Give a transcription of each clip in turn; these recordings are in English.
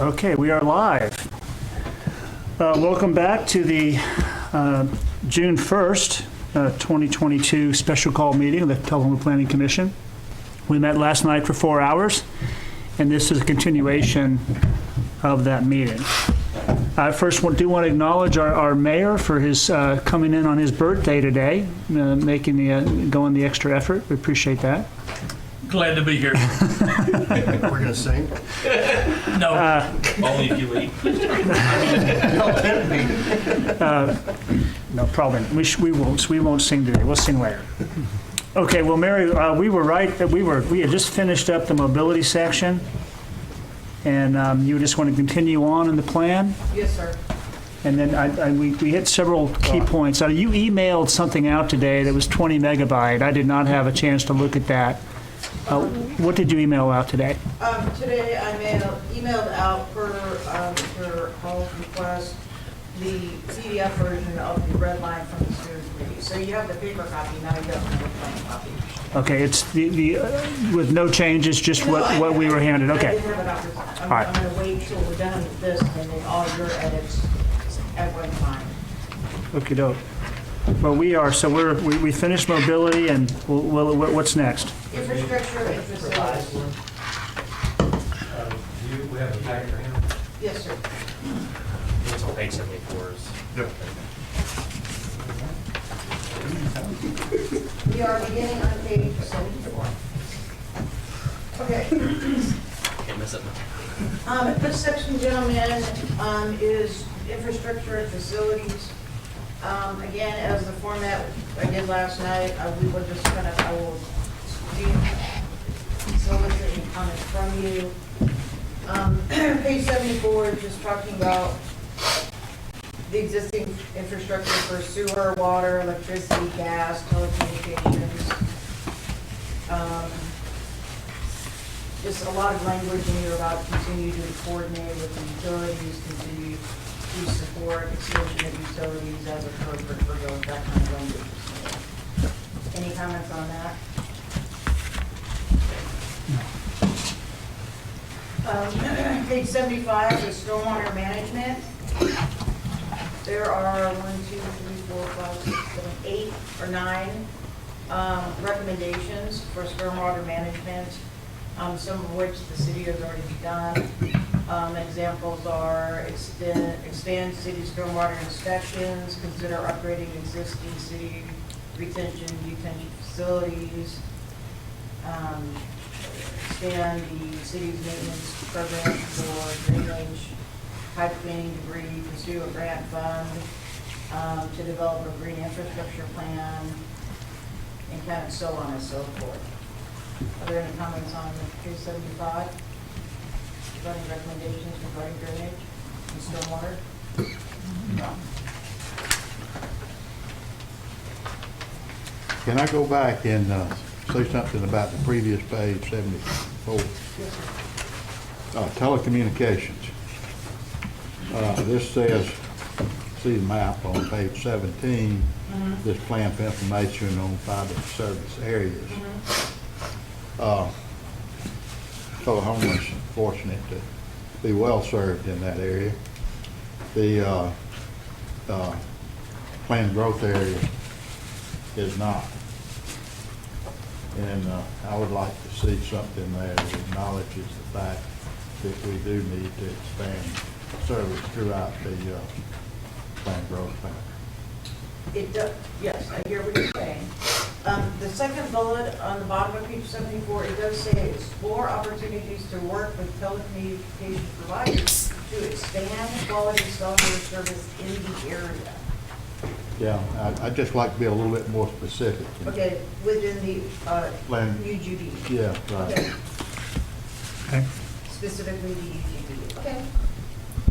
Okay, we are live. Welcome back to the June 1st, 2022 special call meeting of the Tullahoma Planning Commission. We met last night for 4 hours, and this is a continuation of that meeting. I first do want to acknowledge our mayor for his coming in on his birthday today, going the extra effort. We appreciate that. Glad to be here. We're going to sing? No, only if you leave. No, probably we won't. We won't sing today. We'll sing later. Okay. Well, Mary, we were right. We had just finished up the mobility section, and you just want to continue on in the plan. Yes, sir. And then we hit several key points. You emailed something out today that was 20 megabyte. I did not have a chance to look at that. What did you email out today? Today I emailed out for Paul's request the PDF version of the red line from the students' review. So you have the paper copy, now you don't have the plain copy. Okay, it's the with no changes, just what we were handed. Okay. I didn't have it out this time. All right. I'm going to wait till we're done with this and then all your edits at one time. Okie doke. Well, we finished mobility, and what's next? Infrastructure and facilities. We have a packet for him. Yes, sir. It's on page 74. Yep. We are beginning on page 74. Okay. Can't miss it. This section, gentlemen, is infrastructure and facilities. Again, as the format I did last night, I will solicit any comments from you. Page 74 is just talking about the existing infrastructure for sewer, water, electricity, gas, telecommunications. Just a lot of language in here about continue to coordinate with the utilities, continue to support extension of utilities as appropriate for those, that kind of language. Any comments on that? Page 75 is stormwater management. There are 8 or 9 recommendations for stormwater management, some of which the city has already done. Examples are expand city stormwater inspections, consider upgrading existing city retention, detention facilities, expand the city's maintenance program for drainage, pipe cleaning, debris, pursue a grant fund to develop a green infrastructure plan, and kind of so on and so forth. Are there any comments on page 75? Regarding recommendations regarding drainage and stormwater? No. Can I go back and say something about the previous page, 74? Yes, sir. Telecommunications. This says, see the map on page 17, this plan for information on fiber service areas. Tullahoma is fortunate to be well served in that area. The planned growth area is not. And I would like to see something there that acknowledges the fact that we do need to expand service throughout the planned growth plan. It does, yes, I hear what you're saying. The second bullet on the bottom of page 74, it does say explore opportunities to work with telecommunication providers to expand quality cellular service in the area. Yeah, I'd just like to be a little bit more specific. Okay, within the Plan. UGB. Yeah, right. Okay. Okay. Specifically the UGB. Okay.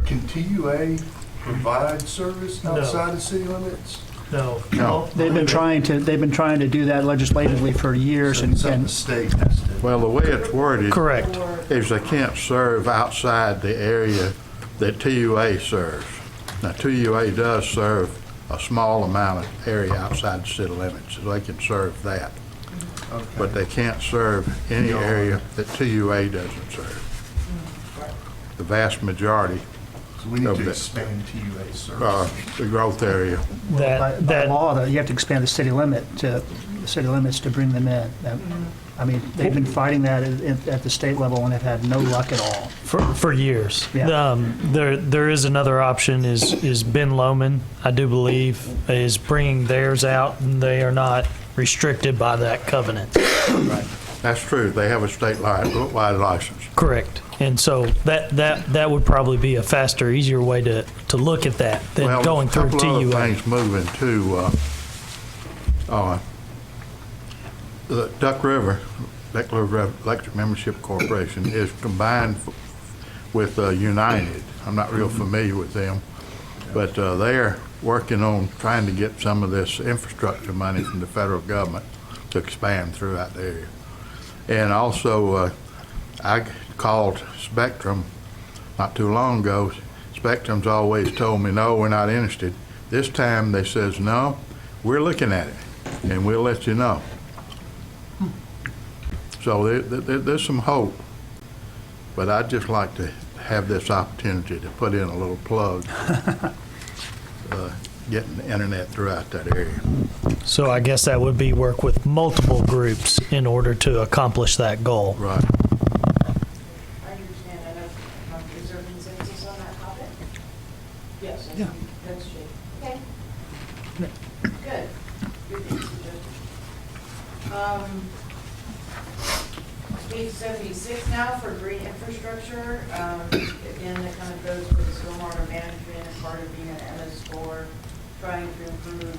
Can TUA provide service outside of city limits? No. No. They've been trying to do that legislatively for years, So and the state has to. Well, the way it's worded correct. is they can't serve outside the area that TUA serves. Now, TUA does serve a small amount of area outside the city limits, so they can serve that. Okay. But they can't serve any area that TUA doesn't serve. the vast majority So we need of to that. expand TUA service. The growth area. By law, though, you have to expand the city limits to bring them in. I mean, they've been fighting that at the state level and have had no luck at all. For years. Yeah. There is another option is Ben Lomond, I do believe, is bringing theirs out, and they are not restricted by that covenant. That's true. They have a statewide license. Correct. And so that would probably be a faster, easier way to look at that than Well, going through a couple other TUA. things moving too. The Duck River Electric Membership Corporation is combined with United. I'm not real familiar with them, but they're working on trying to get some of this infrastructure money from the federal government to expand throughout the area. And also, I called Spectrum not too long ago. Spectrum's always told me, no, we're not interested. This time they says, no, we're looking at it, and we'll let you know. So there's some hope, but I'd just like to have this opportunity to put in a little plug, getting the internet throughout that area. So I guess that would be work with multiple groups in order to accomplish that goal. Right. I understand that. Is there consensus on that topic? Yes, I Yeah. think that's true. Okay. Good. Good suggestion. Page 76 now for green infrastructure. Again, that kind of goes with stormwater management and part of being an MS4, trying to improve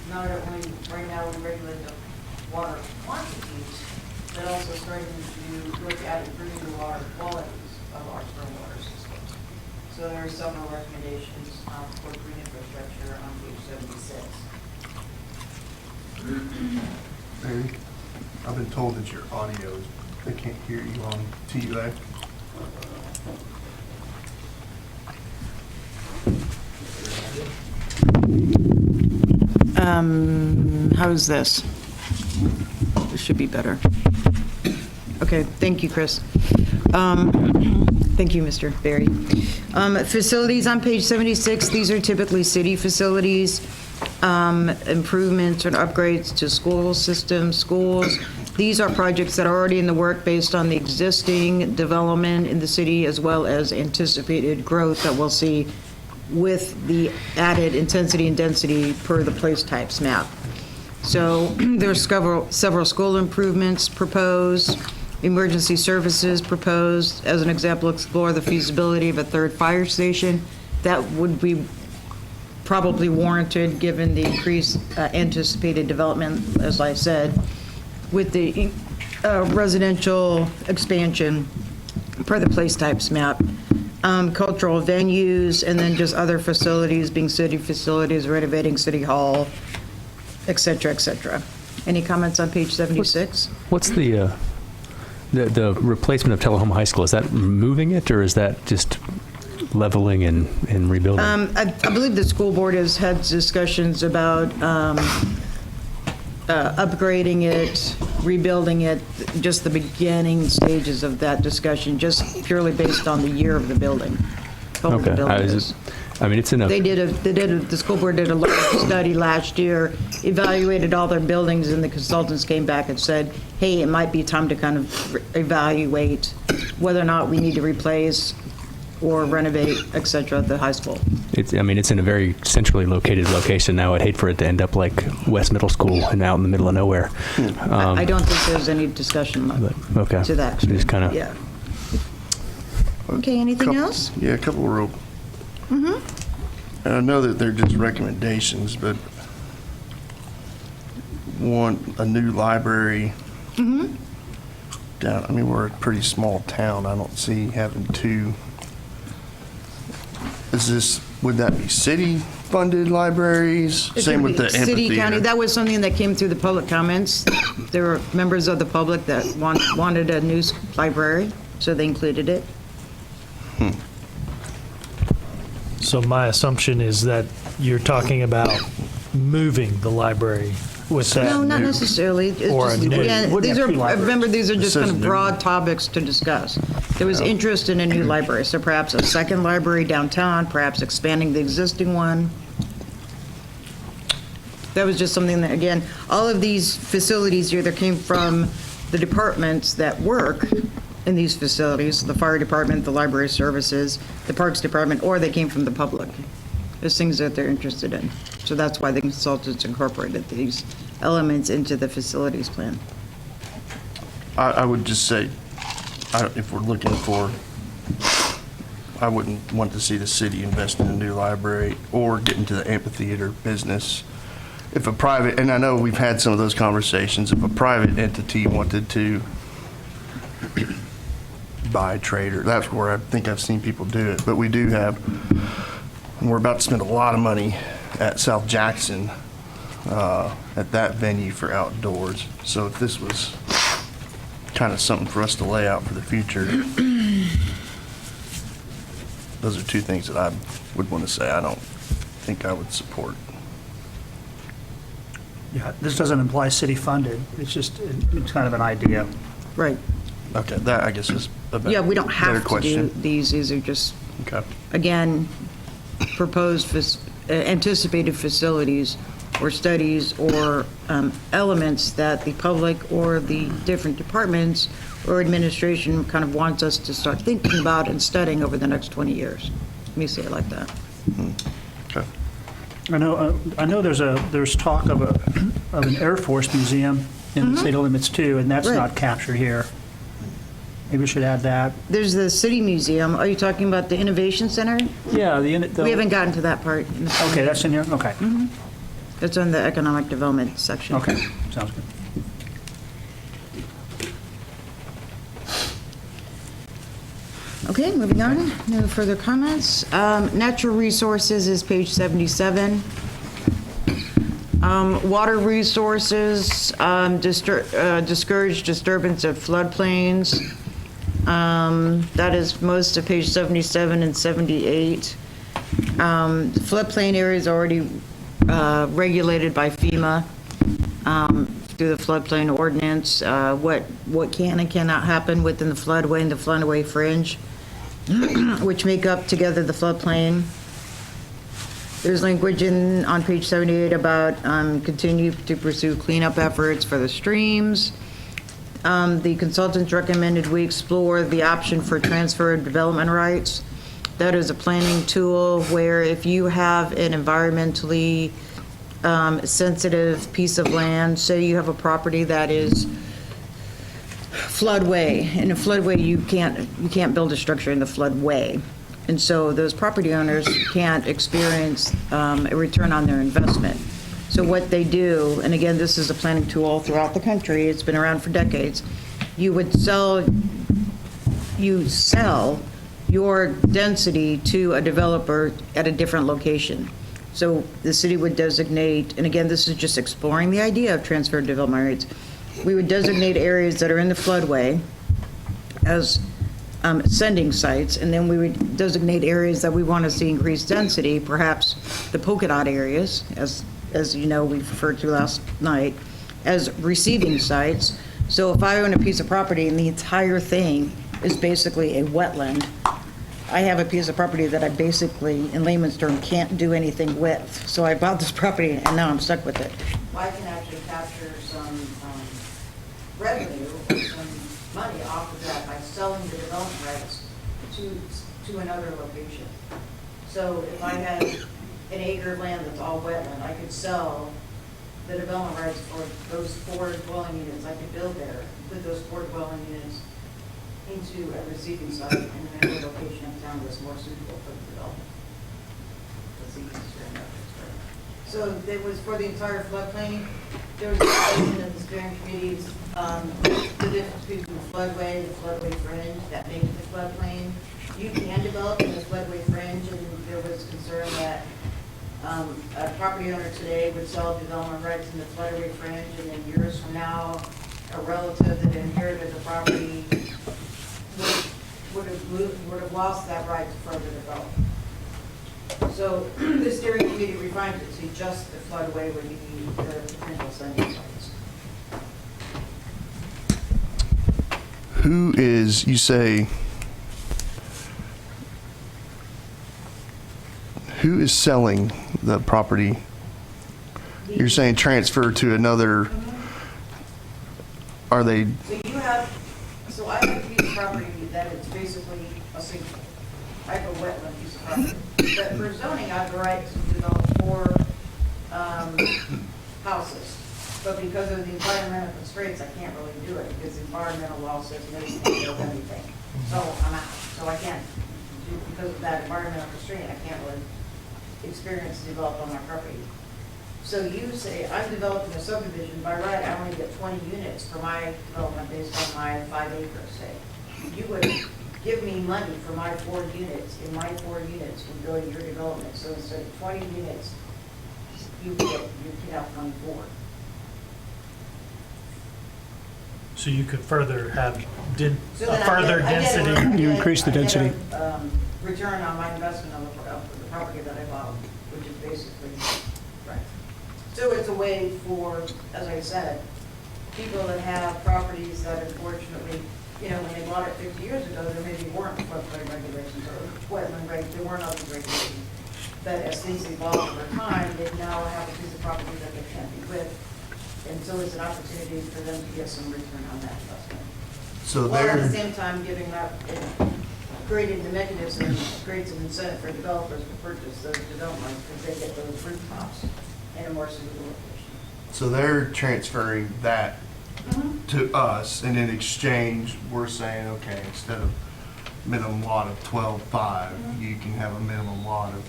not only right now we regulate the water quantities, but also starting to look at improving the water qualities of our stormwater systems. So there are several recommendations for green infrastructure on page 76. Barry, I've been told that your audio is, they can't hear you on TUA. How's this? This should be better. Okay, thank you, Chris. Thank you, Mr. Berry. Facilities on page 76, these are typically city facilities, improvements and upgrades to school systems, schools. These are projects that are already in the work based on the existing development in the city as well as anticipated growth that we'll see with the added intensity and density per the place types map. So there's several school improvements proposed, emergency services proposed. As an example, explore the feasibility of a third fire station. That would be probably warranted given the increased anticipated development, as I said, with the residential expansion per the place types map. Cultural venues, and then just other facilities, being city facilities, renovating City Hall, et cetera, et cetera. Any comments on page 76? What's the replacement of Tullahoma High School? Is that moving it, or is that just leveling and rebuilding? I believe the school board has had discussions about upgrading it, rebuilding it, just the beginning stages of that discussion, just purely based on the year of the building. how old the Okay. building is. I mean, it's enough. The school board did a large study last year, evaluated all their buildings, and the consultants came back and said, hey, it might be time to kind of evaluate whether or not we need to replace or renovate, et cetera, at the high school. It's in a very centrally located location now. I'd hate for it to end up like West Middle School and out in the middle of nowhere. I don't think there's any discussion Okay. to that extent. Just kind of. Yeah. Okay, anything else? Yeah, a couple of real. And I know that they're just recommendations, but a new library down, we're a pretty small town. I don't see having two. Would that be city-funded libraries? It Same could with be the City, county, amphitheater. that was something that came through the public comments. There were members of the public that wanted a new library, so they included it. So my assumption is that you're talking about moving the library with that. No, not necessarily. It's Or a just, new- again, Wouldn't these have are, two libraries. remember, these are It just says kind of new. broad topics to discuss. There was interest in a new library, so perhaps a second library downtown, perhaps expanding the existing one. That was just something that, again, all of these facilities either came from the departments that work in these facilities, the fire department, the library services, the parks department, or they came from the public. There's things that they're interested in. So that's why the consultants incorporated these elements into the facilities plan. I would just say, if we're looking for, I wouldn't want to see the city invest in a new library or get into the amphitheater business. If a private, and I know we've had some of those conversations, if a private entity wanted to buy, trade, or that's where I think I've seen people do it. But we do have, and we're about to spend a lot of money at South Jackson, at that venue for outdoors. So if this was kind of something for us to lay out for the future, those are two things that I would want to say I don't think I would support. Yeah, this doesn't imply city funded. It's just, it's kind of an idea. Right. Okay, that I guess is a better, Yeah, we don't better have to question. do these. These are just, Okay. again, proposed anticipated facilities or studies or elements that the public or the different departments or administration kind of wants us to start thinking about and studying over the next 20 years. Let me say it like that. Okay. I know there's talk of an Air Force museum in the city limits too, and that's Right. not captured here. Maybe we should add that. There's the City Museum. Are you talking about the Innovation Center? Yeah, We haven't gotten to that part. Okay, that's in here? Okay. It's on the Economic Development section. Okay, sounds good. Okay, moving on. No further comments. Natural resources is page 77. Water resources, discourage disturbance of floodplains. That is most of page 77 and 78. The floodplain area is already regulated by FEMA through the floodplain ordinance. What can and cannot happen within the floodway and the floodway fringe, which make up together the floodplain. There's language on page 78 about continue to pursue cleanup efforts for the streams. The consultants recommended we explore the option for transfer of development rights. That is a planning tool where if you have an environmentally sensitive piece of land, say you have a property that is floodway. In a floodway, you can't build a structure in the floodway. And so those property owners can't experience a return on their investment. So what they do, and again, this is a planning tool throughout the country, it's been around for decades, you sell your density to a developer at a different location. So the city would designate, and again, this is just exploring the idea of transfer of development rights. We would designate areas that are in the floodway as sending sites, and then we would designate areas that we want to see increased density, perhaps the polka dot areas, as you know, we referred to last night, as receiving sites. So if I own a piece of property and the entire thing is basically a wetland, I have a piece of property that I basically, in layman's term, can't do anything with. So I bought this property and now I'm stuck with it. I can actually capture some revenue or some money off of that by selling the development rights to another location. So if I had an acre of land that's all wetland, I could sell the development rights for those 4 dwelling units. I could build there, put those 4 dwelling units into a receiving site in another location of town that's more suitable for the development. That's easier enough to explain. So there was, for the entire floodplain, there was a discussion of the steering committees, the difference between the floodway fringe, that makes the floodplain. You can develop in the floodway fringe, and there was concern that a property owner today would sell development rights in the floodway fringe, and then years from now, a relative that inherited the property would have lost that right to further develop. So the steering committee refined it to just the floodway would be the potential sending sites. Who is, you say, who is selling the property? You're saying transfer to another, are they, So I have a piece of property that is basically a single, I have a wetland piece of property. But for zoning, I have the right to develop 4 houses. But because of the environmental constraints, I can't really do it because the environmental law says no, you can't build anything. So I'm out. So I can't do, because of that environmental constraint, I can't really experience develop on my property. So you say, I'm developing a subdivision, by right, I only get 20 units for my development based on my 5 acres, say. You would give me money for my 4 units, and my 4 units would go to your development. So instead of 20 units, you could have 24. So you could further have So a then I further get- I get density. a- You increase the I get density. a, return on my investment of the property that I bought, which is basically, right. So it's a way for, as I said, people that have properties that unfortunately, when they bought it 50 years ago, there maybe weren't floodplain regulations or wetland regulations, there weren't other regulations. But as things evolve over time, they now have a piece of property that they can't be with. And so it's an opportunity for them to get some return on that investment. so While at the they're, same time giving up, creating the mechanism, creates an incentive for developers to purchase those developments because they get those rooftops in a more suitable location. so they're transferring that to us, and in exchange, we're saying, okay, instead of minimum lot of 12.5, you can have a minimum lot of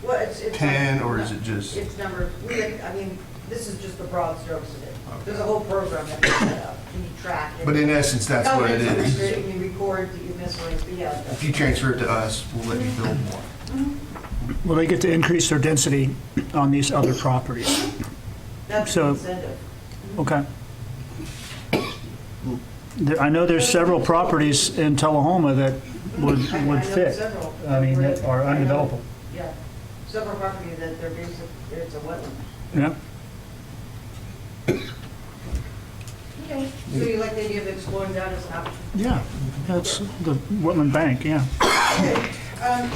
Well, it's 10, or is it just? It's number, this is just the broad strokes of it. There's a whole program that we set up, and you track it. But in essence, that's what it is. You record the miscellaneous, but yeah. If you transfer it to us, we'll let you build more. Well, they get to increase their density on these other properties. That's the So- incentive. Okay. I know there's several properties in Tullahoma that would I know fit. several. I mean, that are I know- undevelopable. Yeah, several properties that they're basic, it's a wetland. Yeah. Okay. So you like the idea of exploring that as an option? Yeah, that's the Whitman Bank, yeah. Okay,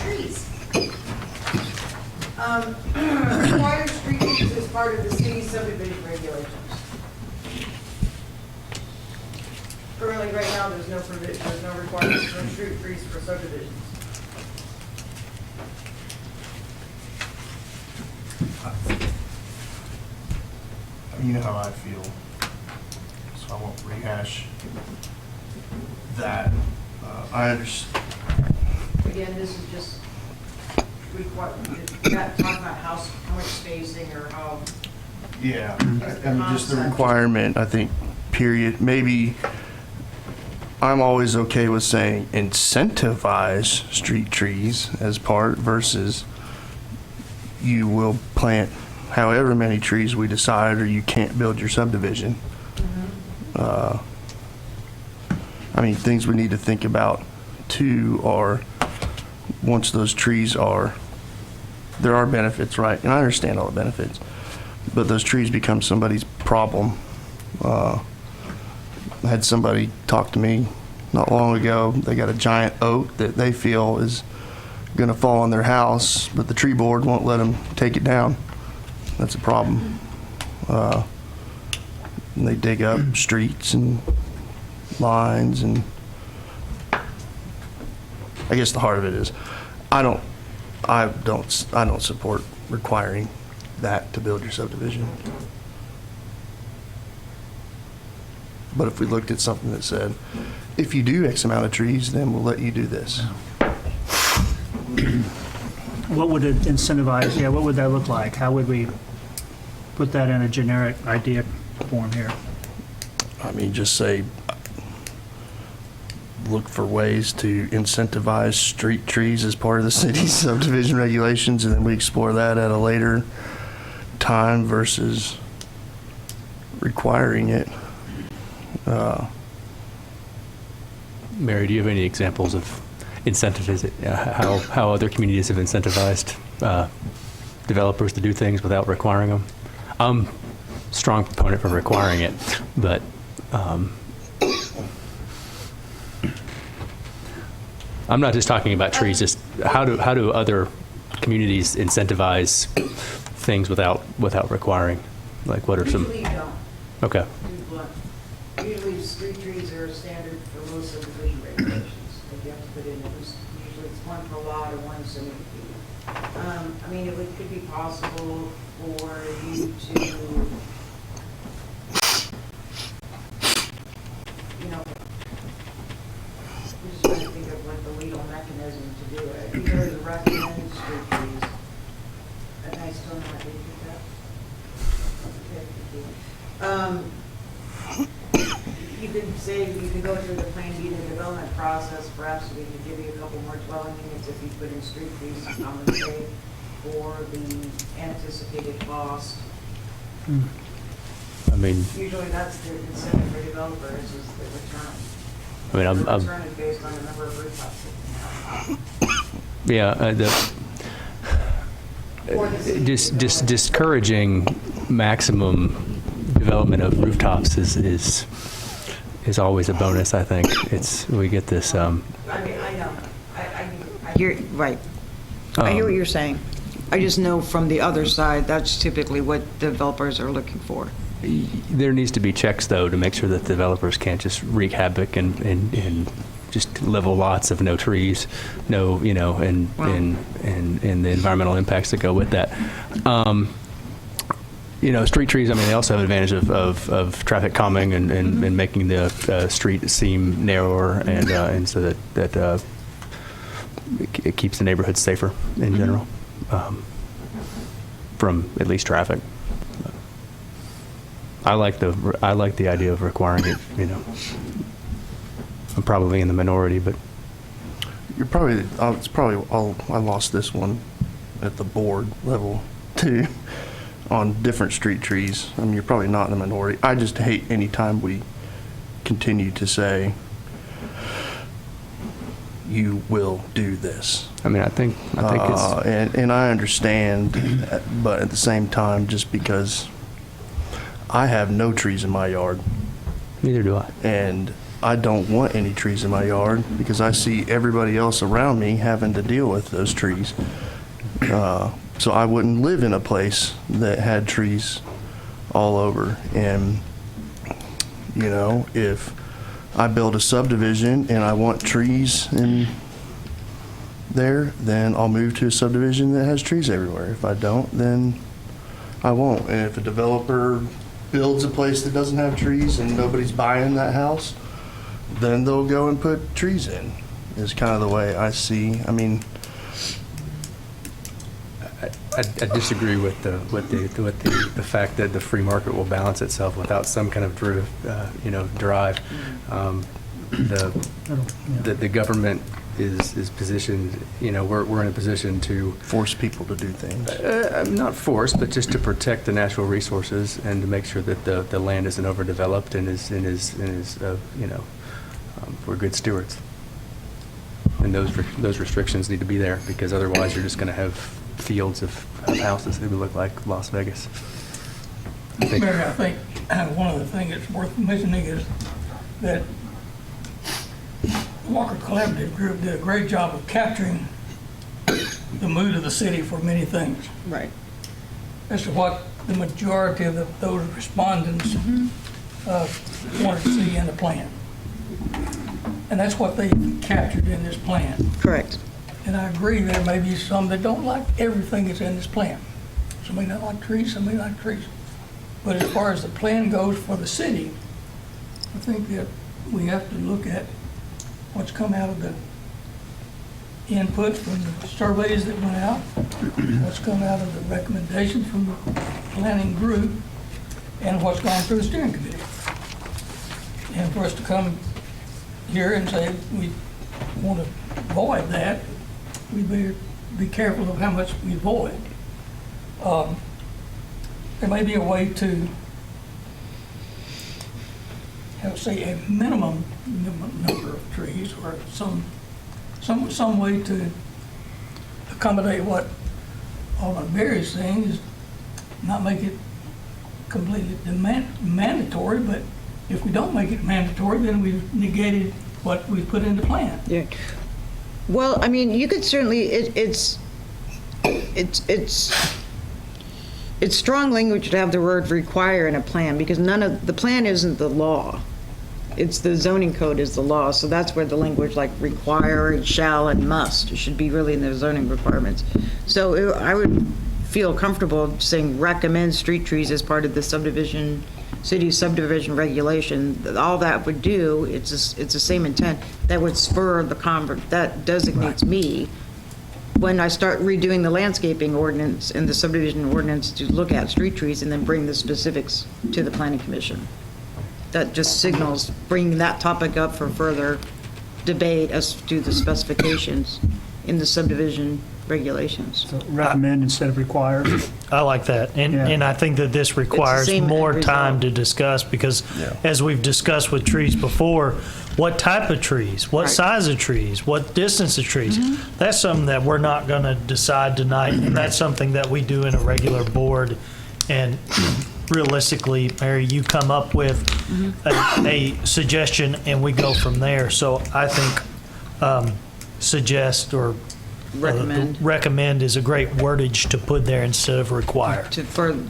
trees. Required street trees as part of the city subdivision regulations. Currently, right now, there's no requirements for street trees for subdivisions. You know how I feel, so I won't rehash that. I understand. Again, this is just you're not talking about how much spacing or how. Yeah, I mean, just the requirement, I think, period. Maybe I'm always okay with saying incentivize street trees as part versus you will plant however many trees we decide, or you can't build your subdivision. I mean, things we need to think about too are, once those trees are, there are benefits, right? And I understand all the benefits, but those trees become somebody's problem. I had somebody talk to me not long ago. They got a giant oak that they feel is going to fall on their house, but the tree board won't let them take it down. That's a problem. And they dig up streets and lines, and I guess the heart of it is, I don't support requiring that to build your subdivision. But if we looked at something that said, if you do X amount of trees, then we'll let you do this. What would it incentivize? Yeah, what would that look like? How would we put that in a generic idea form here? I mean, just say, look for ways to incentivize street trees as part of the city's subdivision regulations, and then we explore that at a later time versus requiring it. Mary, do you have any examples of incentives, how other communities have incentivized developers to do things without requiring them? I'm a strong proponent for requiring it, but I'm not just talking about trees. Just how do other communities incentivize things without requiring? Like, what are some? Usually you don't. Okay. To be blunt. Usually street trees are standard for most subdivision regulations. Like you have to put in, usually it's one per lot or one so many feet. I mean, could be possible for you to, you know, I'm just trying to think of like the legal mechanism to do it. You go to recommend street trees. And I still not agree with that. Okay, thank you. You could say, you could go through the plan B, the development process, perhaps we could give you a couple more dwelling units if you put in street trees to compensate for the anticipated cost. I mean, Usually that's the incentive for developers is the return. I mean, The return is based on the number of rooftops that you have. yeah, Or the city just development. discouraging maximum development of rooftops is always a bonus. I think we get this. I mean, I know. You're right. I hear what you're saying. I just know from the other side, that's typically what developers are looking for. There needs to be checks, though, to make sure that developers can't just wreak havoc and just level lots of no trees, no, you know, and the environmental impacts that go with that. You know, street trees, I mean, they also have advantage of traffic calming and making the street seem narrower and so that it keeps the neighborhood safer in general from at least traffic. I like the idea of requiring it. You know, I'm probably in the minority, but You're probably, I lost this one at the board level too, on different street trees. I mean, you're probably not in the minority. I just hate any time we continue to say, you will do this. I mean, I think it's. And I understand, but at the same time, just because I have no trees in my yard, Neither do I. and I don't want any trees in my yard because I see everybody else around me having to deal with those trees. So I wouldn't live in a place that had trees all over. And, you know, if I build a subdivision and I want trees in there, then I'll move to a subdivision that has trees everywhere. If I don't, then I won't. And if a developer builds a place that doesn't have trees and nobody's buying that house, then they'll go and put trees in, is kind of the way I see. I mean, I disagree with the fact that the free market will balance itself without some kind of drive. The government is positioned. You know, we're in a position to force people to do things. not force, but just to protect the natural resources and to make sure that the land isn't overdeveloped and is we're good stewards. And those restrictions need to be there because otherwise you're just going to have fields of houses that would look like Las Vegas. Mary, I think one of the things that's worth mentioning is that the Walker Collaborative Group did a great job of capturing the mood of the city for many things. Right. As to what the majority of those respondents wanted to see in the plan. And that's what they captured in this plan. Correct. And I agree, there may be some that don't like everything that's in this plan. Some may not like trees, some may like trees. But as far as the plan goes for the city, I think that we have to look at what's come out of the input from the surveys that went out, what's come out of the recommendations from the planning group, and what's gone through the steering committee. And for us to come here and say we want to avoid that, we better be careful of how much we avoid. There may be a way to have, say, a minimum number of trees, or some way to accommodate what Alderman Berry's saying, is not make it completely mandatory, but if we don't make it mandatory, then we've negated what we put in the plan. Yeah. Well, I mean, you could certainly, it's, it's strong language to have the word require in a plan, because the plan isn't the law. It's the zoning code is the law, so that's where the language like require and shall and must, it should be really in the zoning requirements. So I would feel comfortable saying recommend street trees as part of the city subdivision regulation. All that would do, it's the same intent, that would spur that designates me when I start redoing the landscaping ordinance and the subdivision ordinance to look at street trees and then bring the specifics to the planning commission. That just signals bringing that topic up for further debate as to the specifications in the subdivision regulations. So recommend instead of require. I like that. And I think that this requires same more end time result. to discuss because as we've discussed with trees before, what type of trees, what Right. size of trees, what distance of trees, that's something that we're not going to decide tonight. And that's something that we do in a regular board. And realistically, Mary, you come up with a suggestion and we go from there. So I think suggest or recommend is a great wordage to put there instead of require. To further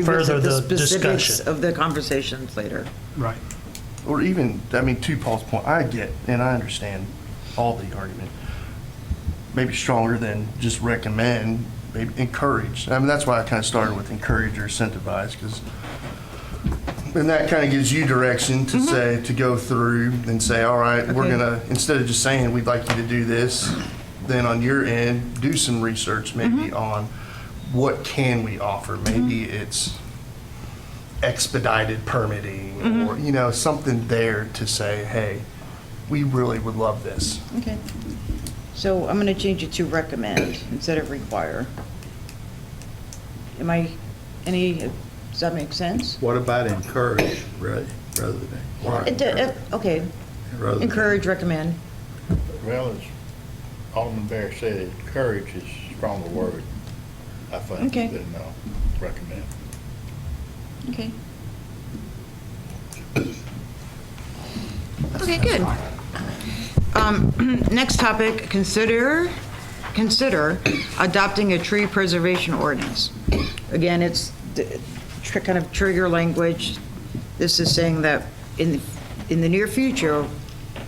further the the specifics discussion. of the conversations later. Right. Or even, I mean, to Paul's point, I get and I understand all the argument. Maybe stronger than just recommend, maybe encourage. I mean, that's why I kind of started with encourage or incentivize, because then that kind of gives you direction to say, to go through and say, all right, we're Okay. gonna, instead of just saying, we'd like you to do this, then on your end, do some research maybe on what can we offer. Maybe it's expedited permitting or, you know, something there to say, hey, we really would love this. Okay. So I'm going to change it to recommend instead of require. Does that make sense? What about encourage, right, rather than? Okay, rather than- encourage, recommend. Well, as Alderman Bear said, encourage is a stronger word, I think, Okay. than recommend. Okay. Okay, good. Next topic, consider adopting a tree preservation ordinance. Again, it's kind of trigger language. This is saying that in the near future,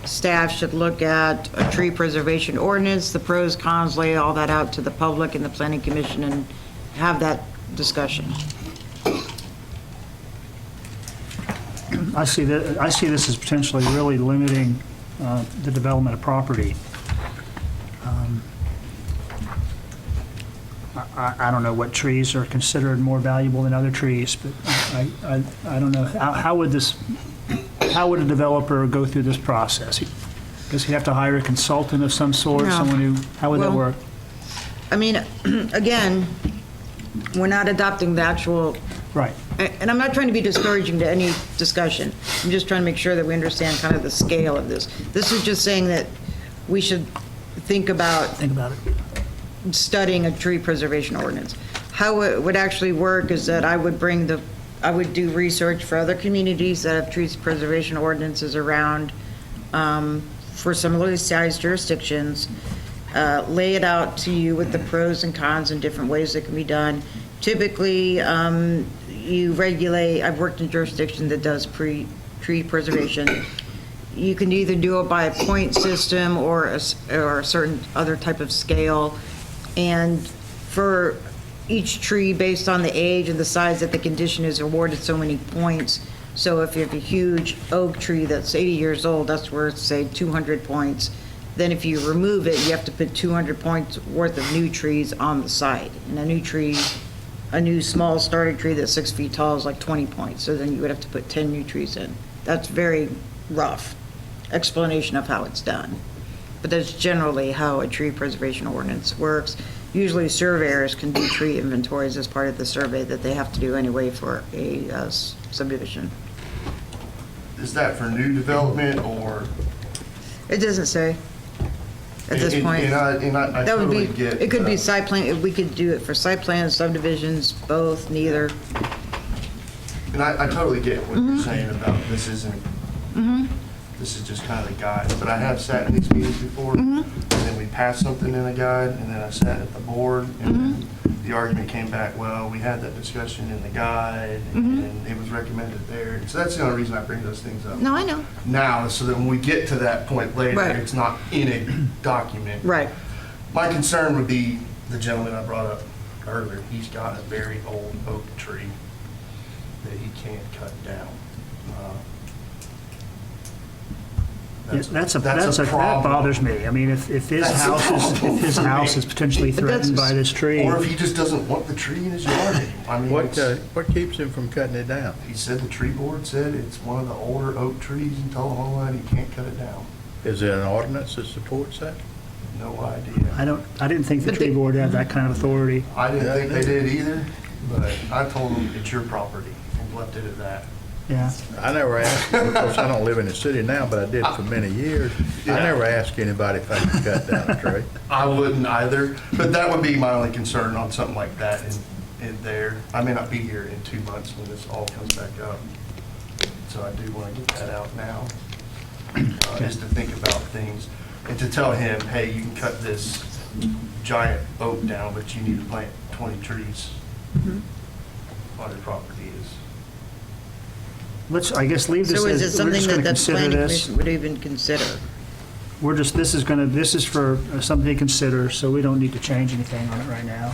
staff should look at a tree preservation ordinance, the pros, cons, lay all that out to the public and the planning commission and have that discussion. I see this as potentially really limiting the development of property. I don't know what trees are considered more valuable than other trees, but I don't know. How would a developer go through this process? Does he have to hire a consultant of some sort? No. How would that Well, work? I mean, again, we're not adopting the actual, Right. and I'm not trying to be discouraging to any discussion. I'm just trying to make sure that we understand kind of the scale of this. This is just saying that we should think about Think about it. studying a tree preservation ordinance. How it would actually work is that I would do research for other communities that have tree preservation ordinances around for similarly sized jurisdictions, lay it out to you with the pros and cons and different ways that can be done. Typically, you regulate, I've worked in jurisdiction that does tree preservation. You can either do it by a point system or a certain other type of scale. And for each tree, based on the age and the size that the condition is awarded so many points. So if you have a huge oak tree that's 80 years old, that's worth, say, 200 points. Then if you remove it, you have to put 200 points worth of new trees on the site. And a new small starter tree that's 6 feet tall is like 20 points. So then you would have to put 10 new trees in. That's very rough explanation of how it's done. But that's generally how a tree preservation ordinance works. Usually surveyors can do tree inventories as part of the survey that they have to do anyway for a subdivision. Is that for new development or? It doesn't say at this point. And I That would totally be, get. it could be site plan, we could do it for site plans, subdivisions, both, neither. And I totally get what you're saying about this this is just kind of the guide. But I have sat in these meetings before, and then we passed something in a guide, and then I sat at the board, and then the argument came back, well, we had that discussion in the guide, and it was recommended there. So that's the only reason I bring those things up. No, I know. Now, so that when we get to that point later, Right. it's not in a document. Right. My concern would be the gentleman I brought up earlier. He's got a very old oak tree that he can't cut down. That problem. bothers me. I mean, if his That's a problem for me. house is potentially But that's- threatened by this tree. Or if he just doesn't want the tree in his yard anymore. I mean, What keeps him from cutting it down? he said the tree board said it's one of the older oak trees in Tullahoma and he can't cut it down. Is there an ordinance that supports that? No idea. I didn't think the But tree they- board had that kind of authority. I didn't think they did either, but I told him it's your property and left it at that. Yeah. I never asked, of course, I don't live in the city now, but I did for many years. I Yeah. never asked anybody if I could cut down a tree. I wouldn't either, but that would be my only concern on something like that in there. I may not be here in 2 months when this all comes back up. So I do want to get that out now, is to think about things and to tell him, hey, you can cut this giant oak down, but you need to plant 20 trees on your property. Let's, I guess, leave this So is it as, we're something just that going to the consider planning this. commission would even consider? This is for something to consider, so we don't need to change anything on it right now.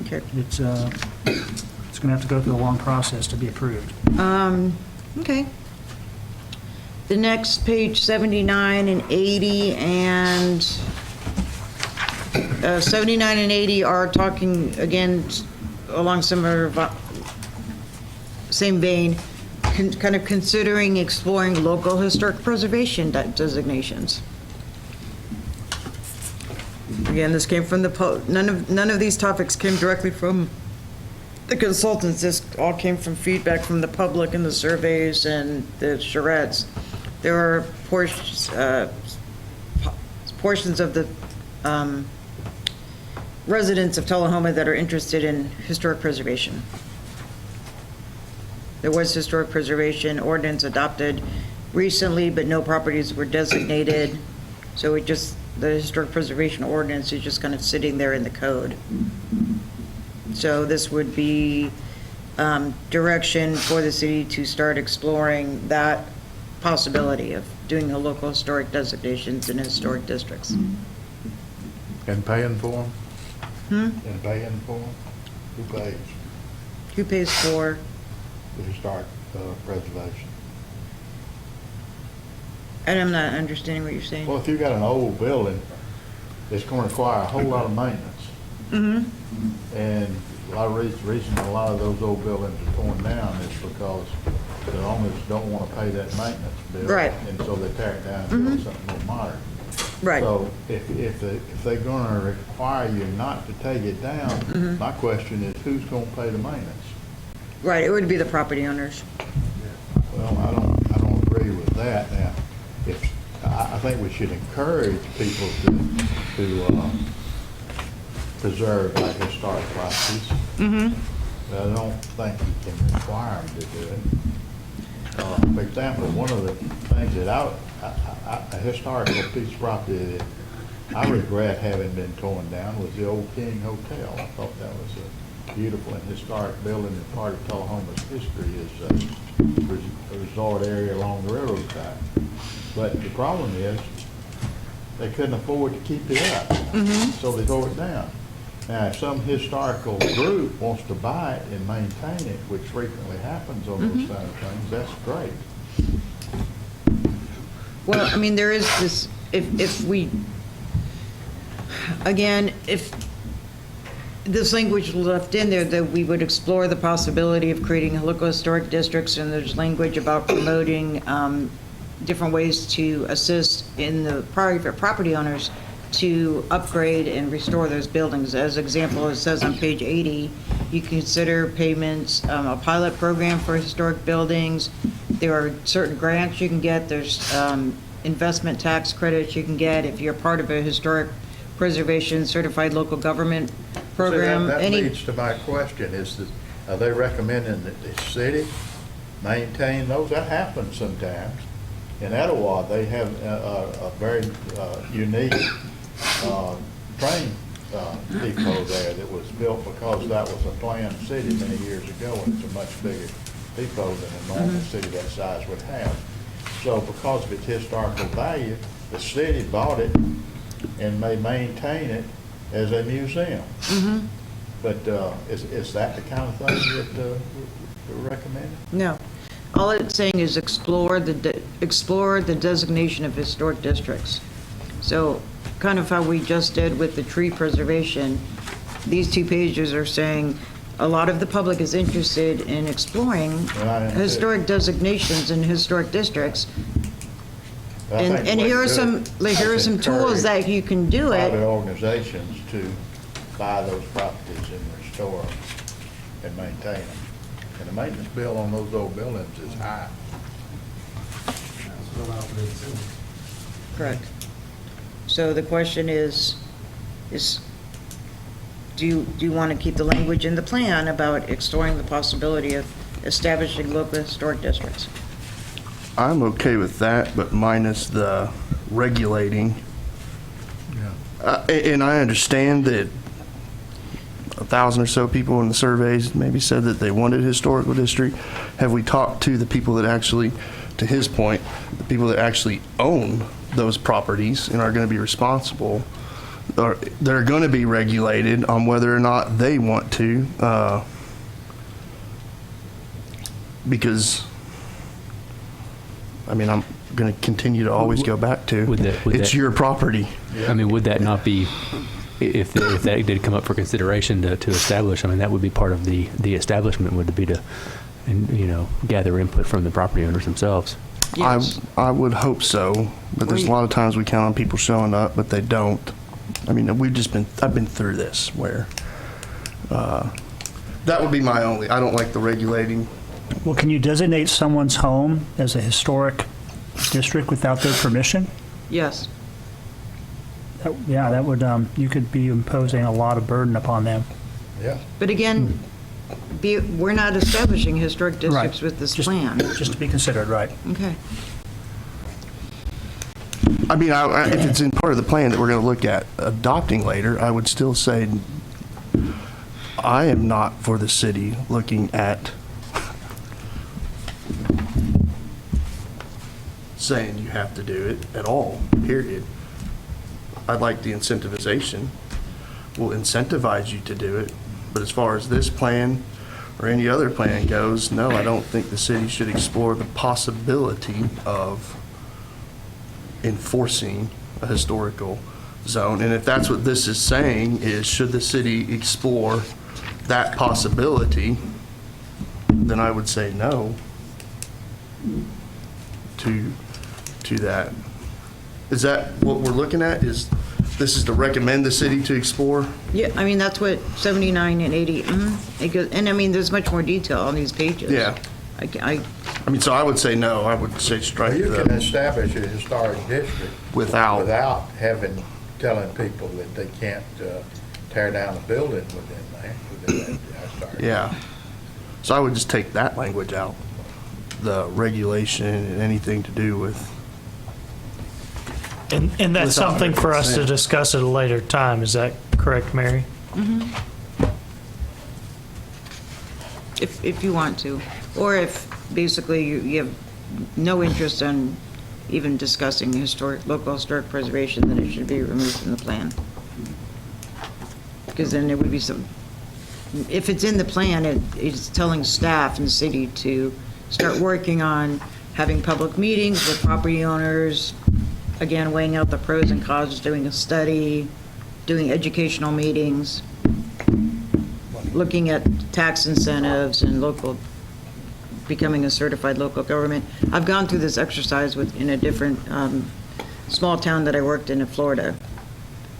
Okay. It's going to have to go through a long process to be approved. Okay. The next page, 79 and 80, and 79 and 80 are talking, again, along similar, same vein, kind of considering exploring local historic preservation designations. Again, this came from none of these topics came directly from the consultants. This all came from feedback from the public and the surveys and the charrettes. There are portions of the residents of Tullahoma that are interested in historic preservation. There was historic preservation ordinance adopted recently, but no properties were designated. So the historic preservation ordinance is just kind of sitting there in the code. So this would be direction for the city to start exploring that possibility of doing the local historic designations in historic districts. And paying for them? And paying for them? Who pays? Who pays for? The historic preservation. And I'm not understanding what you're saying. Well, if you've got an old building, it's going to require a whole lot of maintenance. And a lot of reason a lot of those old buildings are torn down is because the owners don't want to pay that maintenance bill. Right. And so they tear it down and build something more modern. Right. So if they're going to require you not to take it down, my question is, who's going to pay the maintenance? Right, it would be the property owners. Well, I don't agree with that. Now, I think we should encourage people to preserve like historic properties. But I don't think you can require them to do it. For example, one of the things that a historical piece of property that I regret having been torn down was the old King Hotel. I thought that was a beautiful and historic building, and part of Tullahoma's history is a resort area along the railroad track. But the problem is, they couldn't afford to keep it up, so they tore it down. Now, if some historical group wants to buy it and maintain it, which frequently happens on those kind of things, that's great. Well, I mean, there is this, if this language left in there, that we would explore the possibility of creating local historic districts, and there's language about promoting different ways to assist in the private property owners to upgrade and restore those buildings. As example, it says on page 80, you consider payments, a pilot program for historic buildings. There are certain grants you can get. There's investment tax credits you can get if you're part of a historic preservation certified local government program. See, that leads to my question, are they recommending that the city maintain those? That happens sometimes. In Etowah, they have a very unique train depot there that was built because that was a planned city many years ago, and it's a much bigger depot than a normal city that size would have. So because of its historical value, the city bought it and may maintain it as a museum. But is that the kind of thing that we're recommending? No. All it's saying is explore the designation of historic districts. So kind of how we just did with the tree preservation, these 2 pages are saying a lot of the public is interested in exploring historic designations in historic districts. And here are some tools that you can do it. Private organizations to buy those properties and restore them and maintain them. And the maintenance bill on those old buildings is high. Correct. So the question is do you want to keep the language in the plan about exploring the possibility of establishing local historic districts? I'm okay with that, but minus the regulating. And I understand that 1,000 or so people in the surveys maybe said that they wanted historical district. Have we talked to the people that actually, to his point, the people that actually own those properties and are going to be responsible, or they're going to be regulated on whether or not they want to, because, I mean, I'm going to continue to always go back to, it's your property. I mean, would that not be, if that did come up for consideration to establish, I mean, that would be part of the establishment, would be to, gather input from the property owners themselves. Yes. I would hope so, but there's a lot of times we count on people showing up, but they don't. I mean, I've been through this where, that would be my only, I don't like the regulating. Well, can you designate someone's home as a historic district without their permission? Yes. Yeah, that would, you could be imposing a lot of burden upon them. Yeah. But again, we're not establishing historic districts Right. with this plan. Just to be considered, right. Okay. I mean, if it's in part of the plan that we're going to look at adopting later, I would still say I am not for the city looking at saying you have to do it at all, period. I'd like the incentivization. We'll incentivize you to do it. But as far as this plan or any other plan goes, no, I don't think the city should explore the possibility of enforcing a historical zone. And if that's what this is saying, is should the city explore that possibility, then I would say no to that. Is that what we're looking at? Is this is to recommend the city to explore? Yeah, I mean, that's what 79 and 80, it goes, and I mean, there's much more detail on these pages. Yeah. I mean, so I would say no. I would say strike You can the establish a historic district without. telling people that they can't tear down a building within that historic. Yeah. So I would just take that language out. The regulation and anything to do with. And that's Without something for us to 100%. discuss at a later time. Is that correct, Mary? if you want to, or if basically you have no interest in even discussing local historic preservation, then it should be removed from the plan. Because then there would be some, if it's in the plan, it's telling staff and the city to start working on having public meetings with property owners, again, weighing out the pros and cons, doing a study, doing educational meetings, looking at tax incentives and becoming a certified local government. I've gone through this exercise in a different small town that I worked in Florida,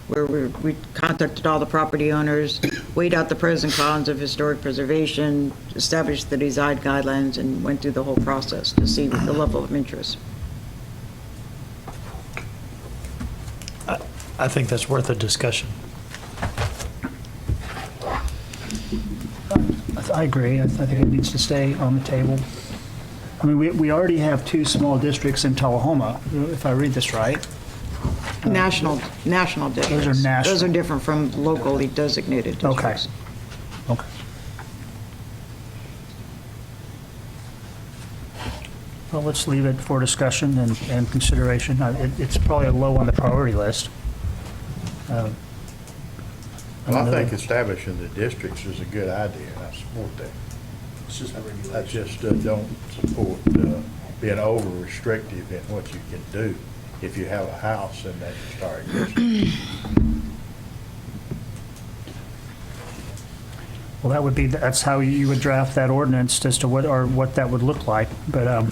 where we contacted all the property owners, weighed out the pros and cons of historic preservation, established the design guidelines, and went through the whole process to see the level of interest. I think that's worth a discussion. I agree. I think it needs to stay on the table. I mean, we already have 2 small districts in Tullahoma, if I read this right. National districts. Those are national. Those are different from locally designated Okay. districts. Okay. Well, let's leave it for discussion and consideration. It's probably low on the priority list. Well, I think establishing the districts is a good idea, and I support that. It's just a I regulation. just don't support being over restrictive in what you can do if you have a house in that historic district. Well, that's how you would draft that ordinance as to what that would look like, but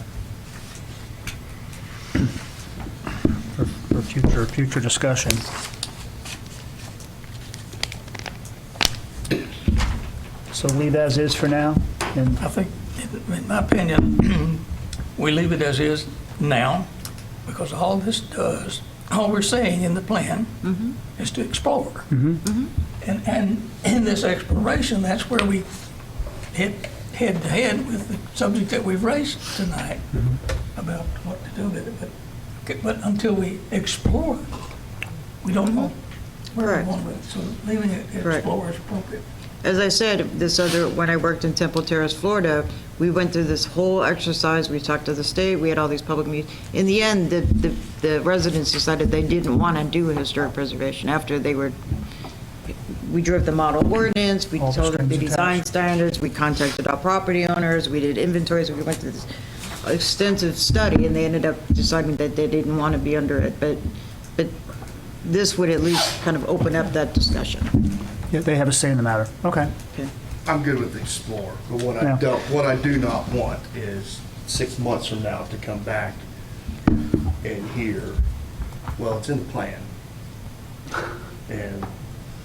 for future discussion. So leave as is for now, and I think, in my opinion, we leave it as is now, because all this does, all we're saying in the plan is to explore. And in this exploration, that's where we hit head to head with the subject that we've raised tonight about what to do with it. But until we explore, we don't know where we're Correct. going with it. So leaving it to Correct. explore is appropriate. As I said, when I worked in Temple Terrace, Florida, we went through this whole exercise. We talked to the state. We had all these public meetings. In the end, the residents decided they didn't want to do historic preservation after we drove the model ordinance, we All the told them the strings design attached. standards, we contacted our property owners, we did inventories, we went through this extensive study, and they ended up deciding that they didn't want to be under it. But this would at least kind of open up that discussion. yeah, they have a say in the matter. Okay. I'm good with explore, but Yeah. what I do not want is 6 months from now to come back and hear, well, it's in the plan. And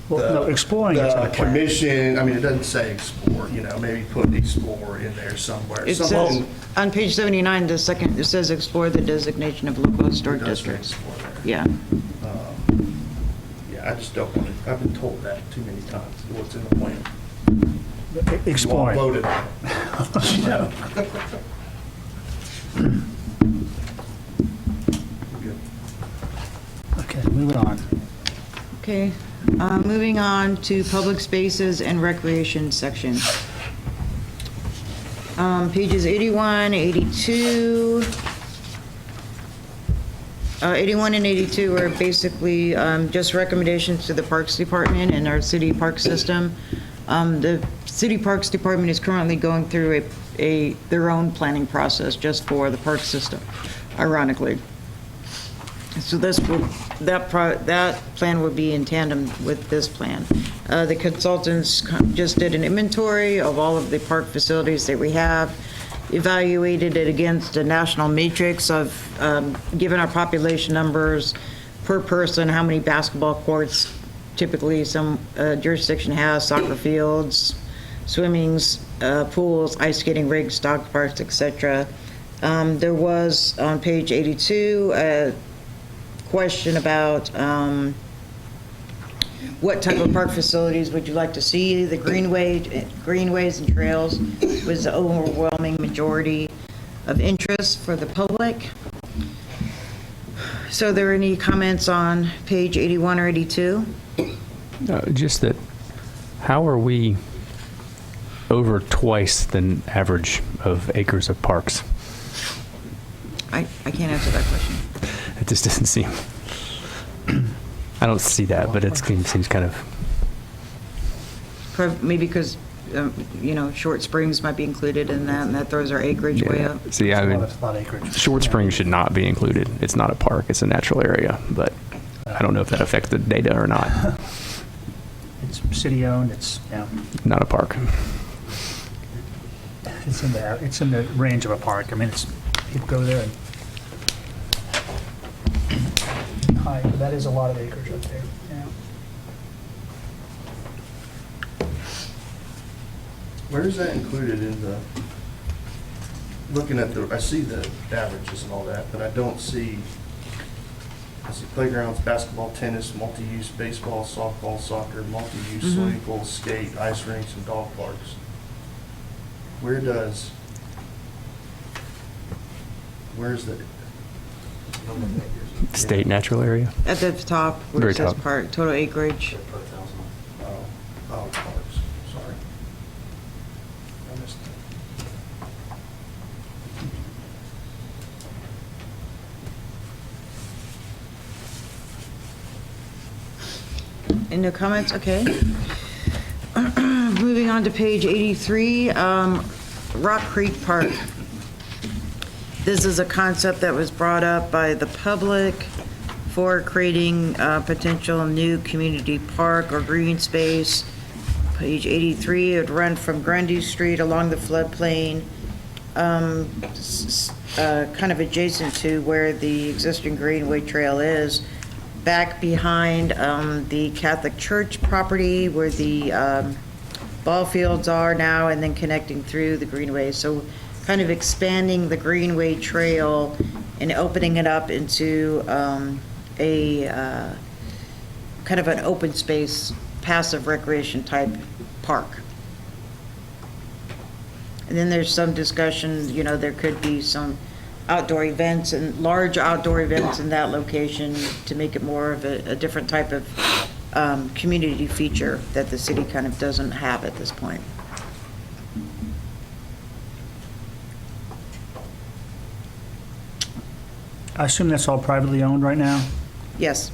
Well, no, exploring is in the the plan. commission, I mean, it doesn't say explore, maybe put explore in there somewhere. It says, Something- on page 79, it says explore the designation of local historic It does say districts. explore there. Yeah. Yeah, I just don't want to, I've been told that too many times, what's in the plan. Exploring. You all voted on it. You know. Good. Okay, moving on. Okay, moving on to public spaces and recreation section. Pages 81, 82. 81 and 82 are basically just recommendations to the Parks Department and our city park system. The City Parks Department is currently going through their own planning process just for the park system, ironically. So that plan would be in tandem with this plan. The consultants just did an inventory of all of the park facilities that we have, evaluated it against a national matrix of, given our population numbers per person, how many basketball courts typically some jurisdiction has, soccer fields, swimmings, pools, ice skating rinks, dog parks, etc. There was, on page 82, a question about what type of park facilities would you like to see? The greenways and trails was the overwhelming majority of interest for the public. So are there any comments on page 81 or 82? Just that, how are we over twice the average of acres of parks? I can't answer that question. It just doesn't seem, I don't see that, but it seems kind of, Maybe because, Short Springs might be included in that, and that throws our acreage way yeah. up. See, I mean, It's a lot of acreage. Short Springs should not be included. It's not a park, it's a natural area, but I don't know if that affects the data or not. It's city-owned, Not a park. it's in the range of a park. I mean, people go there and hike. That is a lot of acreage up there, yeah. Where is that included in the, looking at I see the averages and all that, but I see playgrounds, basketball, tennis, multi-use baseball, softball, soccer, multi-use swimming pools, skate, ice rinks, and dog parks. Where's the? state natural area. At the top, where Very it says top. park, total acreage. Oh, parks, sorry. I missed that. And no comments, okay. Moving on to page 83, Rock Creek Park. This is a concept that was brought up by the public for creating a potential new community park or green space. Page 83, it would run from Grundy Street along the floodplain, kind of adjacent to where the existing Greenway Trail is, back behind the Catholic Church property where the ball fields are now, and then connecting through the Greenway. So kind of expanding the Greenway Trail and opening it up into a kind of an open space, passive recreation type park. And then there's some discussion, you know, there could be some outdoor events and large outdoor events in that location to make it more of a different type of community feature that the city kind of doesn't have at this point. I assume that's all privately owned right now? Yes.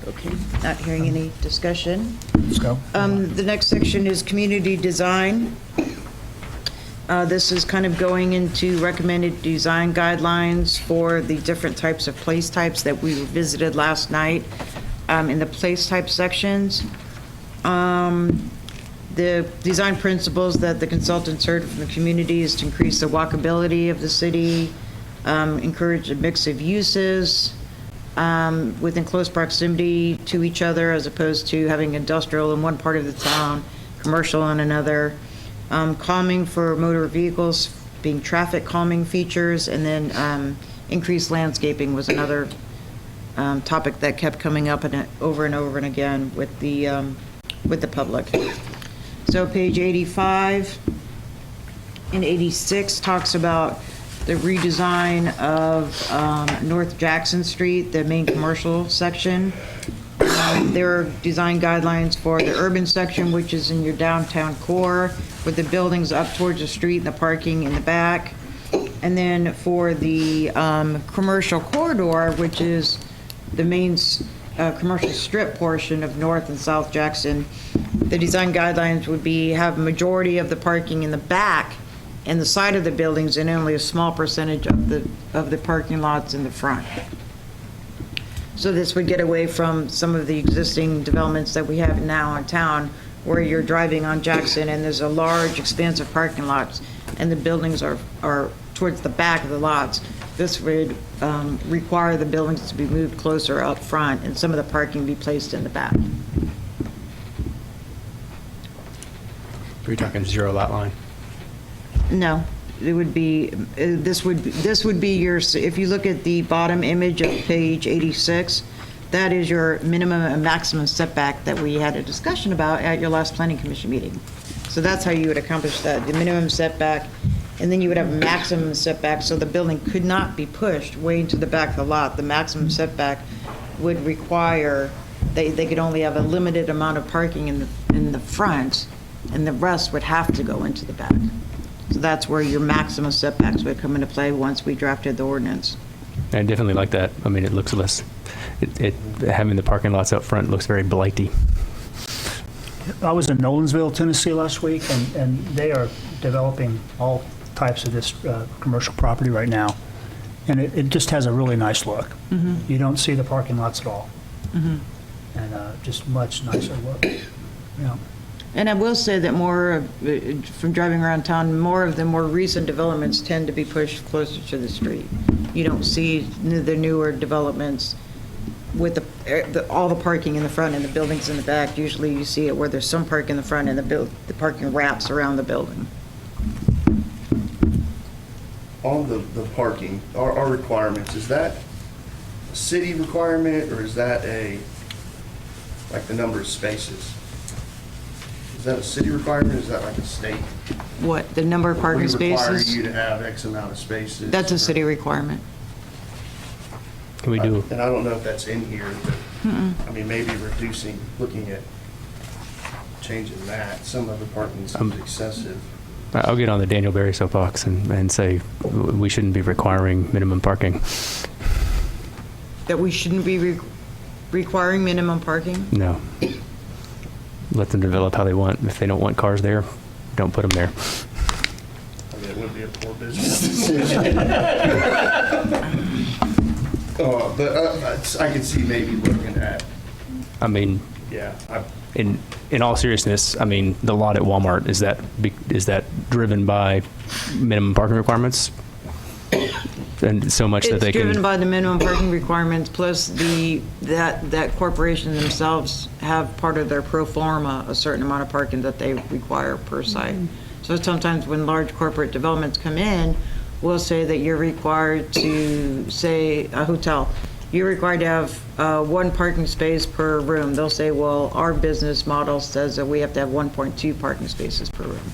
Okay, not hearing any discussion. Let's go. The next section is community design. This is kind of going into recommended design guidelines for the different types of place types that we visited last night in the place type sections. The design principles that the consultants heard from the community is to increase the walkability of the city, encourage a mix of uses within close proximity to each other, as opposed to having industrial in one part of the town, commercial in another. Calming for motor vehicles, being traffic calming features, and then increased landscaping was another topic that kept coming up over and over and again with the public. So page 85 and 86 talks about the redesign of North Jackson Street, the main commercial section. There are design guidelines for the urban section, which is in your downtown core, with the buildings up towards the street and the parking in the back. And then for the commercial corridor, which is the main commercial strip portion of North and South Jackson, the design guidelines would be have a majority of the parking in the back and the side of the buildings, and only a small percentage of the parking lots in the front. So this would get away from some of the existing developments that we have now in town, where you're driving on Jackson and there's a large expansive parking lots and the buildings are towards the back of the lots. This would require the buildings to be moved closer up front and some of the parking be placed in the back. Are you talking zero lot line? No, it would be, this would be your, if you look at the bottom image of page 86, that is your minimum and maximum setback that we had a discussion about at your last planning commission meeting. So that's how you would accomplish that, the minimum setback, and then you would have a maximum setback, so the building could not be pushed way into the back of the lot. The maximum setback would require, they could only have a limited amount of parking in the front, and the rest would have to go into the back. So that's where your maximum setbacks would come into play once we drafted the ordinance. I definitely like that. I mean, it looks less, having the parking lots up front looks very blighty. I was in Nolensville, Tennessee last week, and they are developing all types of this commercial property right now. And it just has a really nice look. Mm-hmm. You don't see the parking lots at all. Mm-hmm. And just much nicer look. Yeah. And I will say that from driving around town, more of the more recent developments tend to be pushed closer to the street. You don't see the newer developments with all the parking in the front and the buildings in the back. Usually you see it where there's some parking in the front and the parking wraps around the building. On the parking, our requirements, is that a city requirement, or is that like the number of spaces. Is that a city requirement, or is that like a state? What, the number of parking We require spaces? you to have X amount of spaces. That's a city requirement. Can we do, And I don't know if that's in here, but, I mean, maybe reducing, looking at changing that. Some of the parking seems excessive. I'll get on the Daniel Berry soapbox and say we shouldn't be requiring minimum parking. That we shouldn't be requiring minimum parking? No. Let them develop how they want. If they don't want cars there, don't put them there. I mean, it would be a poor business decision. But I could see maybe looking at, I mean, yeah, in all seriousness, I mean, the lot at Walmart, is that driven by minimum parking requirements? And so much that they It's can. driven by the minimum parking requirements, plus that corporation themselves have part of their pro forma, a certain amount of parking that they require per site. So sometimes when large corporate developments come in, we'll say that you're required to, say, a hotel, you're required to have one parking space per room. They'll say, well, our business model says that we have to have 1.2 parking spaces per room.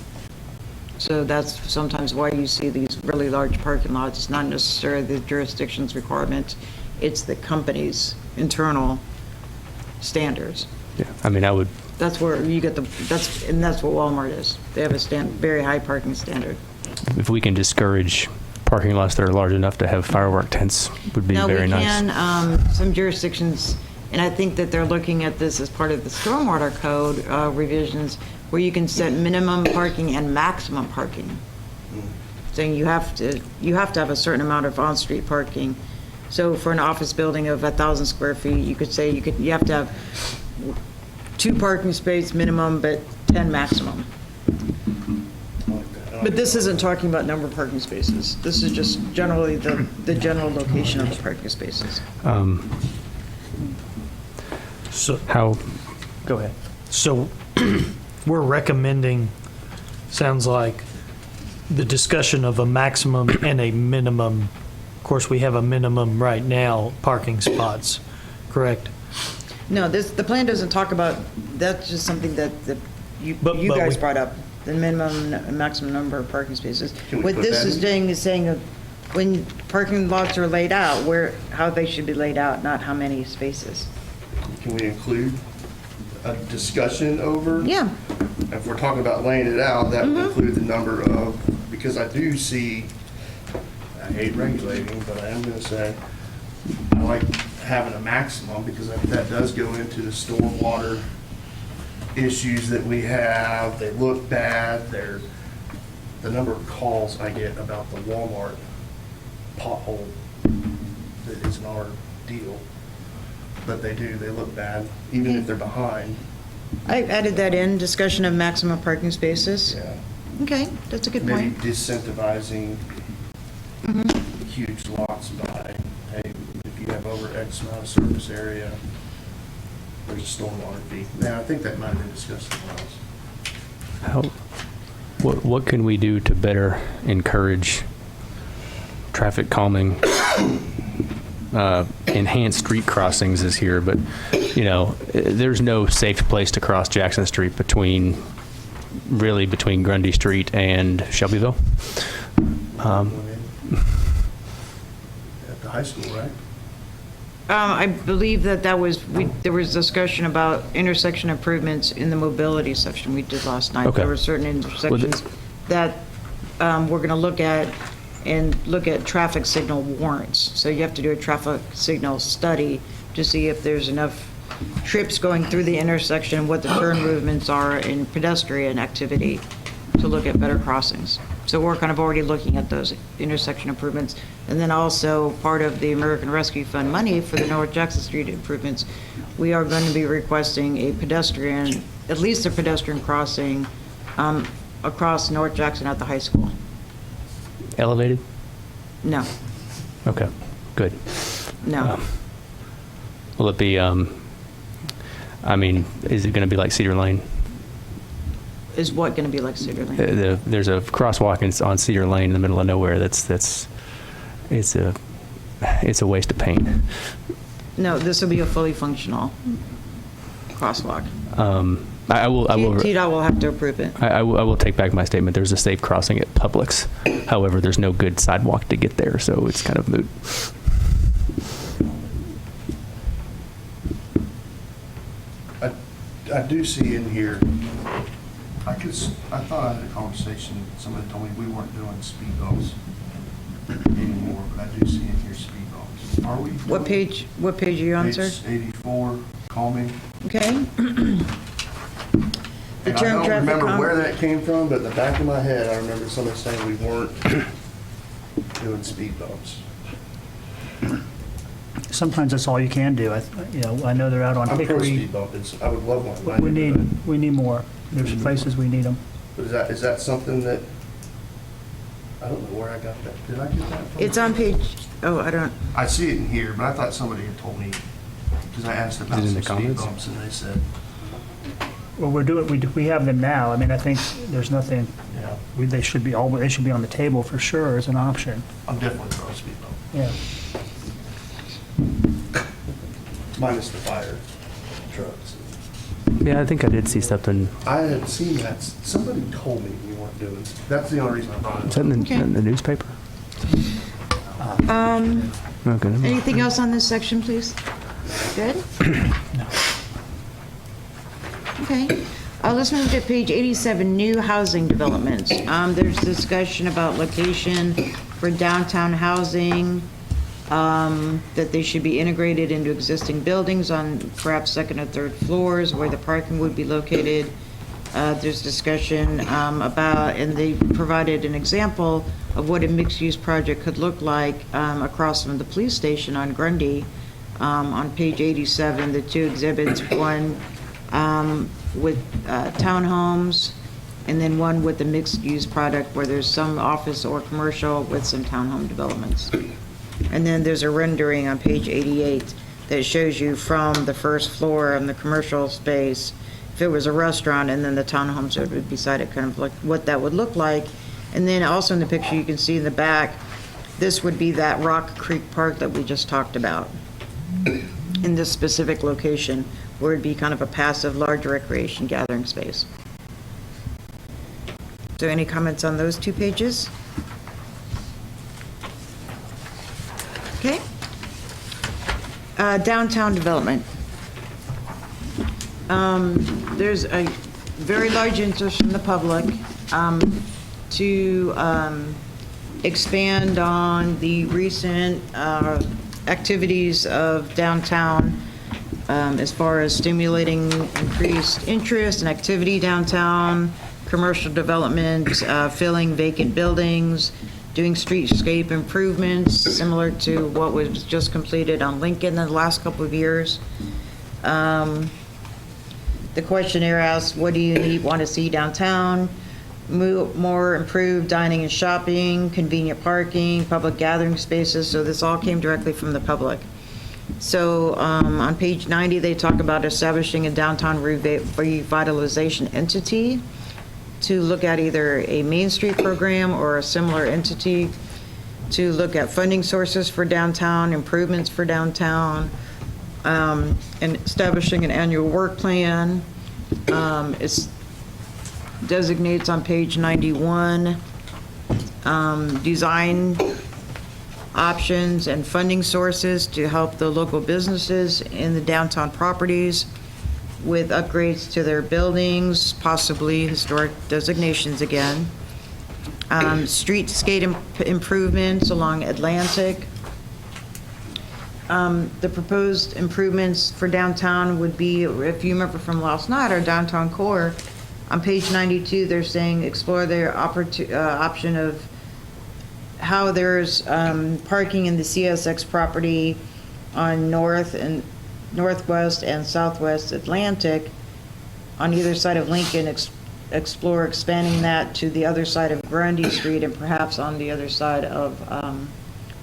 So that's sometimes why you see these really large parking lots. It's not necessarily the jurisdiction's requirement, it's the company's internal standards. Yeah, I mean, I would. That's where you get that's what Walmart is. They have a very high parking standard. If we can discourage parking lots that are large enough to have firework tents, would be very nice. Now, we can, some jurisdictions, and I think that they're looking at this as part of the Stormwater Code revisions, where you can set minimum parking and maximum parking. Saying you have to have a certain amount of on-street parking. So for an office building of 1,000 square feet, you could say you have to have 2 parking space minimum, but 10 maximum. But this isn't talking about number of parking spaces. This is just generally the general location of the parking spaces. So, Go ahead. so we're recommending, sounds like, the discussion of a maximum and a minimum. Of course, we have a minimum right now, parking spots, correct? No, the plan doesn't talk about, that's just something that you But guys we- brought up, the minimum and maximum number of parking spaces. Can we What put this that is in? doing is saying when parking lots are laid out, how they should be laid out, not how many spaces. can we include a discussion over? Yeah. If we're talking about laying it out, that would include the number of, because I do see, I hate regulating, but I am gonna say, I like having a maximum, because that does go into the stormwater issues that we have. They look bad. The number of calls I get about the Walmart pothole that isn't our deal. But they look bad, even if they're behind. I added that in, discussion of maximum parking spaces. Yeah. Okay, that's a good Maybe point. disincentivizing huge lots by, hey, if you have over X amount of surface area, there's a stormwater fee. Now, I think that might have been discussed somewhere else. What can we do to better encourage traffic calming? Enhanced street crossings is here, but there's no safe place to cross Jackson Street between Grundy Street and Shelbyville. At the high school, right? I believe there was discussion about intersection improvements in the mobility section we did last night. Okay. There were certain intersections that we're going to look at traffic signal warrants. So you have to do a traffic signal study to see if there's enough trips going through the intersection, what the turn movements are in pedestrian activity to look at better crossings. So we're kind of already looking at those intersection improvements. And then also part of the American Rescue Fund money for the North Jackson Street improvements, we are going to be requesting at least a pedestrian crossing across North Jackson at the high school. Elevated? No, Okay, good. no. Will it be, is it going to be like Cedar Lane? Is what going to be like Cedar Lane? There's a crosswalk on Cedar Lane in the middle of nowhere. It's a waste of paint. No, this will be a fully functional. crosswalk. I will TDOT will have to approve it. I will take back my statement. There's a safe crossing at Publix. However, there's no good sidewalk to get there, so it's kind of moot. I do see in here, I thought I had a conversation, somebody told me we weren't doing speed bumps anymore, but I do see in here speed bumps. Are we? What page are you on, sir? Page 84, calming. Okay. And I term don't traffic remember calm- where that came from, but in the back of my head, I remember somebody saying we weren't doing speed bumps. Sometimes that's all you can do. I know they're out on I'm pro Hickory. speed bump, I would love one. in my neighborhood. We need more. There's places we need them. But is that something that, I don't know where I got that. Did I get that from? It's on page, I see it in here, but I thought somebody had told me, because I asked about Is it in some the speed comments? bumps, and they said, Well, we have them now. I mean, I think there's nothing, yeah, they should be on the table for sure as an option. I'm definitely pro speed bump. Yeah. Minus the fire trucks. Yeah, I think I did see something. I had seen that, somebody told me we weren't doing, that's the only reason I brought Is it that up. in the newspaper? Okay. never mind. anything else on this section, please? Good? No. Okay. Let's move to page 87, new housing developments. There's discussion about location for downtown housing, that they should be integrated into existing buildings on perhaps second or third floors where the parking would be located. There's discussion about, and they provided an example of what a mixed-use project could look like across from the police station on Grundy. On page 87, the two exhibits, one with townhomes, and then one with the mixed-use product where there's some office or commercial with some townhome developments. And then there's a rendering on page 88 that shows you from the first floor on the commercial space, if it was a restaurant, and then the townhomes that would be beside it, kind of like what that would look like. And then also in the picture, you can see in the back, this would be that Rock Creek Park that we just talked about in this specific location, where it'd be kind of a passive, large recreation gathering space. So any comments on those two pages? Okay. Downtown development. There's a very large interest from the public to expand on the recent activities of downtown as far as stimulating increased interest and activity downtown, commercial development, filling vacant buildings, doing streetscape improvements, similar to what was just completed on Lincoln in the last couple of years. The questionnaire asks, what do you want to see downtown? More improved dining and shopping, convenient parking, public gathering spaces. So this all came directly from the public. So on page 90, they talk about establishing a downtown revitalization entity to look at either a Main Street program or a similar entity to look at funding sources for downtown, improvements for downtown, and establishing an annual work plan. It designates on page 91 design options and funding sources to help the local businesses in the downtown properties with upgrades to their buildings, possibly historic designations again. Streetscape improvements along Atlantic. The proposed improvements for downtown would be, if you remember from last night, our downtown core, on page 92, they're saying explore their option of how there's parking in the CSX property on northwest and southwest Atlantic on either side of Lincoln, explore expanding that to the other side of Grundy Street and perhaps on the other side of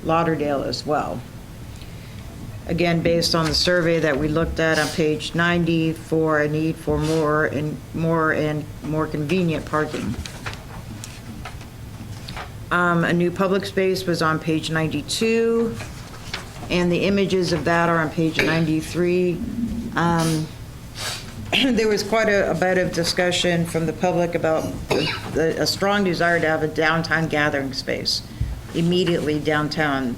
Lauderdale as well. Again, based on the survey that we looked at on page 90 for a need for more convenient parking. A new public space was on page 92, and the images of that are on page 93. there was quite a bit of discussion from the public about a strong desire to have a downtown gathering space immediately downtown.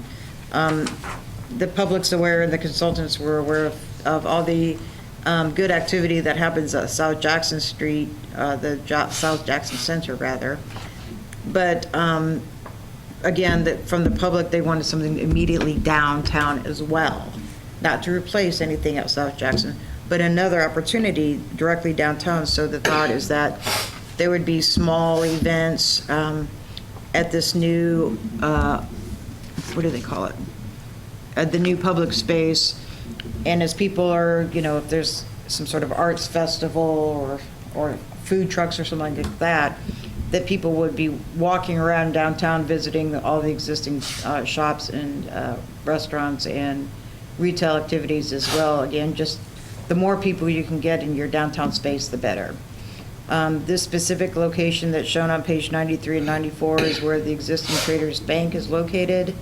The public's aware and the consultants were aware of all the good activity that happens at South Jackson Street, South Jackson Center, rather. But again, from the public, they wanted something immediately downtown as well, not to replace anything at South Jackson, but another opportunity directly downtown. So the thought is that there would be small events at this new, what do they call it? At the new public space. And as people are, if there's some sort of arts festival or food trucks or something like that people would be walking around downtown visiting all the existing shops and restaurants and retail activities as well. Again, just the more people you can get in your downtown space, the better. This specific location that's shown on page 93 and 94 is where the existing Traders Bank is located.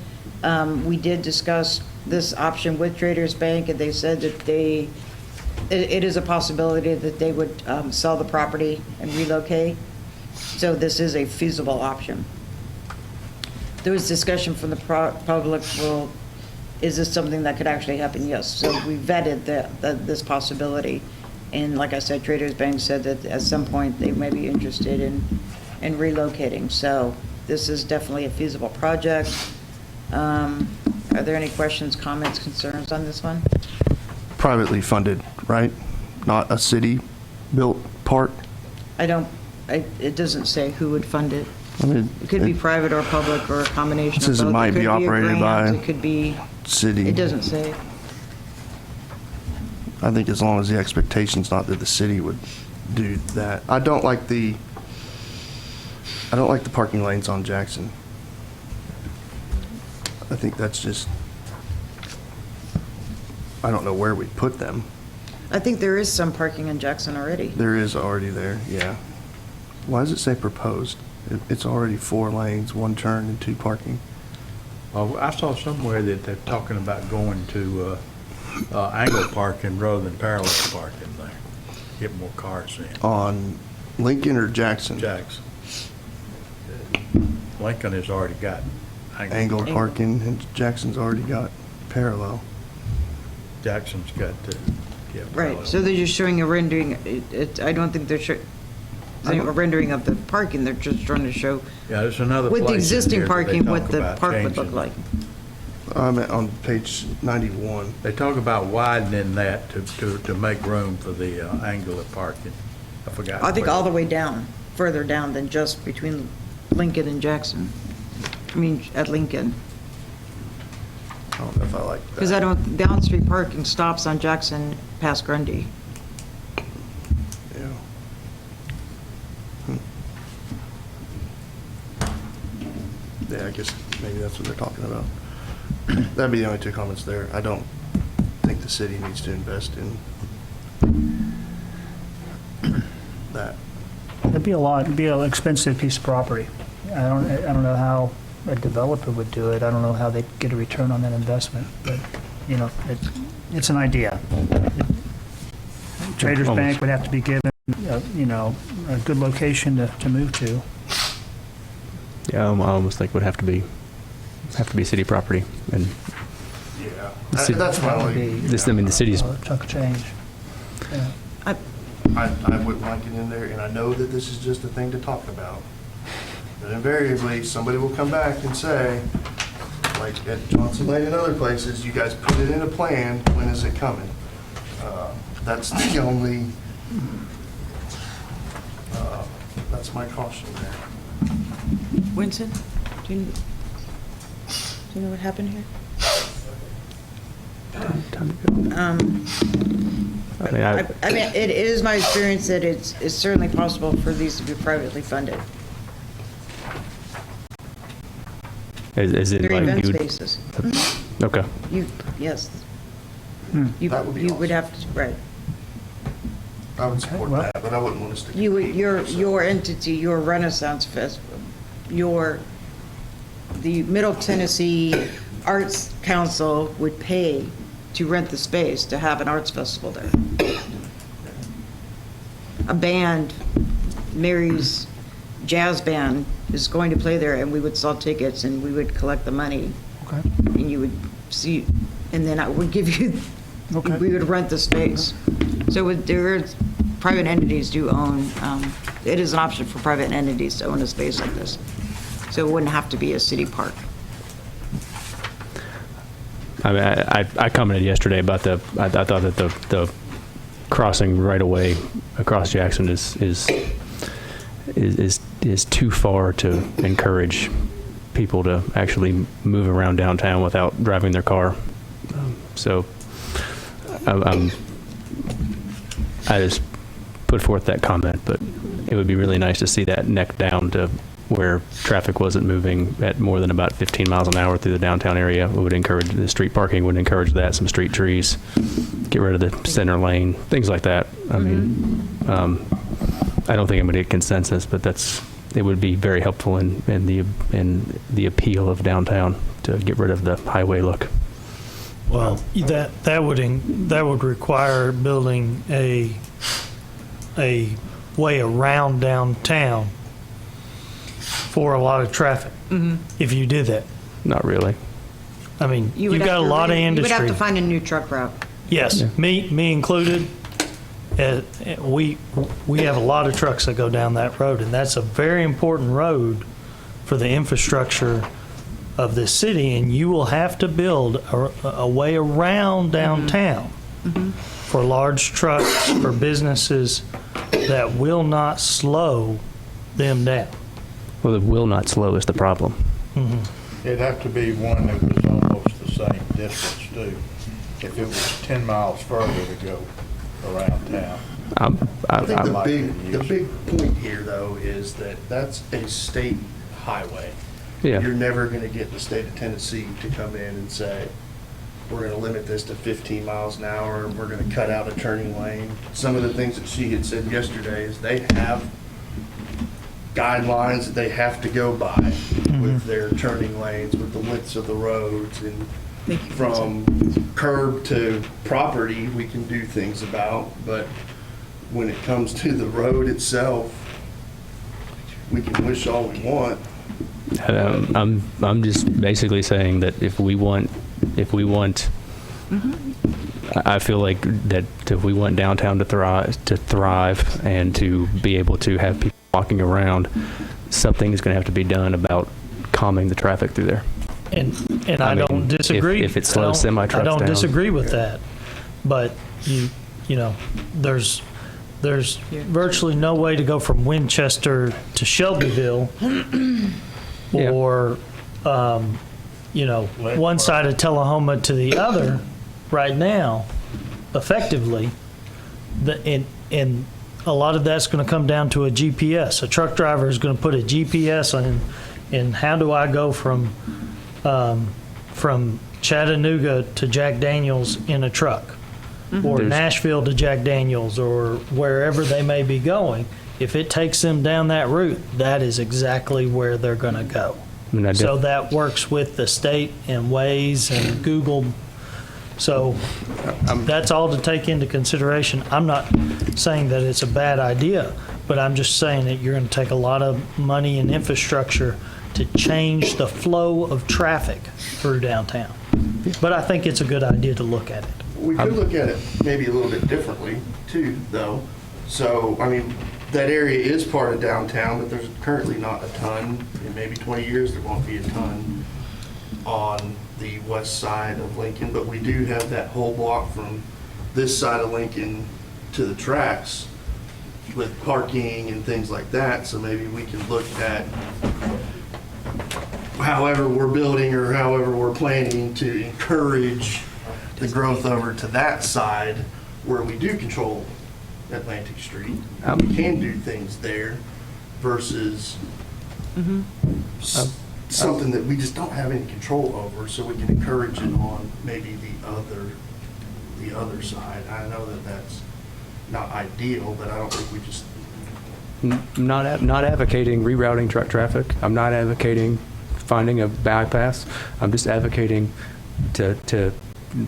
We did discuss this option with Traders Bank, and they said that it is a possibility that they would sell the property and relocate. So this is a feasible option. There was discussion from the public, well, is this something that could actually happen? Yes. So we vetted this possibility. And like I said, Traders Bank said that at some point they may be interested in relocating. So this is definitely a feasible project. Are there any questions, comments, concerns on this one? Privately funded, right? Not a city-built park? It doesn't say who would fund it. I mean, It could be private or public or a combination It of says it both. might be could a operated grant, by It could be, city. it doesn't say. I think as long as the expectation's not that the city would do that. I don't like the parking lanes on Jackson. I think that's just, I don't know where we'd put them. I think there is some parking in Jackson already. There is already there, yeah. Why does it say proposed? It's already 4 lanes, 1 turn and 2 parking. Well, I saw somewhere that they're talking about going to angle parking rather than parallel parking there. Get more cars in. On Lincoln or Jackson? Jackson. Lincoln has already got Angled parking, and Jackson's already got parallel. Jackson's got to get Right, parallel. so they're just showing a rendering. I don't think they're showing a rendering of the parking. They're just trying to show Yeah, there's another with place the in existing here that they parking, talk what the about park would look changing. like. I'm on page 91. They talk about widening that to make room for the angular parking. I forgot. I think where. all the way down, further down than just between Lincoln and Jackson. I mean, at Lincoln. I don't know if I like that. Because the on-street parking stops on Jackson past Grundy. Yeah. Yeah, I guess maybe that's what they're talking about. That'd be the only 2 comments there. I don't think the city needs to invest in that. It'd be an expensive piece of property. I don't know how a developer would do it. I don't know how they'd get a return on that investment, but, it's an idea. Traders Bank would have to be given, a good location to move to. Yeah, I almost think it would have to be city property. And Yeah. The city- That's my That would only, be this, I mean, the city's, a chunk of change. Yeah. I wouldn't like it in there, and I know that this is just a thing to talk about. But invariably, somebody will come back and say, like at Johnson Lane and other places, you guys put it in a plan, when is it coming? That's the only, that's my caution there. Winston, do you know what happened here? I mean, I mean, it is my experience that it's certainly possible for these to be privately funded. is it They're like event you would, spaces. okay. Yes. That would be You would have to, right. I would support well- that, but I wouldn't want us to. You would, compete, your so. entity, your Renaissance Festival, the Middle Tennessee Arts Council would pay to rent the space to have an arts festival there. a band, Mary's jazz band, is going to play there, and we would sell tickets, and we would collect the money. Okay. And you would see, and then I would give you, Okay. we would rent the space. So private entities do own, it is an option for private entities to own a space like this. So it wouldn't have to be a city park. I mean, I commented yesterday about I thought that the crossing right away across Jackson is too far to encourage people to actually move around downtown without driving their car. So I just put forth that comment, but it would be really nice to see that neck down to where traffic wasn't moving at more than about 15 miles an hour through the downtown area. It would encourage the street parking, would encourage that, some street trees, get rid of the center lane, things like that. I mean, I don't think I'm going to get consensus, but it would be very helpful in the appeal of downtown to get rid of the highway look. Well, that would require building a way around downtown for a lot of traffic. If you did that, Not really. I mean, You would you've got have a to lot of You would have industry. to find a new truck route. Yes, me included. We have a lot of trucks that go down that road, and that's a very important road for the infrastructure of this city. And you will have to build a way around downtown for large trucks, for businesses that will not slow them down. Well, the will not slow is the problem. It'd have to be one that was almost the same distance too. If it was 10 miles further to go around town. I think might the use big point here, though, is that that's a state highway. Yeah. You're never going to get the state of Tennessee to come in and say, we're going to limit this to 15 miles an hour, we're going to cut out a turning lane. Some of the things that she had said yesterday is they have guidelines that they have to go by with their turning lanes, with the widths of the roads, and from curb to property, we can do things about, but when it comes to the road itself, we can wish all we want. I'm just basically saying that if we want, I feel like that if we want downtown to thrive and to be able to have people walking around, something is going to have to be done about calming the traffic through there. And I I mean, don't disagree. if it slows semi-trucks I don't down. disagree with that, but you know, there's virtually no way to go from Winchester to Shelbyville, Yeah. or you know, one side of Tullahoma to the other right now, effectively. And a lot of that's going to come down to a GPS. A truck driver is going to put a GPS in how do I go from Chattanooga to Jack Daniels in a truck, or There's- Nashville to Jack Daniels, or wherever they may be going. If it takes them down that route, that is exactly where they're going to go. I mean, So that works with the state and Waze and Google. So that's all to take into consideration. I'm not saying that it's a bad idea, but I'm just saying that you're going to take a lot of money and infrastructure to change the flow of traffic through downtown. But I think it's a good idea to look at it. We could look at it maybe a little bit differently too, though. So, I mean, that area is part of downtown, but there's currently not a ton. In maybe 20 years, there won't be a ton on the west side of Lincoln, but we do have that whole block from this side of Lincoln to the tracks with parking and things like that. So maybe we can look at however we're building or however we're planning to encourage the growth over to that side where we do control Atlantic Street. We can do things there versus something that we just don't have any control over, so we can encourage it on maybe the other side. I know that that's not ideal, but I don't think we just. I'm not advocating rerouting truck traffic. I'm not advocating finding a bypass. I'm just advocating to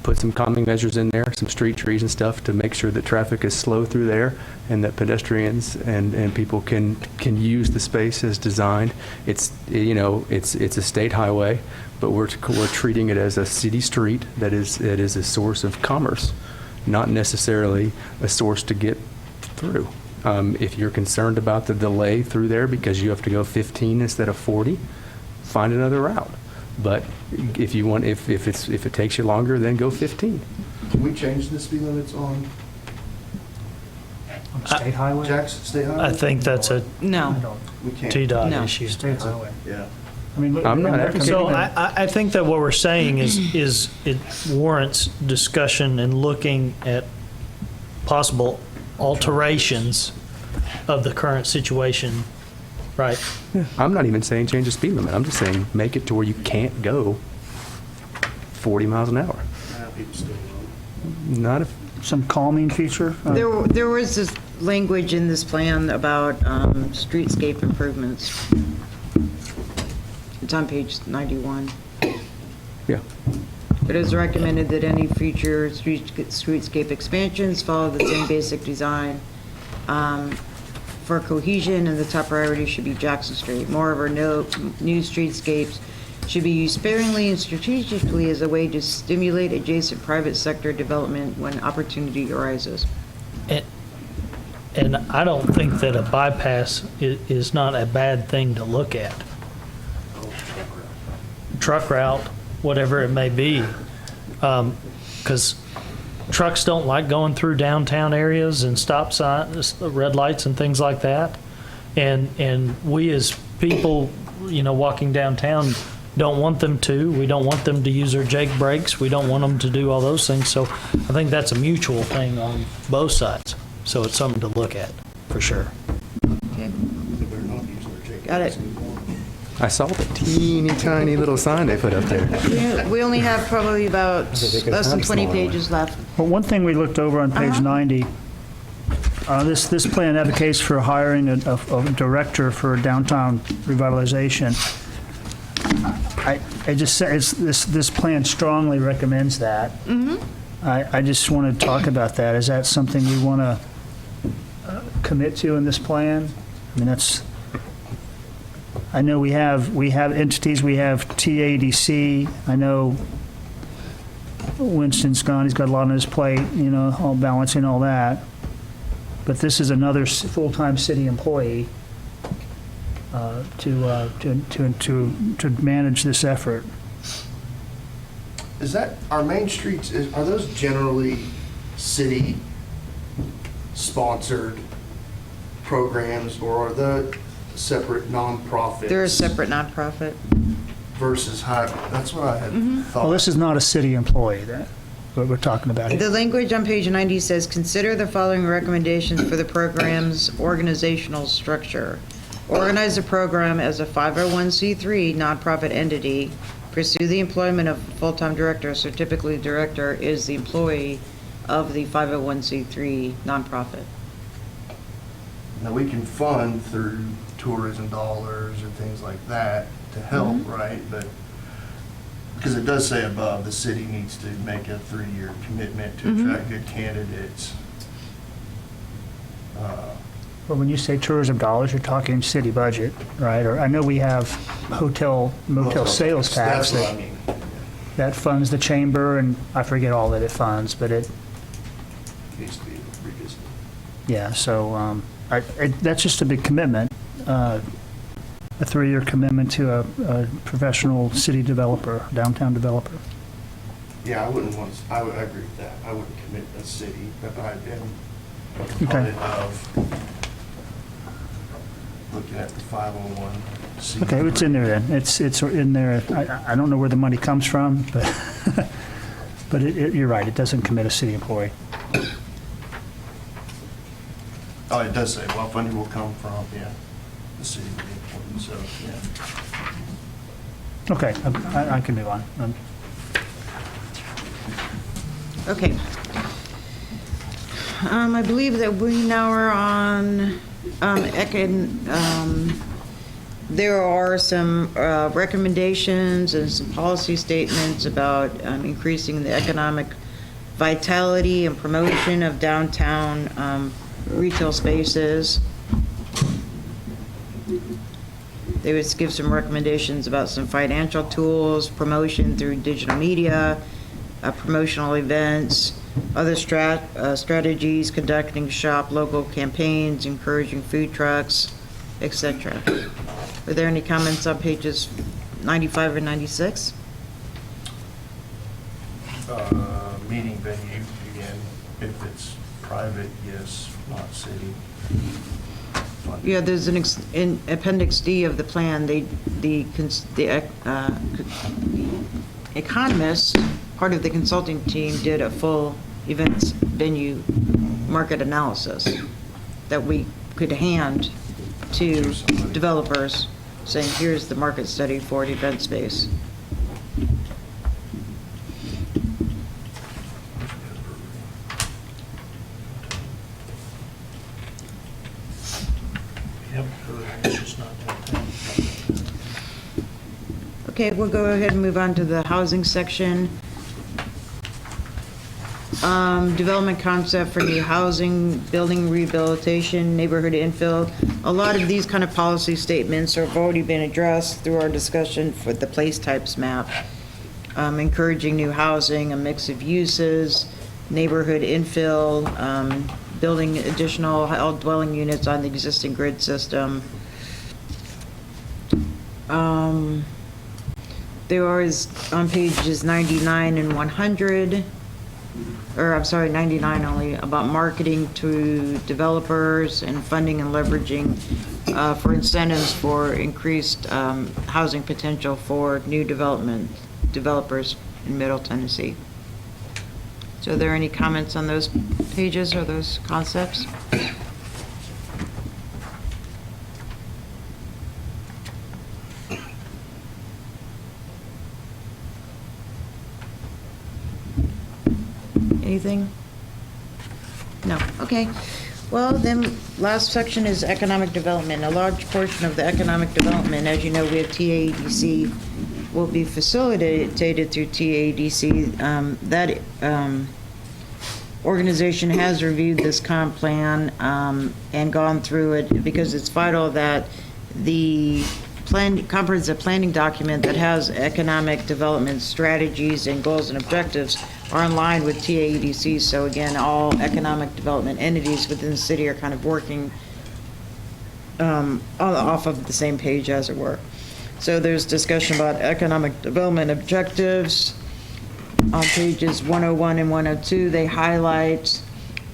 put some calming measures in there, some street trees and stuff to make sure that traffic is slow through there and that pedestrians and people can use the space as designed. It's, you know, it's a state highway, but we're treating it as a city street that is a source of commerce, not necessarily a source to get through. If you're concerned about the delay through there because you have to go 15 instead of 40, find another route. But if you want, if it takes you longer, then go 15. Can we change the speed limits on State highway? Jackson State Highway? I think that's a No. We can't. TDOT No. issue. State highway. Yeah. I mean, look, I'm not look- advocating So that. I think that what we're saying is it warrants discussion and looking at possible alterations of the current situation, right? I'm not even saying change the speed limit. I'm just saying make it to where you can't go 40 miles an hour. People still Not if, Some calming feature? There was this language in this plan about streetscape improvements. It's on page 91. yeah. It is recommended that any future streetscape expansions follow the same basic design. For cohesion, and the top priority should be Jackson Street. Moreover, no new streetscapes should be used sparingly and strategically as a way to stimulate adjacent private sector development when opportunity arises. And I don't think that a bypass is not a bad thing to look at. Truck route, whatever it may be, because trucks don't like going through downtown areas and stop signs, red lights and things like that. And we as people, you know, walking downtown don't want them to. We don't want them to use their Jake brakes. We don't want them to do all those things. So I think that's a mutual thing on both sides. So it's something to look at, for sure. Okay. They're not using their Jake Got it. brakes anymore. I saw the teeny tiny little sign they put up there. We only have probably about less than 20 pages left. Well, one thing we looked over on page 90, this plan advocates for hiring a director for downtown revitalization. I just say, this plan strongly recommends that. I just want to talk about that. Is that something we want to commit to in this plan? I mean, I know we have entities, we have TADC. I know Winston's gone, he's got a lot on his plate, you know, all balancing all that. But this is another full-time city employee to manage this effort. Is that, our main streets, are those generally city-sponsored programs, or are the separate nonprofits? They're a separate nonprofit. Versus high, that's what I had thought. Well, this is not a city employee, that, what we're talking about The here. language on page 90 says, consider the following recommendations for the program's organizational structure. Organize the program as a 501c3 nonprofit entity. Pursue the employment of a full-time director, so typically the director is the employee of the 501c3 nonprofit. Now, we can fund through tourism dollars or things like that to help, right? But, because it does say above, the city needs to make a 3-year commitment to attract good candidates. Well, when you say tourism dollars, you're talking city budget, right? Or I know we have motel sales tax That's what I mean. that funds the chamber, and I forget all that it funds, but it, Needs to be revisited. yeah, so that's just a big commitment, a 3-year commitment to a professional city developer, downtown developer. Yeah, I wouldn't want, I agree with that. I wouldn't commit a city, but I am a Okay. component of looking at the 501c. Okay, it's in there then. It's in there. I don't know where the money comes from, but, but you're right, it doesn't commit a city employee. Oh, it does say, well, funding will come from, yeah, the city will be important, so, yeah. Okay, I can move on. Okay. I There are some recommendations and some policy statements about increasing the economic vitality and promotion of downtown retail spaces. They would give some recommendations about some financial tools, promotion through digital media, promotional events, other strategies, conducting shop local campaigns, encouraging food trucks, etc. Are there any comments on pages 95 or 96? Meeting venue, again, if it's private, yes, not city. Yeah, there's in Appendix D of the plan, the economists, part of the consulting team, did a full events venue market analysis that we could hand to developers, saying, here's the market study for an event space. Yep, it's just not downtown. Okay, we'll go ahead and move on to the housing section. Development concept for new housing, building rehabilitation, neighborhood infill. A lot of these kind of policy statements have already been addressed through our discussion for the place types map. Encouraging new housing, a mix of uses, neighborhood infill, building additional dwelling units on the existing grid system. There is on pages 99 and 100, or I'm sorry, 99 only, about marketing to developers and funding and leveraging for incentives for increased housing potential for new developers in Middle Tennessee. So are there any comments on those pages or those concepts? Anything? No, okay. Well, then, last section is economic development. A large portion of the economic development, as you know, we have TADC, will be facilitated through TADC. That organization has reviewed this comp plan and gone through it, because it's vital that the comprehensive planning document that has economic development strategies and goals and objectives are in line with TADC. So again, all economic development entities within the city are kind of working off of the same page, as it were. So there's discussion about economic development objectives. On pages 101 and 102, they highlight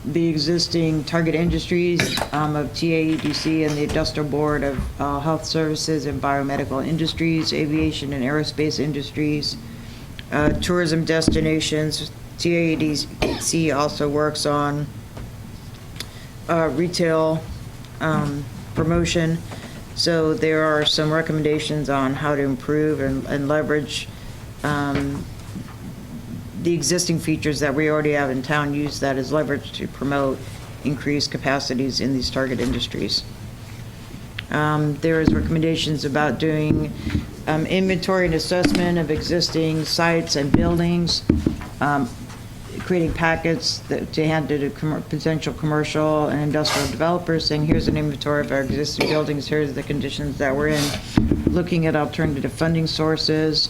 the existing target industries of TADC and the Industrial Board of Health Services and Biomedical Industries, Aviation and Aerospace Industries, tourism destinations. TADC also works on retail promotion. So there are some recommendations on how to improve and leverage the existing features that we already have in town, use that as leverage to promote increased capacities in these target industries. There is recommendations about doing inventory and assessment of existing sites and buildings, creating packets to hand to potential commercial and industrial developers, saying here's an inventory of our existing buildings, here's the conditions that we're in, looking at alternative funding sources,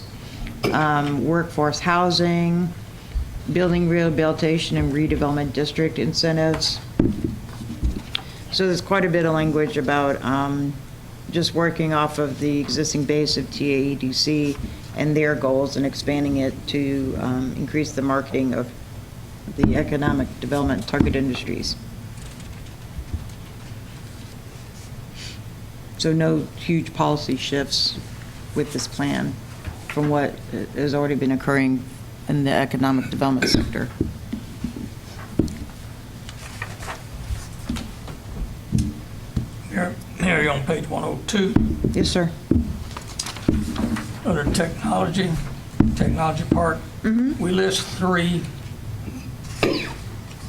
workforce housing, building rehabilitation and redevelopment district incentives. So there's quite a bit of language about just working off of the existing base of TADC and their goals and expanding it to increase the marketing of the economic development target industries. So no huge policy shifts with this plan from what has already been occurring in the economic development sector. Here you're on page 102, Yes, sir. under technology part. We list 3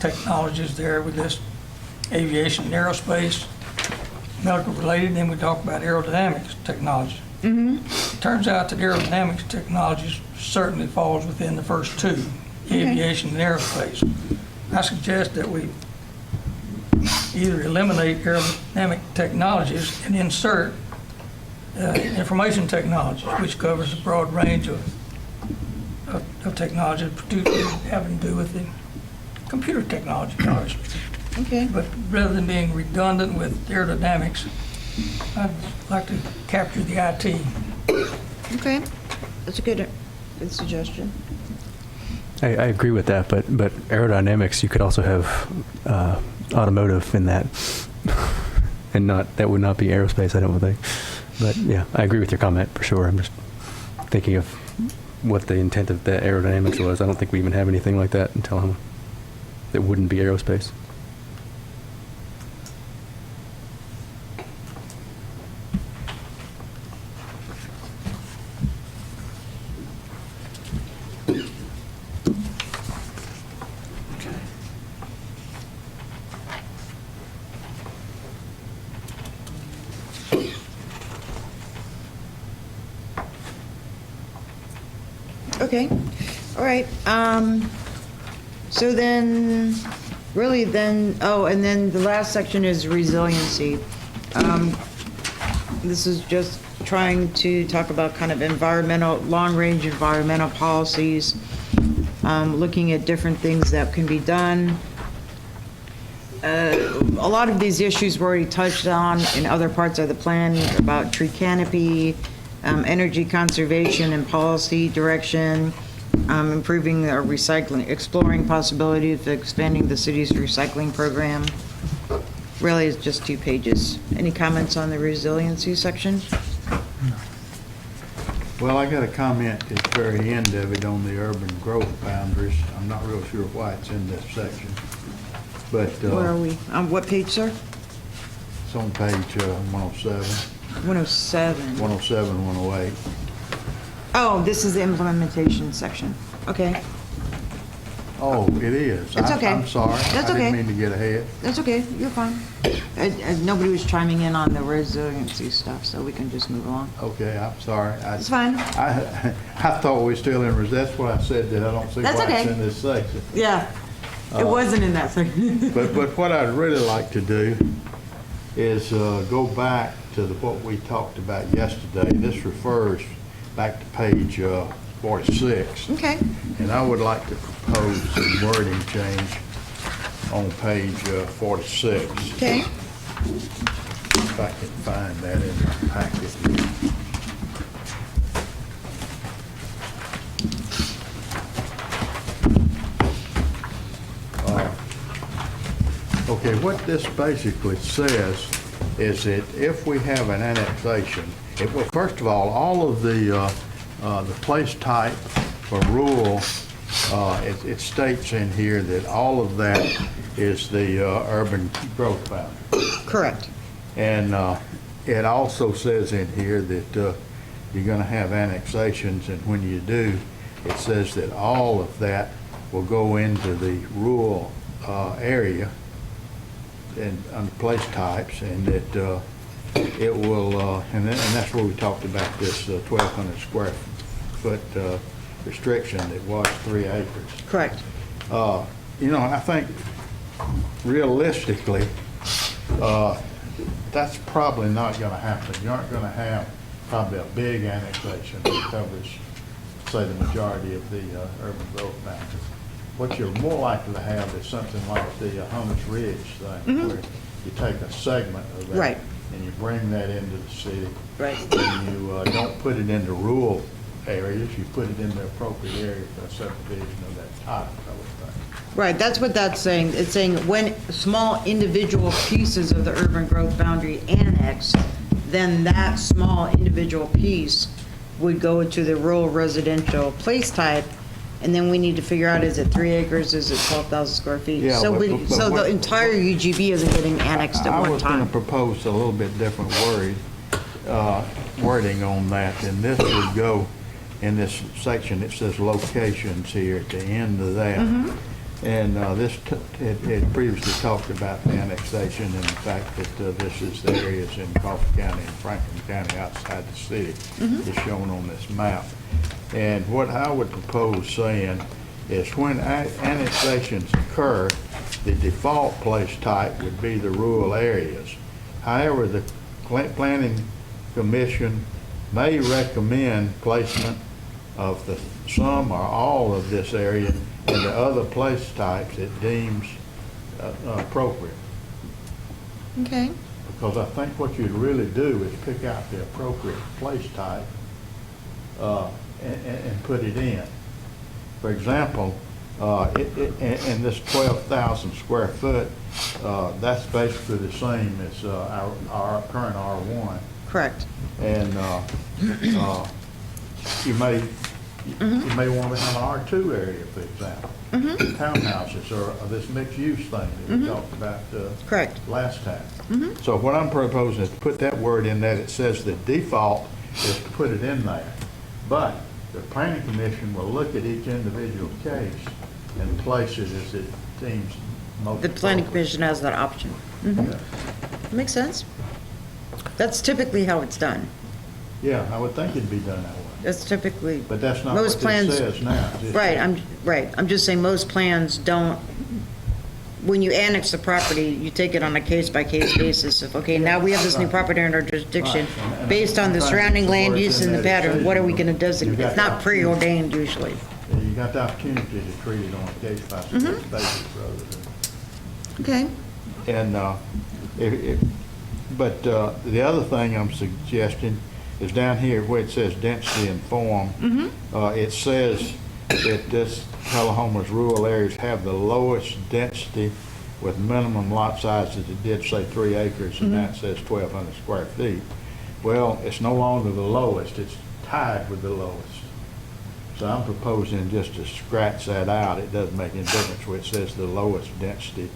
technologies there. We list aviation and aerospace, medical related, then we talk about aerodynamics technology. It turns out that aerodynamics technology certainly falls within the first two, aviation and aerospace. I suggest that we either eliminate aerodynamic technologies and insert information technology, which covers a broad range of technology, particularly having to do with the computer technology, obviously. Okay. But rather than being redundant with aerodynamics, I'd like to capture the IT. Okay. That's a good suggestion. I agree with that, but aerodynamics, you could also have automotive in that, and that would not be aerospace, I don't think. But yeah, I agree with your comment for sure. I'm just thinking of what the intent of the aerodynamics was. I don't think we even have anything like that in Tullahoma that wouldn't be aerospace. Okay, all right. So then, really then, and then the last section is resiliency. This is just trying to talk about kind of long-range environmental policies, looking at different things that can be done. A lot of these issues were already touched on in other parts of the plan about tree canopy, energy conservation and policy direction, improving our recycling, exploring possibility of expanding the city's recycling program. Really, it's just 2 pages. Any comments on the resiliency section? Well, I got a comment at the very end of it on the urban growth boundaries. I'm not real sure why it's in this section, but Where are we? On what page, sir? it's on page 107, 107. 107, 108. Oh, this is the implementation section. Okay, Oh, it is. It's okay. I'm sorry. That's I okay. didn't mean to get ahead. that's okay. You're fine. Nobody was chiming in on the resiliency stuff, so we can just move along. Okay, I'm sorry. It's fine. I thought we were still in, that's what I said, that I don't see why That's okay. it's in this section. Yeah, it wasn't in that section. But what I'd really like to do is go back to what we talked about yesterday. This refers back to page 46. Okay. And I would like to propose some wording change on page 46. Okay. If I can find that in the packet here. Okay, what this basically says is that if we have an annexation, well, first of all of the place type for rural, it states in here that all of that is the urban growth boundary. Correct. And it also says in here that you're going to have annexations, and when you do, it says that all of that will go into the rural area and under place types, and that it will, and that's where we talked about this 1,200 square foot restriction that was 3 acres. Correct. I think realistically, that's probably not going to happen. You aren't going to have probably a big annexation that covers, say, the majority of the urban growth boundaries. What you're more likely to have is something like the Hunter's Ridge thing, where you take a segment of that Right. and you bring that into the city. Right. And you don't put it into rural areas, you put it in the appropriate area for a subdivision of that type, I would think. Right, that's what that's saying. It's saying when small individual pieces of the urban growth boundary annex, then that small individual piece would go to the rural residential place type, and then we need to figure out, is it 3 acres, is it 12,000 square feet? Yeah, So but so the what- entire UGB isn't getting annexed at I one was going time. to propose a little bit different wording on that, and this would go in this section. It says locations here at the end of that. And it previously talked about the annexation and the fact that this is the areas in Crawford County and Franklin County outside the city is shown on this map. And what I would propose saying is when annexations occur, the default place type would be the rural areas. However, the Planning Commission may recommend placement of some or all of this area into other place types it deems appropriate. Okay. Because I think what you'd really do is pick out the appropriate place type and put it in. For example, in this 12,000 square foot, that's basically the same as our current R1. Correct. And you may want to have an R2 area, for example. Townhouses or this mixed-use thing that we talked about Correct. last time. So what I'm proposing is to put that word in that it says the default is to put it in there. But the Planning Commission will look at each individual case and place it as it deems most The Planning appropriate. Commission has that option. Yeah. Makes sense. That's typically how it's done. Yeah, I would think it'd be done that way. That's typically. But that's not most what plans. this says now. It's just- Right, I'm just saying most plans don't, when you annex the property, you take it on a case-by-case basis of, okay, now we have this new property in our jurisdiction, Right. And based on the sometimes surrounding it's land worse use than and the that pattern, what are we decision. gonna designate? You got It's not that. preordained usually. You got the opportunity to treat it on a case-by-case basis rather than. Okay. And, but the other thing I'm suggesting is down here where it says density and form. It says that this Tullahoma's rural areas have the lowest density with minimum lot sizes. It did say 3 acres, and that says 1,200 square feet. Well, it's no longer the lowest, it's tied with the lowest. So I'm proposing just to scratch that out. It doesn't make any difference where it says the lowest density.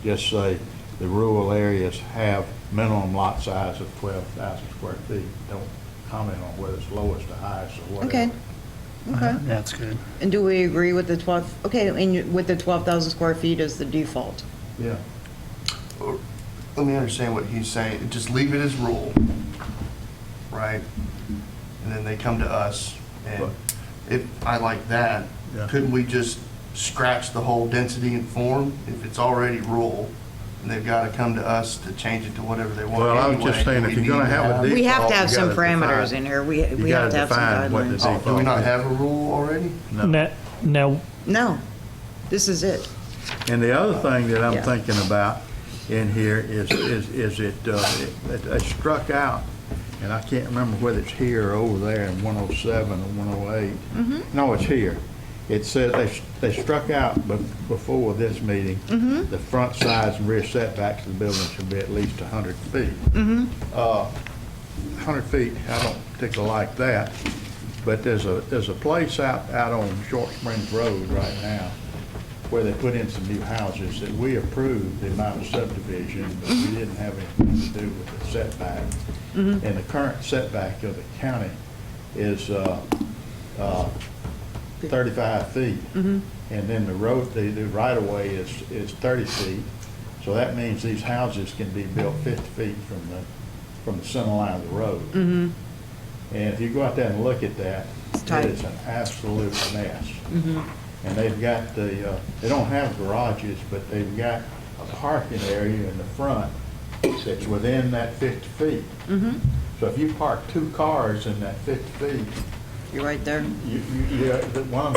Just say the rural areas have minimum lot size of 12,000 square feet. Don't comment on whether it's lowest or highest or whatever. Okay. Okay. That's good. And do we agree with the 12, okay, and with the 12,000 square feet as the default? Yeah. Let me understand what he's saying. Just leave it as rural, right? And then they come to us, and if I like that, Yeah. couldn't we just scratch the whole density and form if it's already rural? And they've got to come to us to change it to whatever they want Well, I was anyway, just saying, if we you're gonna need to have a We have to default, have you some gotta parameters define- in here. We you have gotta to have some define what the guidelines. Oh, do we not default have a rule already? Now, No, this is it. And the other thing that I'm Yeah. thinking about in here is it struck out, and I can't remember whether it's here or over there in 107 or 108. No, it's here. It says they struck out before this meeting, the front sides and rear setbacks of the building should be at least 100 feet. 100 feet, I don't particularly like that, but there's a place out on Short Springs Road right now where they put in some new houses that we approved the amount of subdivision, but we didn't have anything to do with the setback. And the current setback of the county is 35 feet. And then the road, the right-of-way is 30 feet. So that means these houses can be built 50 feet from the center line of the road. And if you go out there and look at that, tight. it is an absolute mess. And they've got they don't have garages, but they've got a parking area in the front that's within that 50 feet. So if you park 2 cars in that 50 feet, You're right there. one of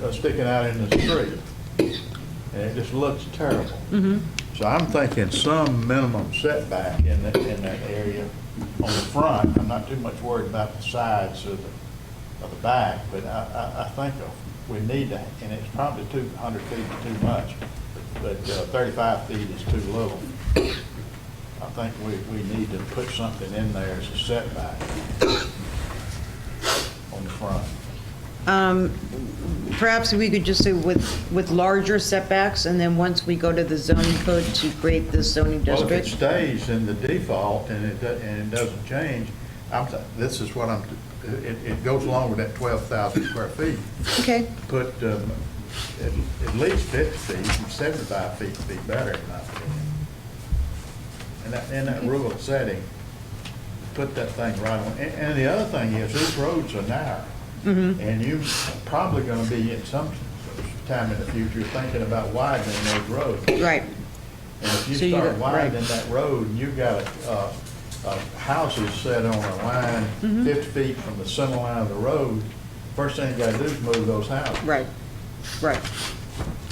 them sticking out in the street, and it just looks terrible. So I'm thinking some minimum setback in that area on the front. I'm not too much worried about the sides of the back, but I think we need to, and it's probably 200 feet is too much, but 35 feet is too little. I think we need to put something in there as a setback on the front. Perhaps we could just say with larger setbacks, and then once we go to the zoning code to create this zoning Well, if it district. stays in the default and it doesn't change, this is what it goes along with that 12,000 square feet. Okay, Put at least 50 feet, 75 feet would be better in my opinion. And in that rural setting, put that thing right on. And the other thing is, these roads are narrow. And you're probably gonna be in some time in the future thinking about widening those roads. Right. And if you So you start got- right. widening that road, and you've got houses set on a line 50 feet from the center line of the road, first thing you gotta do is move those houses. Right, right.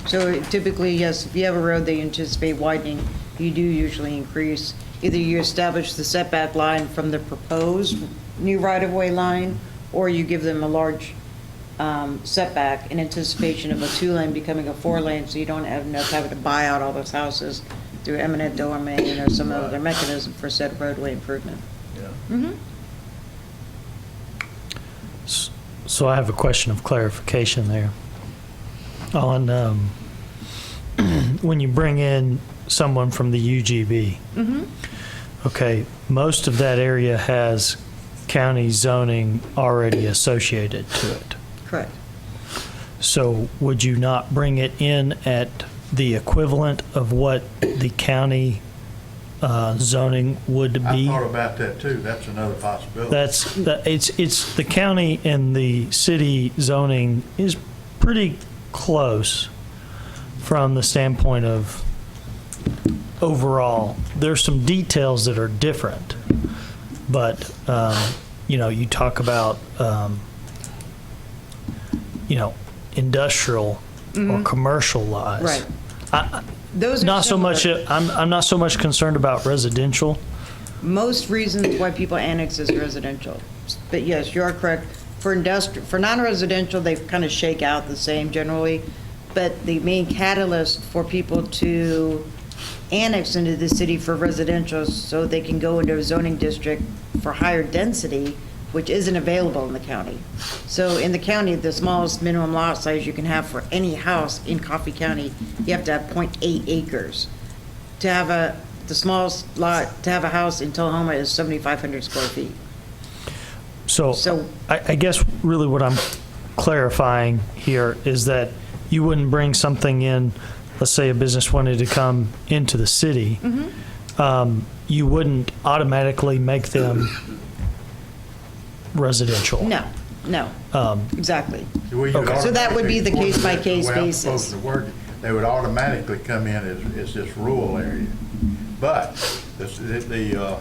So typically, yes, if you have a road that you anticipate widening, you do usually increase, either you establish the setback line from the proposed new right-of-way line, or you give them a large setback in anticipation of a 2-lane becoming a 4-lane, so you don't end up having to buy out all those houses through eminent domain or some other mechanism for said roadway improvement. Yeah. So I have a question of clarification there. On, when you bring in someone from the UGB, okay, most of that area has county zoning already associated to it. Correct. So would you not bring it in at the equivalent of what the county zoning would I be? thought about that too. That's another possibility. It's the county and the city zoning is pretty close from the standpoint of overall. There's some details that are different, but you talk about industrial or commercial lots. Right. Those are Not so much. similar. I'm not so much concerned about residential. Most reasons why people annex is residential. But yes, you are correct. For non-residential, they kind of shake out the same generally. But the main catalyst for people to annex into the city for residential so they can go into a zoning district for higher density, which isn't available in the county. So in the county, the smallest minimum lot size you can have for any house in Coffee County, you have to have 0.8 acres. To have the smallest lot, to have a house in Tullahoma is 7,500 square feet. So I guess really what I'm clarifying here is that you wouldn't bring something in, let's say a business wanted to come into the city, you wouldn't automatically make them residential. No, exactly. So that would be the case-by-case the way I'm basis. supposed to word it, they would automatically come in as this rural area. But the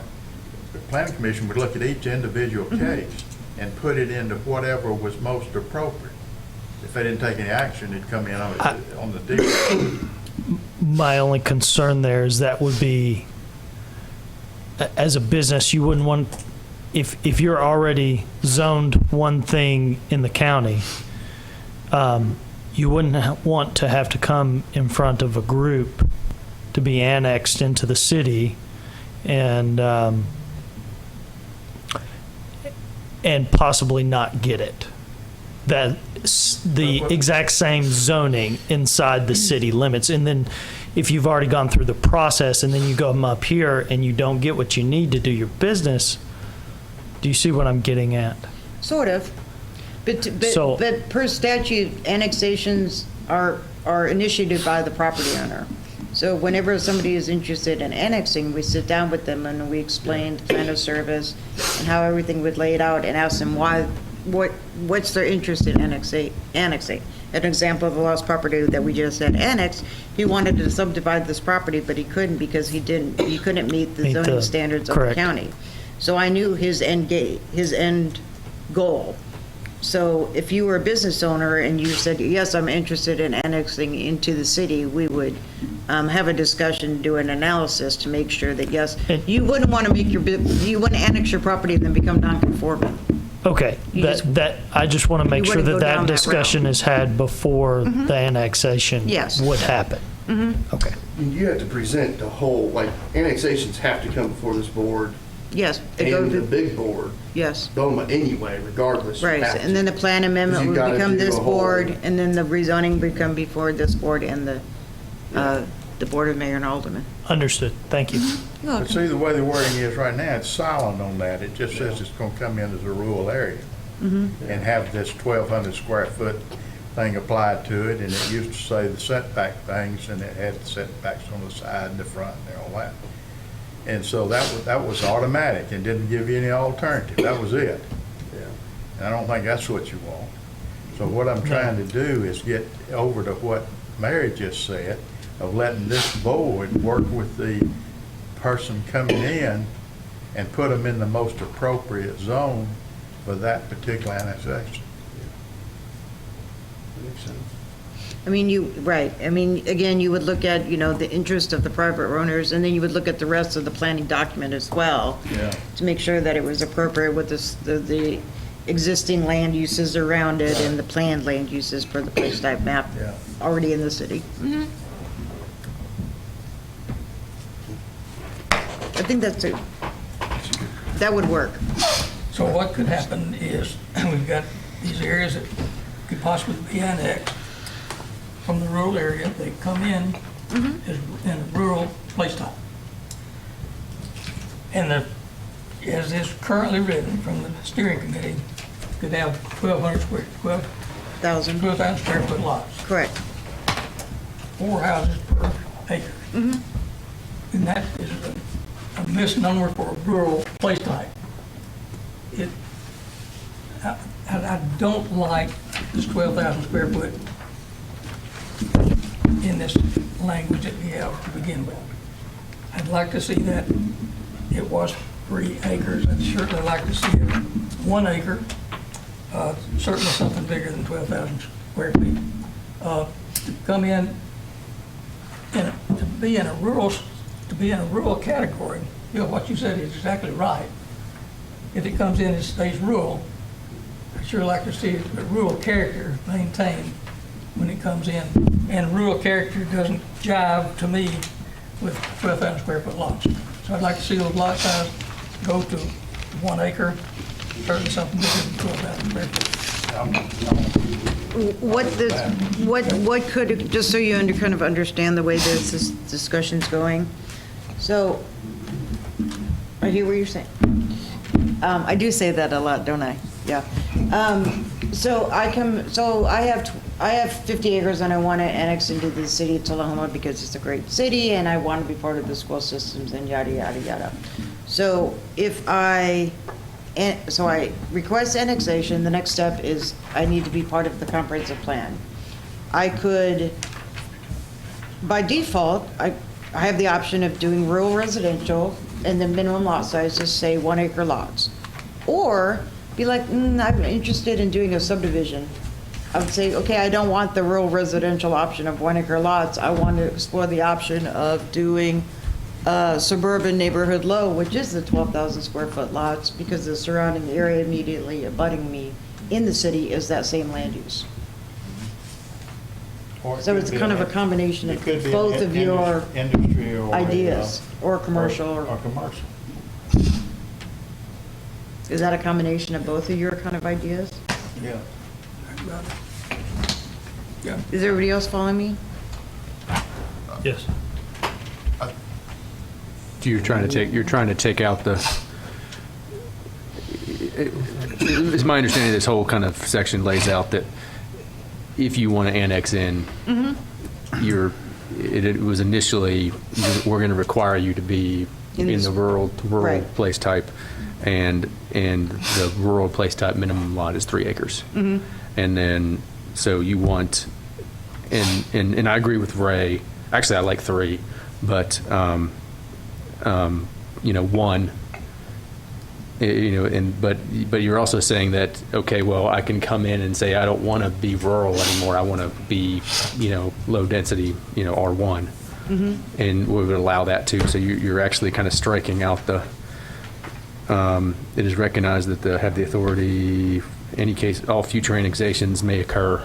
planning commission would look at each individual case and put it into whatever was most appropriate. If they didn't take any action, it'd come in on the deal. My only concern there is that would be, as a business, you wouldn't want, if you're already zoned one thing in the county, you wouldn't want to have to come in front of a group to be annexed into the city and possibly not get it. That's the exact same zoning inside the city limits. And then if you've already gone through the process and then you go up here and you don't get what you need to do your business, do you see what I'm getting at? Sort of. But per statute, annexations are initiated by the property owner. So whenever somebody is interested in annexing, we sit down with them and we explain the plan of service and how everything would lay it out and ask them what's their interest in annexing. An example of the lost property that we just had annexed, he wanted to subdivide this property, but he couldn't because he couldn't meet the zoning standards of the county. So I knew his end goal. So if you were a business owner and you said, yes, I'm interested in annexing into the city, we would have a discussion, do an analysis to make sure that, yes, you wouldn't want to you wouldn't annex your property and then become non-conforming. Okay, I just want to make sure that discussion is had before the annexation would happen. Okay. You have to present the whole, like, annexations have to come before this board. Yes. And the big board. Yes. BOMA anyway, regardless. Right, and then the plan amendment would become this board, and then the rezoning would come before this board and the Board of Mayor and Aldermen. Understood. Thank you. But see, the way the wording is right now, it's silent on that. It just says it's going to come in as a rural area and have this 1,200 square foot thing applied to it, and it used to say the setback things, and it had the setbacks on the side and the front and all that. And so that was automatic and didn't give you any alternative. That was it. And I don't think that's what you want. So what I'm trying to do is get over to what Mary just said, of letting this board work with the person coming in and put them in the most appropriate zone for that particular annexation. Makes sense. I mean, right, I mean, again, you would look at, the interest of the private owners, and then you would look at the rest of the planning document as well. Yeah. To make sure that it was appropriate with the existing land uses around it and the planned land uses for the place type map Yeah. already in the city. I think that would work. So what could happen is, we've got these areas that could possibly be annexed from the rural area. They come in as in a rural place type. And as is currently written from the steering committee, could have 12,000 square foot lots, Correct. 4 houses per acre. And that is a misnomer for a rural place type. I don't like this 12,000 square foot in this language that we have to begin with. I'd like to see that it was 3 acres. I'd certainly like to see it 1 acre, certainly something bigger than 12,000 square feet. To come in and to be in a rural category, what you said is exactly right. If it comes in and stays rural, I'd sure like to see the rural character maintained when it comes in. And rural character doesn't jive to me with 12,000 square foot lots. So I'd like to see those lot size go to 1 acre, certainly something bigger than 12,000 square foot. What could, just so you kind of understand the way this discussion's going. So, I hear what you're saying. I do say that a lot, don't I? Yeah. So I have 50 acres and I want to annex into the city of Tullahoma because it's a great city and I want to be part of the school systems and yada, yada, yada. So I request annexation. The next step is I need to be part of the comprehensive plan. I could, by default, I have the option of doing rural residential and the minimum lot size is say 1 acre lots. Or be like, I'm interested in doing a subdivision. I would say, okay, I don't want the rural residential option of 1 acre lots. I want to explore the option of doing suburban neighborhood low, which is the 12,000 square foot lots, because the surrounding area immediately abutting me in the city is that same land use. So it's kind of a combination of both of your industry or ideas, or commercial. or commercial. Is that a combination of both of your kind of ideas? Yeah. Yeah. Is everybody else following me? Yes. You're trying to take out the, it's my understanding this whole kind of section lays out that if you want to annex in, it was initially, we're going to require you to be in the rural Right. place type, and the rural place type minimum lot is 3 acres. And then, so you want, and I agree with Ray, actually I like 3, but 1, but you're also saying that, okay, well, I can come in and say, I don't want to be rural anymore. I want to be, low density, R1. And we would allow that too. So you're actually kind of striking out the, it is recognized that they have the authority, any case, all future annexations may occur.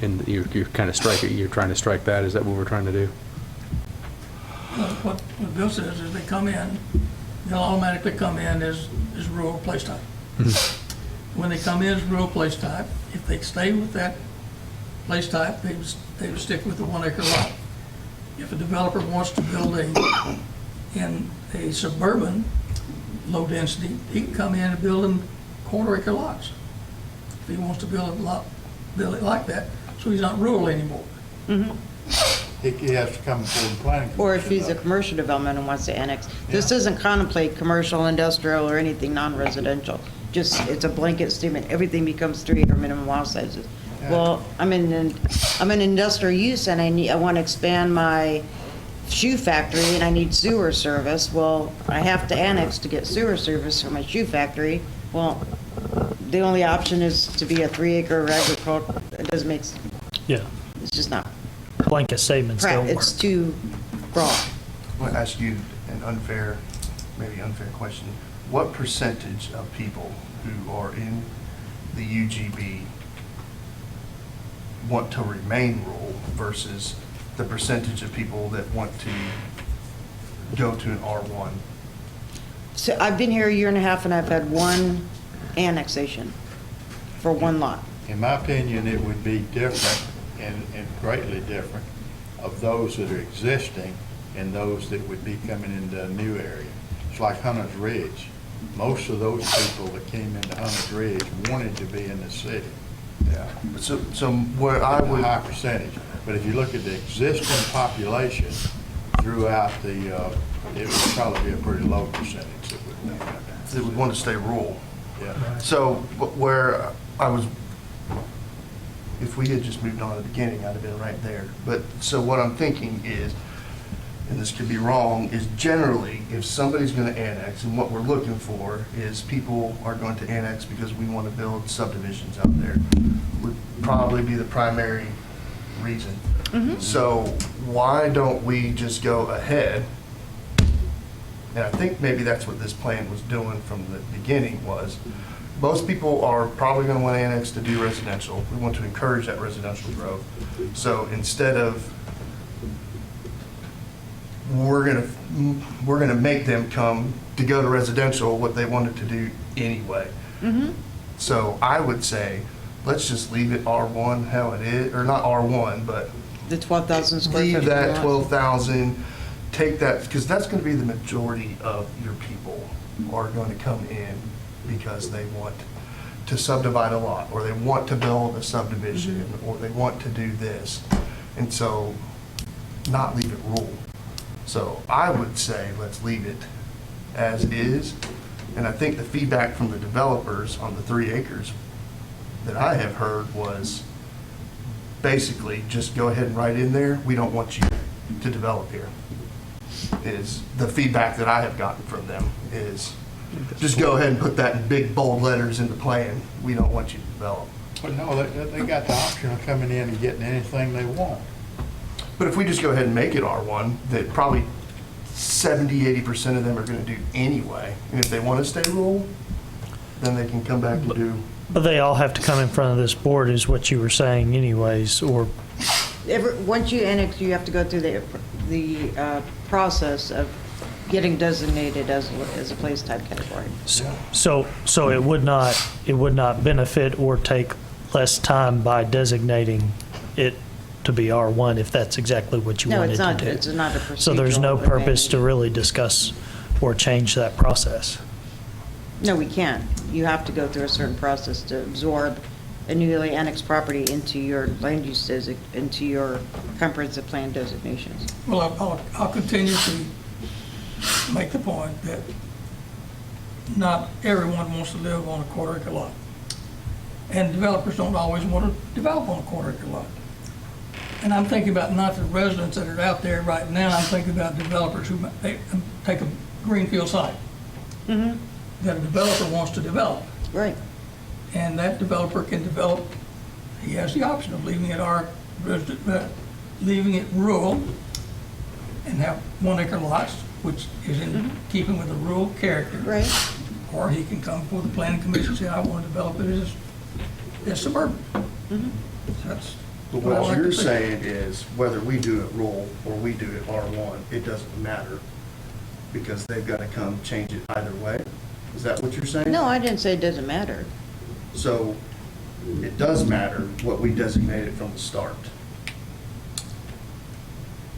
And you're kind of you're trying to strike that. Is that what we're trying to do? What Bill says is they come in, they'll automatically come in as rural place type. When they come in as rural place type, if they stay with that place type, they would stick with the 1 acre lot. If a developer wants to build in a suburban, low density, he can come in and build in 1/4 acre lots. If he wants to build it like that, so he's not rural anymore. He has to come before the planning commission. Or if he's a though. commercial development and wants to annex. This doesn't contemplate commercial, industrial, or anything non-residential. Just, it's a blanket statement, everything becomes 3-acre minimum lot sizes. Well, I'm an industrial use and I want to expand my shoe factory and I need sewer service. Well, I have to annex to get sewer service for my shoe factory. Well, the only option is to be a 3-acre agricultural, it doesn't make, Yeah, it's just not, blanket statements don't work. it's too broad. I want to ask you an unfair, maybe unfair question. What percentage of people who are in the UGB want to remain rural versus the percentage of people that want to go to an R1? So I've been here a year and a half and I've had one annexation for one lot. In my opinion, it would be different and greatly different of those that are existing and those that would be coming into a new area. It's like Hunter's Ridge. Most of those people that came into Hunter's Ridge wanted to be in the city. Yeah. So where I A would, high percentage. But if you look at the existing population throughout the, it would probably be a pretty low percentage they would want to stay rural. Yeah. So where I was, if we had just moved on at the beginning, I'd have been right there. But, so what I'm thinking is, and this could be wrong, is generally, if somebody's going to annex, and what we're looking for is people are going to annex because we want to build subdivisions out there, would probably be the primary reason. So why don't we just go ahead? And I think maybe that's what this plan was doing from the beginning was, most people are probably going to want to annex to do residential. We want to encourage that residential growth. So instead of, we're going to make them come to go to residential what they wanted to do anyway. So I would say, let's just leave it R1 how it is, or not R1, but The 12,000 square foot. leave that lot. 12,000, take that, because that's going to be the majority of your people are going to come in because they want to subdivide a lot, or they want to build a subdivision, or they want to do this. And so, not leave it rural. So I would say, let's leave it as is. And I think the feedback from the developers on the 3 acres that I have heard was basically just go ahead and write in there, we don't want you to develop here. Is the feedback that I have gotten from them is just go ahead and put that in big bold letters in the plan. We don't want you to develop. But no, they got the option of coming in and getting anything they want. But if we just go ahead and make it R1, that probably 70–80% of them are going to do anyway. And if they want to stay rural, then they can come back and do. But they all have to come in front of this board, is what you were saying anyways, or, Once you annex, you have to go through the process of getting designated as a place type category. so it would not benefit or take less time by designating it to be R1 if that's exactly what you No, wanted it's to not, do. it's not a procedural. So there's no purpose to advantage. really discuss or change that process. No, we can't. You have to go through a certain process to absorb a newly annexed property into your land use, into your comprehensive plan designations. Well, I'll continue to make the point that not everyone wants to live on a quarter-acre lot. And developers don't always want to develop on a quarter-acre lot. And I'm thinking about not the residents that are out there right now, I'm thinking about developers who take a greenfield site that a developer wants to develop. Right. And that developer can develop, he has the option of leaving it rural and have 1 acre lots, which is in keeping with the rural character. Right. Or he can come before the planning commission and say, I want to develop it as suburban. That's But what I what like you're to see. saying is whether we do it rural or we do it R1, it doesn't matter because they've got to come change it either way? Is that what you're saying? No, I didn't say it doesn't matter. So it does matter what we designated from the start.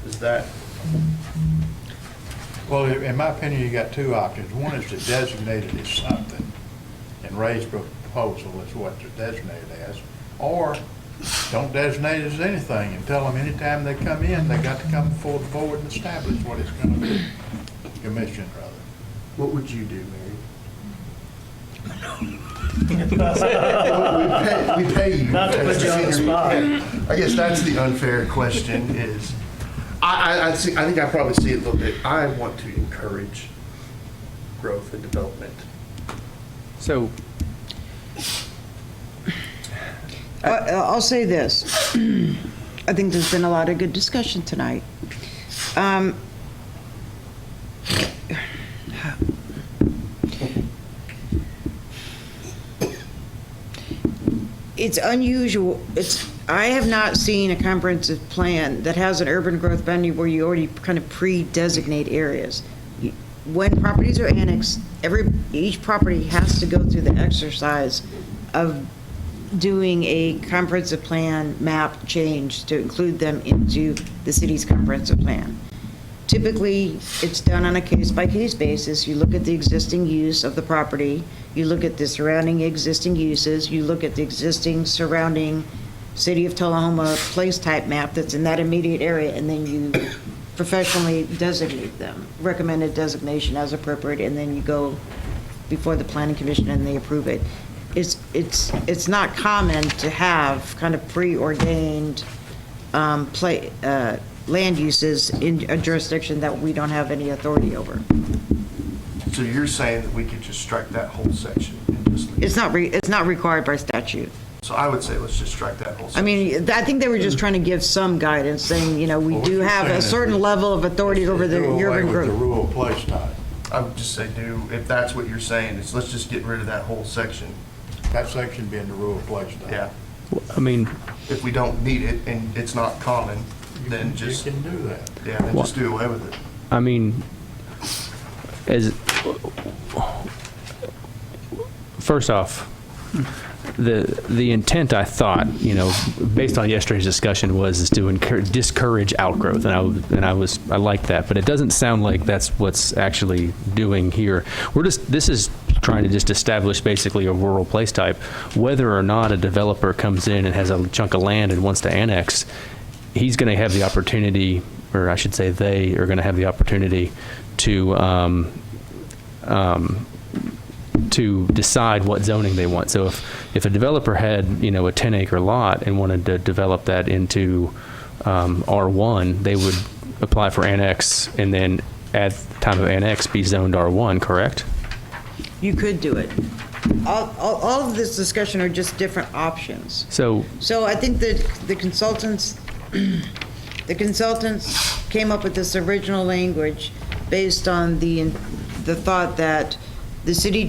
Is that, Well, in my opinion, you got 2 options. One is to designate it as something and raise proposal as what to designate it as, or don't designate it as anything and tell them anytime they come in, they got to come before the board and establish what it's gonna be. Commission, rather. What would you do, Mary? We pay you. Not to put you on the spot. I guess that's the unfair question is, I think I probably see it a little bit. I want to encourage growth and development. So, I'll say this. I think there's been a lot of good discussion tonight. It's unusual. I have not seen a comprehensive plan that has an urban growth boundary where you already kind of pre-designate areas. When properties are annexed, each property has to go through the exercise of doing a comprehensive plan map change to include them into the city's comprehensive plan. Typically, it's done on a case-by-case basis. You look at the existing use of the property, you look at the surrounding existing uses, you look at the existing surrounding City of Tullahoma place type map that's in that immediate area, and then you professionally designate them, recommended designation as appropriate, and then you go before the Planning Commission and they approve it. It's not common to have kind of preordained land uses in a jurisdiction that we don't have any authority over. So you're saying that we could just strike that whole section and just leave? It's not required by statute. So I would say let's just strike that whole section. I mean, I think they were just trying to give some guidance, saying, we Well, do what have you're a saying certain is level of authority over the Do away urban with the growth. rural place type. I would just say if that's what you're saying, is let's just get rid of that whole section. That section being the rural place type. Yeah. I mean, If we don't need it and it's not common, then You just, can do that. yeah, then just do away with it. I mean, first off, the intent, I thought, based on yesterday's discussion, is to discourage outgrowth, and I like that, but it doesn't sound like that's what's actually doing here. This is trying to just establish basically a rural place type. Whether or not a developer comes in and has a chunk of land and wants to annex, he's going to have the opportunity, or I should say they are going to have the opportunity to decide what zoning they want. So if a developer had, a 10-acre lot and wanted to develop that into R1, they would apply for annex and then at the time of annex be zoned R1, correct? You could do it. All of this discussion are just different options. So I think that the consultants came up with this original language based on the thought that the city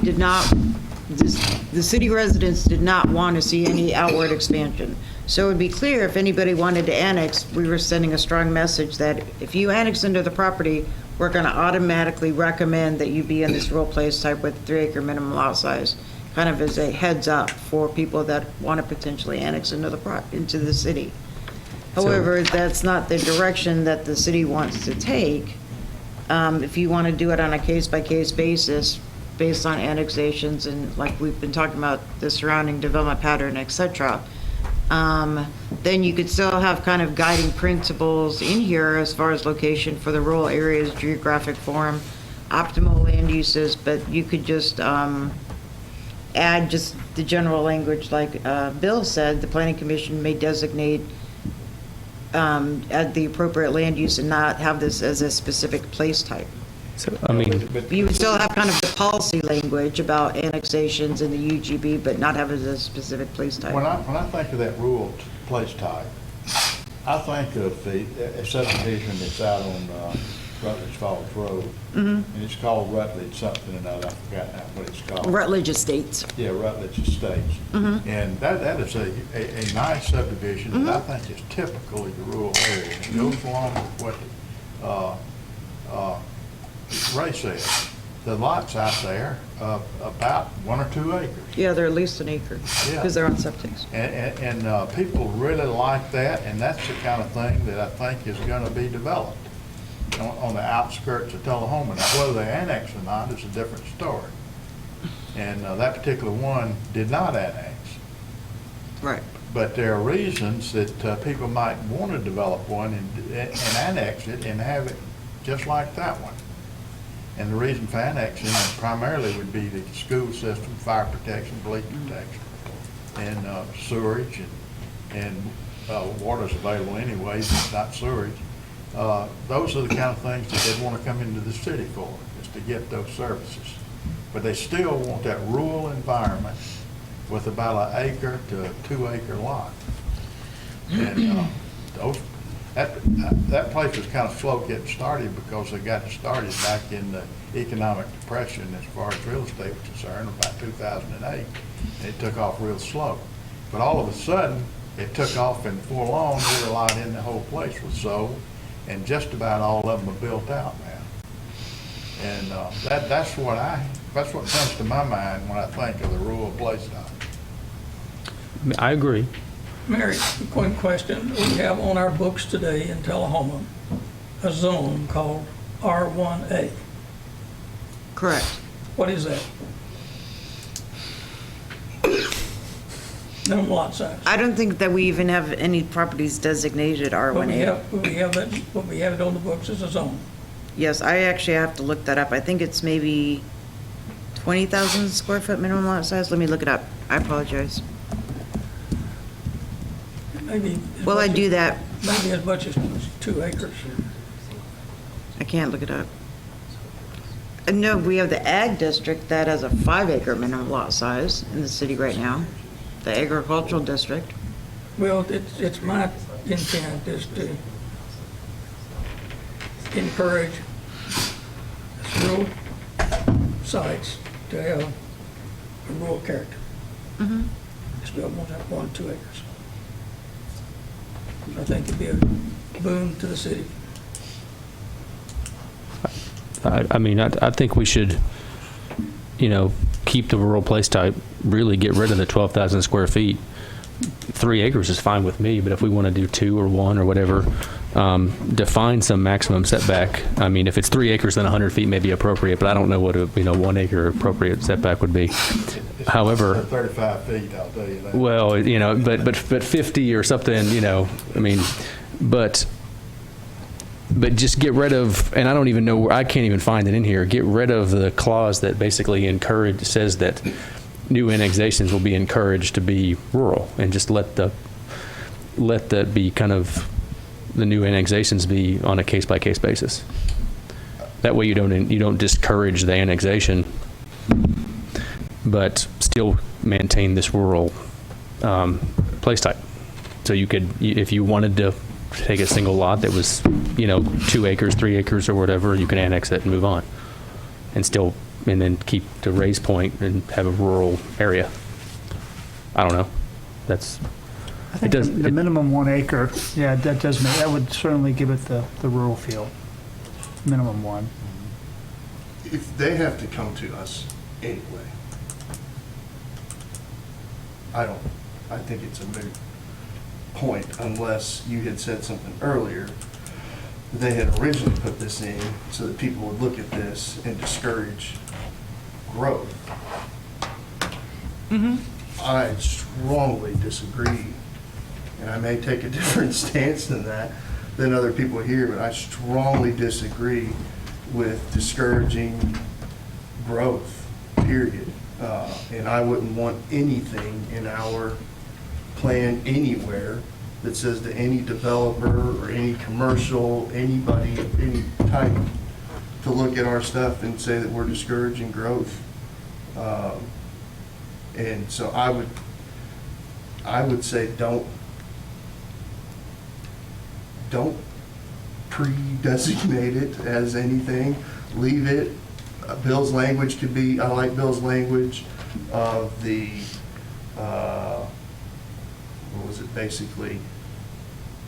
residents did not want to see any outward expansion. So it would be clear if anybody wanted to annex, we were sending a strong message that if you annex into the property, we're going to automatically recommend that you be in this rural place type with 3-acre minimum lot size, kind of as a heads up for people that want to potentially annex into the city. However, that's not the direction that the city wants to take. If you want to do it on a case-by-case basis, based on annexations and like we've been talking about the surrounding development pattern, et cetera, then you could still have kind of guiding principles in here as far as location for the rural areas, geographic form, optimal land uses, but you could just add just the general language like Bill said, the Planning Commission may designate at the appropriate land use and not have this as a specific place type. So, I mean, You would still have kind of the policy language about annexations in the UGB, but not have it as a specific place type. When I think of that rural place type, I think of a subdivision that's out on Rutledge Falls Road, and it's called Rutledge something or another. I forgot now what it's called. Rutledge Estates. Yeah, Rutledge Estates. And that is a nice subdivision that I think is typical of the rural area. It goes along with what Ray said. The lots out there about 1 or 2 acres. Yeah, they're at least an acre, Yeah. because they're on septics. And people really like that, and that's the kind of thing that I think is going to be developed on the outskirts of Tullahoma. Now, whether they annex or not is a different story. And that particular one did not annex. Right. But there are reasons that people might want to develop one and annex it and have it just like that one. And the reason for annexing primarily would be the school system, fire protection, police protection, and sewerage, and water's available anyways, it's not sewerage. Those are the kind of things that they'd want to come into the city for, is to get those services. But they still want that rural environment with about an acre to a 2 acre lot. And that place was kind of slow getting started because they got started back in the economic depression as far as real estate was concerned, about 2008. And it took off real slow. But all of a sudden, it took off, and before long, we realized the whole place was sold, and just about all of them are built out now. And that's what comes to my mind when I think of the rural place type. I agree. Mary, quick question. We have on our books today in Tullahoma a zone called R1A. Correct. What is that? Minimum lot size. I don't think that we even have any properties designated But we R1A. have that, what we have it on the books as a zone. Yes, I actually have to look that up. I think it's maybe 20,000 square foot minimum lot size. Let me look it up. I apologize. Maybe. While I do that, Maybe as much as 2 acres. I can't look it up. No, we have the ag district that has a 5 acre minimum lot size in the city right now, the agricultural district. Well, it's my intent is to encourage rural sites to have a rural character. Just build one, 2 acres. I think it'd be a boon to the city. I mean, I think we should, keep the rural place type, really get rid of the 12,000 square feet. 3 acres is fine with me, but if we want to do 2 or 1 or whatever, define some maximum setback. I mean, if it's 3 acres, then 100 feet may be appropriate, but I don't know what a 1 acre appropriate setback would be. However, 35 feet, I'll tell you that. well, but 50 or something, I mean, but just get rid of, and I don't even know, I can't even find it in here, get rid of the clause that basically says that new annexations will be encouraged to be rural, and just let that be kind of, the new annexations be on a case-by-case basis. That way you don't discourage the annexation, but still maintain this rural place type. So you could, if you wanted to take a single lot that was, 2 acres, 3 acres, or whatever, you can annex it and move on, and then keep the raise point and have a rural area. I don't know. I think the minimum 1 acre, yeah, that would certainly give it the rural feel. Minimum 1. If they have to come to us anyway, I think it's a moot point unless you had said something earlier. They had originally put this in so that people would look at this and discourage growth. I strongly disagree, and I may take a different stance than other people here, but I strongly disagree with discouraging growth, period. And I wouldn't want anything in our plan anywhere that says to any developer or any commercial, anybody of any type, to look at our stuff and say that we're discouraging growth. And so I would say don't pre-designate it as anything. Leave it. Bill's language could be, I like Bill's language of the, what was it, basically,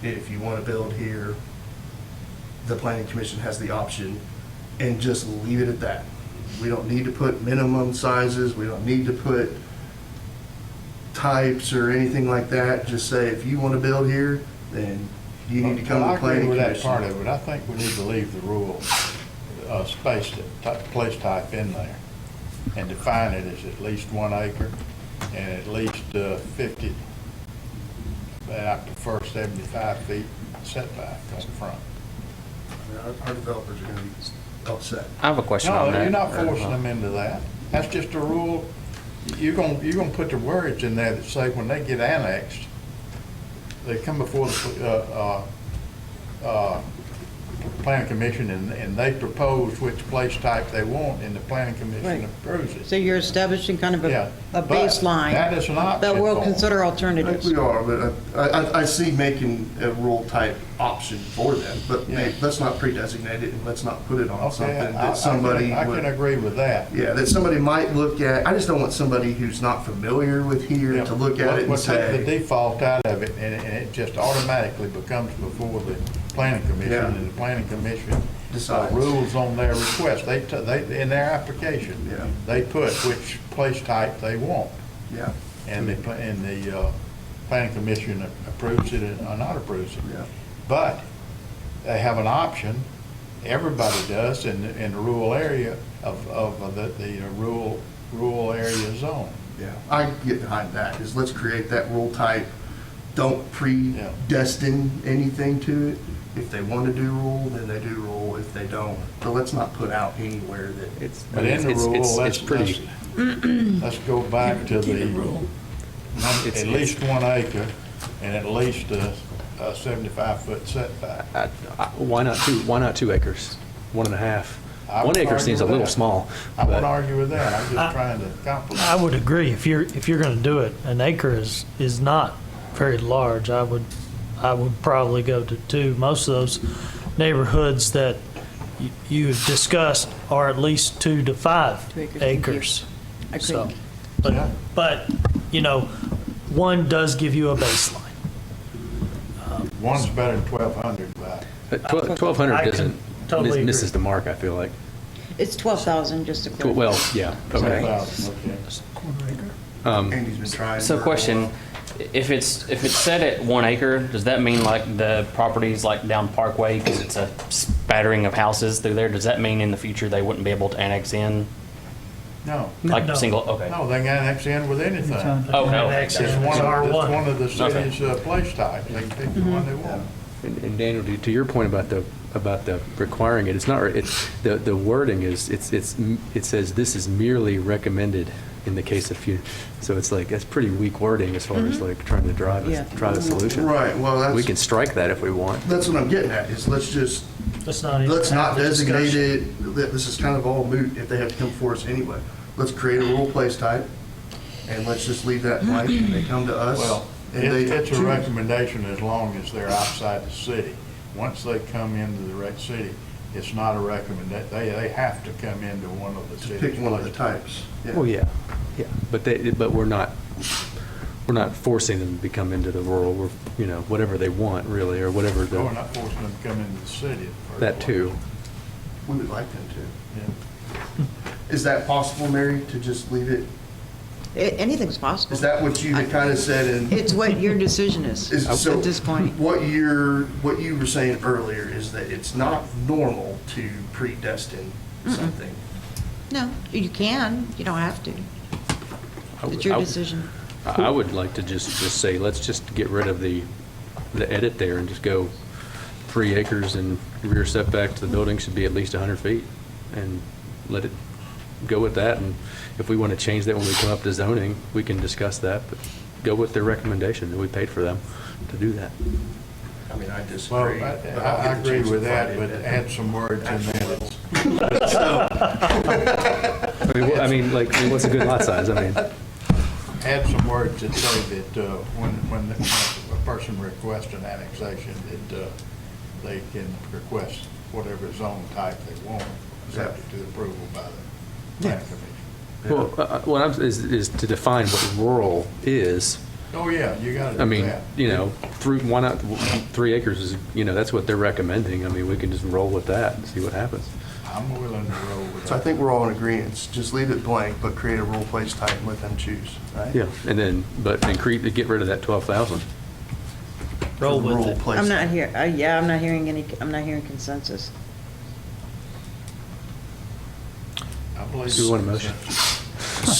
if you want to build here, the planning commission has the option, and just leave it at that. We don't need to put minimum sizes, we don't need to put types or anything like that. Just say, if you want to build here, then you need to come to the planning commission. I agree with that part of it. I think we need to leave the rural place type in there and define it as at least 1 acre and at least 50 I prefer 75 feet setback on the front. Our developers are gonna be upset. I have a question on No, that. you're not forcing them into that. That's just a rule. You're gonna put the words in there that say when they get annexed, they come before the, planning commission and they propose which place type they want and the planning Right. commission approves it. So you're establishing kind of Yeah, a but baseline. that is an option But we'll for 'em. consider I think alternatives. we are, but I see making a rule type option for them, but Yeah. let's not pre-designate it and let's not put it on Okay, something I that somebody can would. agree with that. Yeah, that somebody might look at. I just don't want somebody who's not familiar with here to look at it and We'll take the say, default out of it, and it just automatically becomes before the planning commission, Yeah. and the planning commission Decides. rules on their request. They, in their application, Yeah. they put which place type they want, yeah, and the planning commission approves it or not approves it. yeah. But they have an option, everybody does, in the rural area of the rural area zone. Yeah, I can get behind that, is let's create that rule type. Don't predestine anything to it. If they want to do rule, then they do rule. If they don't, but let's not put out anywhere that It's, I But mean, in the it's- rule, it's let's, pretty, let's go back to Keep it the, rural. at least 1 acre and at least a 75-foot setback. why not 2 acres? 1.5. I 1 would acre argue seems a with little that. small. I won't but- argue with that, I'm just trying to compromise. I would agree. If you're going to do it, an acre is not very large. I would probably go to 2. Most of those neighborhoods that you have discussed are at least 2 to 5 2 acres, thank you. acres. Agreed. So, Yeah. but 1 does give you a baseline. One's better than 1,200, but But 1,200 I can doesn't, totally misses agree. the mark, I feel like. It's 12,000, just to clarify. Well, yeah, okay. 12,000, okay. Andy's been trying. So for a question, while. if it's set at 1 acre, does that mean like the properties like down Parkway, because it's a spattering of houses through there, does that mean in the future they wouldn't be able to annex in? No, Like No. single, okay. no, they can annex in with anything. Oh, no. Annex It's in one is of, it's R1. one of the Okay. city's place types, they can pick the one they want. And Daniel, to your point about the requiring it, it's not, the wording is, it says this is merely recommended in the case of few. So it's like, that's pretty weak wording as far as like trying to drive Yeah. a solution. Right, well, We can that's strike that if we want. what I'm getting at, is let's Let's not have the designate discussion. it. This is kind of all moot if they have to come for us anyway. Let's create a rule place type, and let's just leave that blank, and they come to us. Well, and they it's a choose. recommendation as long as they're outside the city. Once they come into the right city, it's not a recommendation, they have to come into one of the To city's pick one of the place. types. Well, yeah, but we're not forcing them to come into the rural, whatever they want really, or whatever We're the, not forcing them to come into the city. in the first that place. too. We would like them to. Yeah. Is that possible, Mary, to just leave it? Anything's possible. Is that what you had kind of said in? It's what your decision is So at this point. What you were saying earlier is that it's not normal to predestine something. No, you can. You don't have to. It's your decision. I would like to just say, let's just get rid of the edit there and just go 3 acres and rear setback to the building should be at least 100 feet, and let it go with that. And if we want to change that when we come up to zoning, we can discuss that, but go with their recommendation, and we paid for them to do that. I mean, I Well, disagree. I but I'll get the agree chance with to that, fight but it. add some words in there that's What's a good lot size? I mean, add some words that say that when a person requests an annexation, that they can request whatever zone type they want, subject to approval by the planning commission. well, what I'm, is to define what rural is. Oh, yeah, you gotta I do mean, that. why not, 3 acres is, that's what they're recommending. I mean, we can just roll with that and see what happens. I'm willing to roll with that. So I think we're all in agreement. Just leave it blank, but create a rule place type and let them choose, right? Yeah, and then, get rid of that 12,000. Roll For the with rule it. place I'm not type. here, I'm not hearing consensus. I believe Do you want a motion?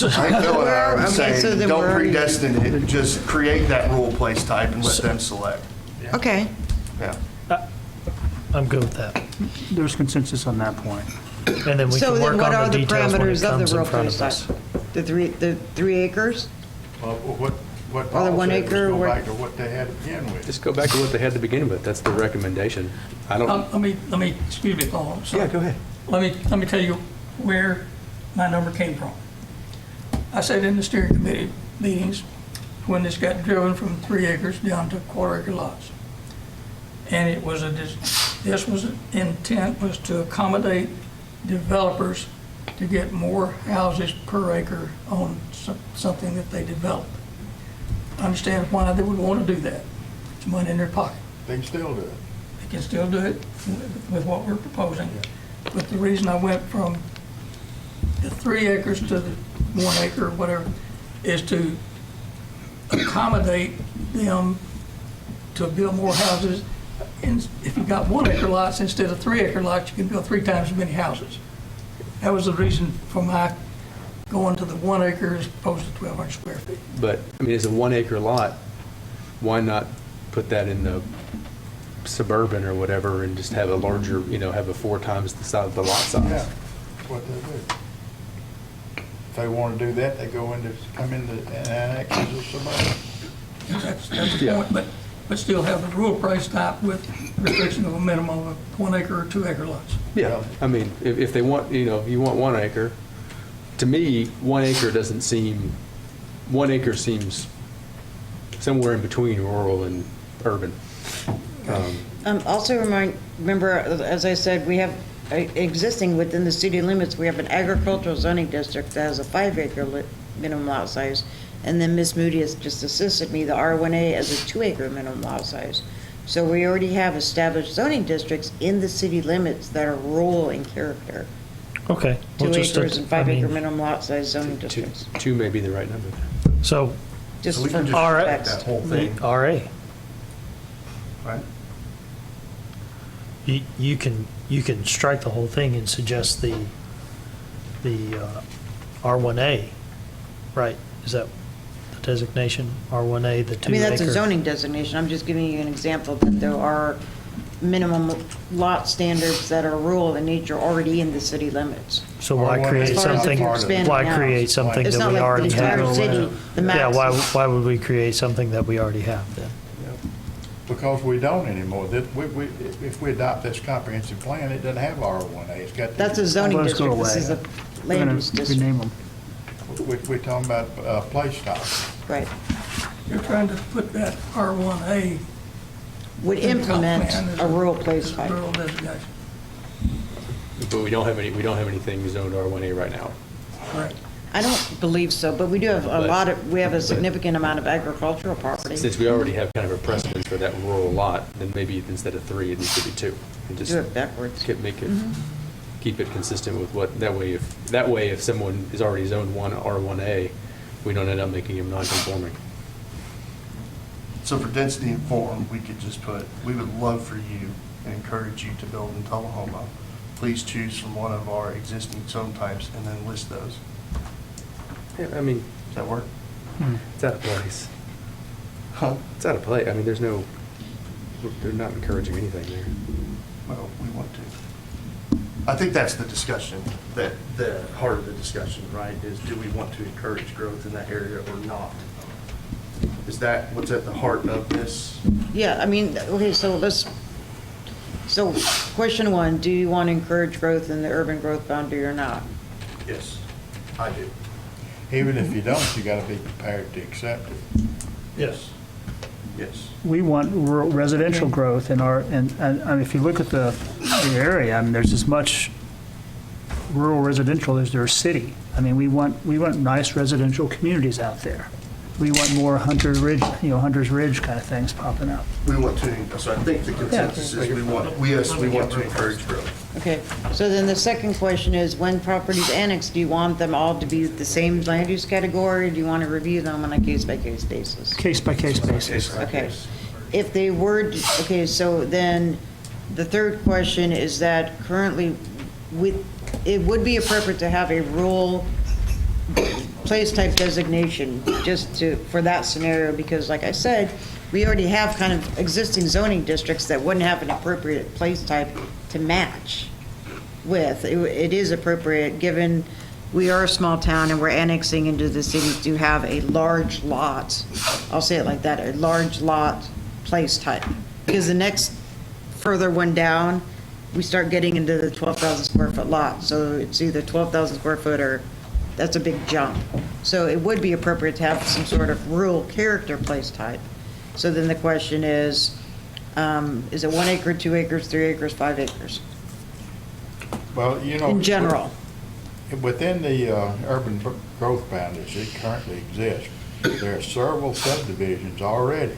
think Bill and I are Okay, so saying, then don't we're already- predestine it, just create that rural place type and let them select. Okay. Yeah. I'm good with that. There's consensus on that point. And then we So can then work what are on the the details when it parameters of comes the in real front place of us. type? The 3 acres? What Or the Paul 1 said was acre go where- back to what they had to begin with. Just go back to what they had to begin with. That's the recommendation. I don't, Let me, excuse me, Paul, I'm sorry. yeah, go ahead. Let me tell you where my number came from. I sat in the steering committee meetings when this got driven from 3 acres down to quarter-acre lots. And it was this was intent was to accommodate developers to get more houses per acre on something that they develop. I understand why they would want to do that. It's money in their pocket. They can still do it. They can still do it with what we're proposing. But the reason I went from the 3 acres to the 1 acre or whatever is to accommodate them to build more houses. And if you got 1 acre lots instead of 3 acre lots, you can build 3 times as many houses. That was the reason for my going to the 1 acre as opposed to 1,200 square feet. But, I mean, it's a 1 acre lot. Why not put that in the suburban or whatever and just have a larger, have a 4 times the size of the lot Yeah, size? that's what they do. If they want to do that, they come into and annex as a suburban. That's the Yeah. point, but still have the rural price type with restriction of a minimum of 1 acre or 2 acre lots. Yeah, I mean, if they want, if you want 1 acre, to me, 1 acre doesn't seem, 1 acre seems somewhere in between rural and urban. Also remember, as I said, we have existing within the city limits, we have an agricultural zoning district that has a 5 acre minimum lot size. And then Ms. Moody has just assisted me, the R1A has a 2 acre minimum lot size. So we already have established zoning districts in the city limits that are rural in character. Okay. 2 Well, just, acres and I 5 acre mean, minimum lot size zoning Two districts. two may be the right number. So, Just So we for can just All right. take that context. whole the thing, RA, right? you can strike the whole thing and suggest the R1A, right? Is that the designation, R1A, the 2 acre? I mean, that's a zoning designation. I'm just giving you an example that there are minimum lot standards that are rural in nature already in the city limits. So why R1A create As far as if something, you're expanding why out. create something It's that not we like the already entire have? city, the Yeah, max. why would we create something that we already have then? Because we don't anymore. If we adopt this comprehensive plan, it doesn't have R1A. It's got. That's a zoning Those go district. This is a away. land use district. Rename them. We're talking about place type. Right. You're trying to put that R1A Would implement a rural place type. rural designation. But we don't have anything zoned R1A right now. Correct. I don't believe so, but we do have we have a significant amount of agricultural property. Since we already have kind of a precedence for that rural lot, then maybe instead of 3, it needs to be 2. And just Do it backwards. keep it consistent with what, that way if someone is already zoned R1A, we don't end up making them non-conforming. So for density and form, we could just put, we would love for you and encourage you to build in Tullahoma. Please choose from one of our existing zone types and then list those. Yeah, I mean, Does that work? it's out of place. Huh? It's out of place. I mean, they're not encouraging anything there. Well, we want to. I think that's the discussion, that the heart of the discussion, right, is do we want to encourage growth in that area or not? Is that what's at the heart of this? Yeah, I mean, okay, so question 1, do you want to encourage growth in the urban growth boundary or not? Yes, I do. Even if you don't, you got to be prepared to accept it. Yes. Yes. We want rural residential growth in our, and I mean, if you look at the area, I mean, there's as much rural residential as there is city. I mean, we want nice residential communities out there. We want more Hunter's Ridge kind of things popping up. We want to, so I think the consensus is we want to encourage growth. Okay, so then the second question is, when properties annexed, do you want them all to be the same land use category, or do you want to review them on a case-by-case basis? Case-by-case basis. Okay. If they were, okay, so then the third question is that currently, it would be appropriate to have a rural place type designation, for that scenario, because like I said, we already have kind of existing zoning districts that wouldn't have an appropriate place type to match with. It is appropriate, given we are a small town and we're annexing into the city to have a large lot, I'll say it like that, a large lot place type. Because the next further one down, we start getting into the 12,000 square foot lot. So it's either 12,000 square foot or, that's a big jump. So it would be appropriate to have some sort of rural character place type. So then the question is it 1 acre, 2 acres, 3 acres, 5 acres? Well, you know. In general. Within the urban growth boundaries that currently exist, there are several subdivisions already.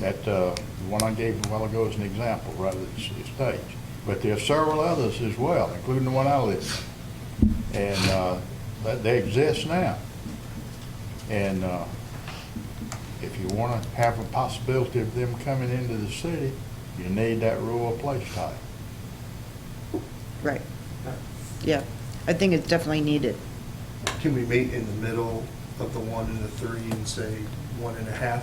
That the one I gave a while ago is an example rather than stage. But there are several others as well, including the one I live in. And they exist now. And if you want to have a possibility of them coming into the city, you need that rural place type. Right. Yeah, I think it's definitely needed. Can we meet in the middle of the 1 and the 3 and say 1.5?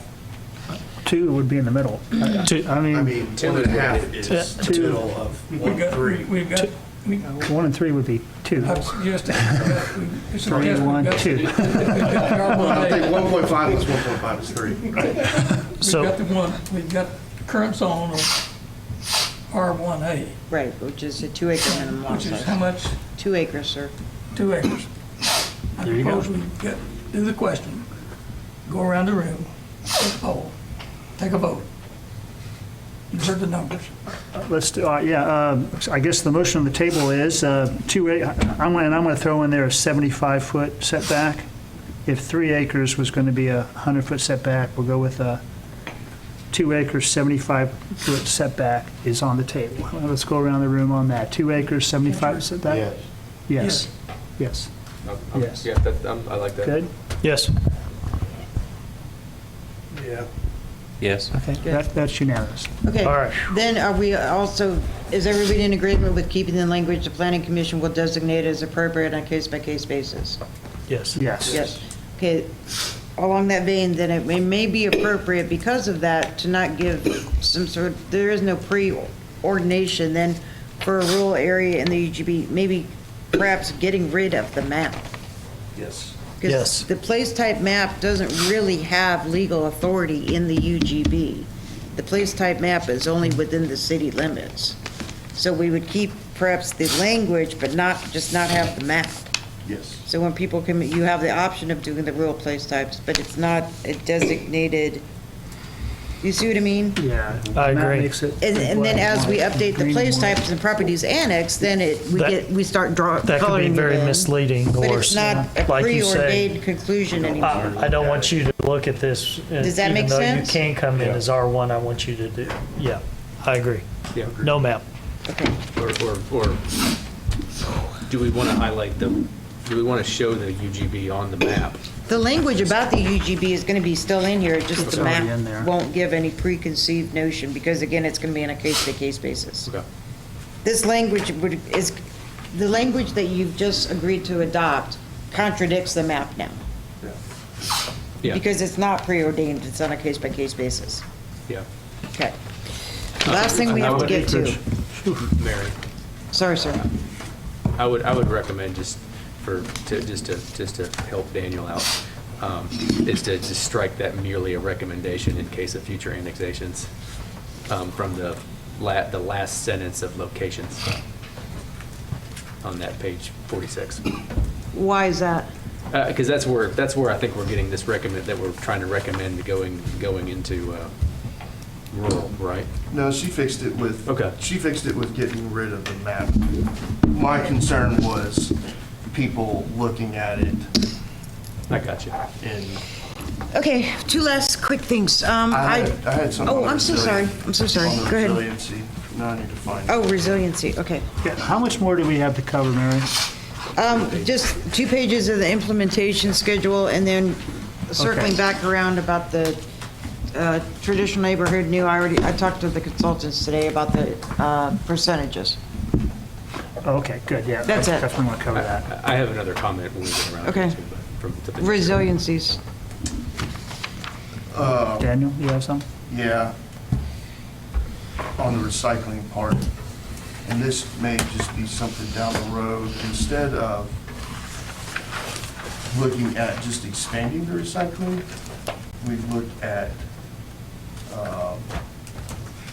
2 would be in the middle. Two, I I mean, mean, 1.5 is the Two. middle of 1 and 3. We've got, 1 and 3 would be 2. I've suggested, it's 3, 1, 2. I think 1.5 is 1.5 is 3. So- We've got the current zone of R1A, Right, which is a 2 acre minimum lot which is size. how much? 2 acres, sir. 2 acres. I There you go. propose we do the question, go around the room, take a poll, take a vote. You've heard the numbers. Let's do, I guess the motion on the table is 2 I'm going to throw in there a 75-foot setback. If 3 acres was going to be a 100-foot setback, we'll go with a 2 acres, 75-foot setback is on the table. Let's go around the room on that. 2 acres, 75 setback? Yes. Yes. Yes. Yes. Yeah, I like that. Good? Yes. Yeah. Yes. Okay, that's unanimous. Okay. All right. Then are we also, is everybody in agreement with keeping the language the planning commission will designate as appropriate on a case-by-case basis? Yes. Yes. Yes. Okay, along that vein, then it may be appropriate because of that to not give some sort, there is no pre-ordination then for a rural area in the UGB, maybe perhaps getting rid of the map. Yes. Yes. Because the place type map doesn't really have legal authority in the UGB. The place type map is only within the city limits. So we would keep perhaps the language, but not have the map. Yes. So when people come, you have the option of doing the rural place types, but it's not a designated, you see what I mean? Yeah. I That agree. makes it- And then as we update the Green place one. types and properties annexed, then we start That could be coloring it very in. misleading But or, it's not a like you say, preordained conclusion anymore. I don't want you to look at this. Does that make Even sense? though you can come in as R1, I want you to do, yeah, I agree. Yeah. No map. Okay. Or do we want to highlight do we want to show the UGB on the map? The language about the UGB is going to be still in here, just It's the already in there. map won't give any preconceived notion, because again, it's going to be on a case-by-case basis. Okay. This language is, the language that you've just agreed to adopt contradicts the map now, Yeah. because it's not preordained, it's on a case-by-case basis. Yeah. Okay. Last thing we have to get to, Mary, sorry, sir. I would recommend just to help Daniel out, is to just strike that merely a recommendation in case of future annexations, from the last sentence of locations on that page 46. Why is that? Because that's where I think we're getting this that we're trying to recommend going into rural, right? No, she fixed it with. Okay. She fixed it with getting rid of the map. My concern was people looking at it I got you. and Okay, two last quick things. I had something. Oh, on I'm so sorry. resilience- I'm so sorry. on the Go ahead. resiliency. Now I need to find it. Oh, resiliency, okay. Yeah, how much more do we have to cover, Mary? Just 2 pages of the implementation schedule, and then circling Okay. back around about the traditional neighborhood new. I talked to the consultants today about the percentages. Okay, good, yeah. That's I it. definitely want to cover that. I have another comment when we get around Okay. to it, from the Resiliencies. Daniel, you have some? Yeah, on the recycling part, and this may just be something down the road, instead of looking at just expanding the recycling, we've looked at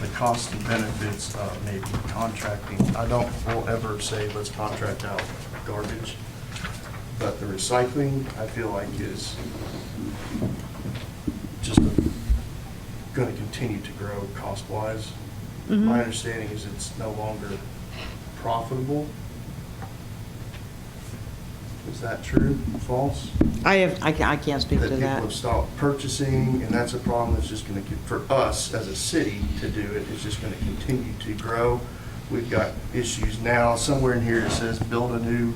the cost and benefits of maybe contracting. I don't will ever say let's contract out garbage, but the recycling, I feel like, is just going to continue to grow cost-wise. My understanding is it's no longer profitable. Is that true? False? I can't speak That to people that. have stopped purchasing, and that's a problem that's just going to, for us as a city to do it, it's just going to continue to grow. We've got issues now. Somewhere in here it says build a new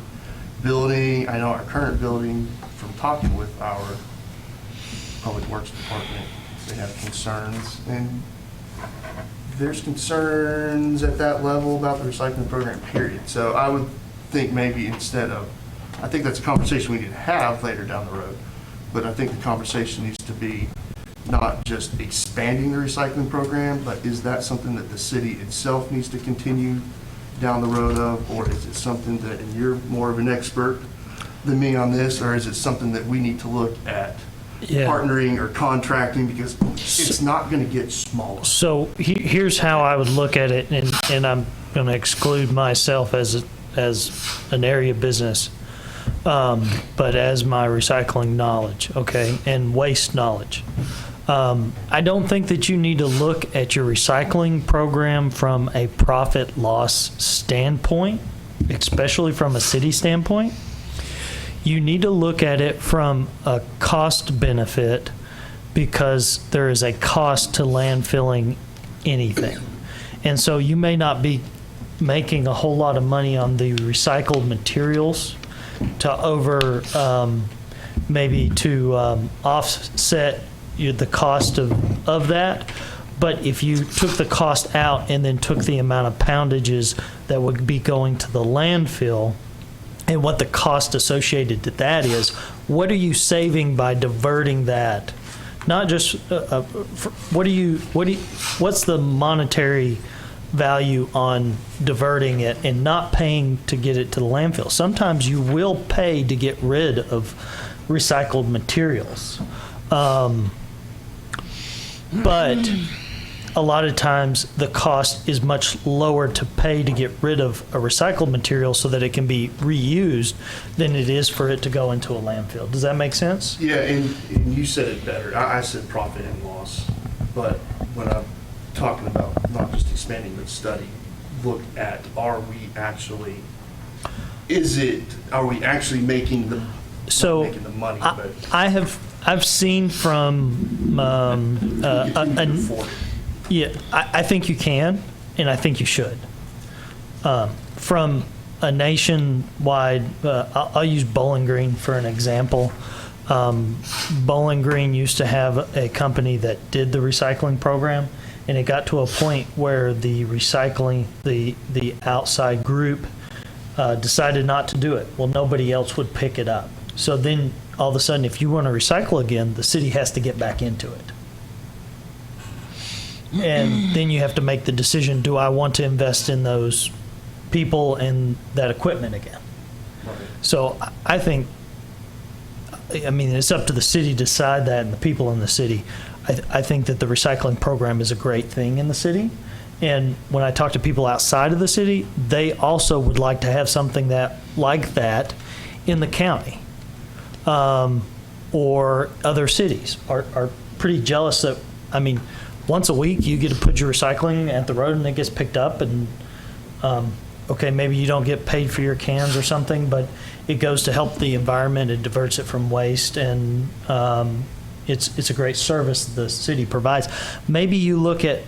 building. I know our current building, from talking with our Public Works Department, they have concerns, and there's concerns at that level about the recycling program, period. So I would think maybe instead of, I think that's a conversation we need to have later down the road, but I think the conversation needs to be not just expanding the recycling program, but is that something that the city itself needs to continue down the road of, or is it something that, and you're more of an expert than me on this, or is it something that we need to look at partnering or contracting, because it's not going to get smaller. So here's how I would look at it, and I'm going to exclude myself as an area business, but as my recycling knowledge, okay, and waste knowledge. I don't think that you need to look at your recycling program from a profit loss standpoint, especially from a city standpoint. You need to look at it from a cost benefit, because there is a cost to landfilling anything. And so you may not be making a whole lot of money on the recycled materials to maybe to offset the cost of that. But if you took the cost out and then took the amount of poundages that would be going to the landfill, and what the cost associated to that is, what are you saving by diverting that? Not just what's the monetary value on diverting it and not paying to get it to the landfill? Sometimes you will pay to get rid of recycled materials, but a lot of times the cost is much lower to pay to get rid of a recycled material so that it can be reused than it is for it to go into a landfill. Does that make sense? Yeah, and you said it better. I said profit and loss, but when I'm talking about not just expanding but study, look at are we actually making the money? But I've seen from yeah, I think you can, and I think you should. From a nationwide, I'll use Bowling Green for an example. Bowling Green used to have a company that did the recycling program, and it got to a point where the recycling, the outside group decided not to do it. Well, nobody else would pick it up. So then all of a sudden, if you want to recycle again, the city has to get back into it. And then you have to make the decision, do I want to invest in those people and that equipment again? Right. So I think, it's up to the city to decide that, and the people in the city. I think that the recycling program is a great thing in the city. And when I talk to people outside of the city, they also would like to have something like that in the county. Or other cities are pretty jealous that, once a week you get to put your recycling at the road and it gets picked up, and okay, maybe you don't get paid for your cans or something, but it goes to help the environment. It diverts it from waste, and it's a great service the city provides. Maybe you look at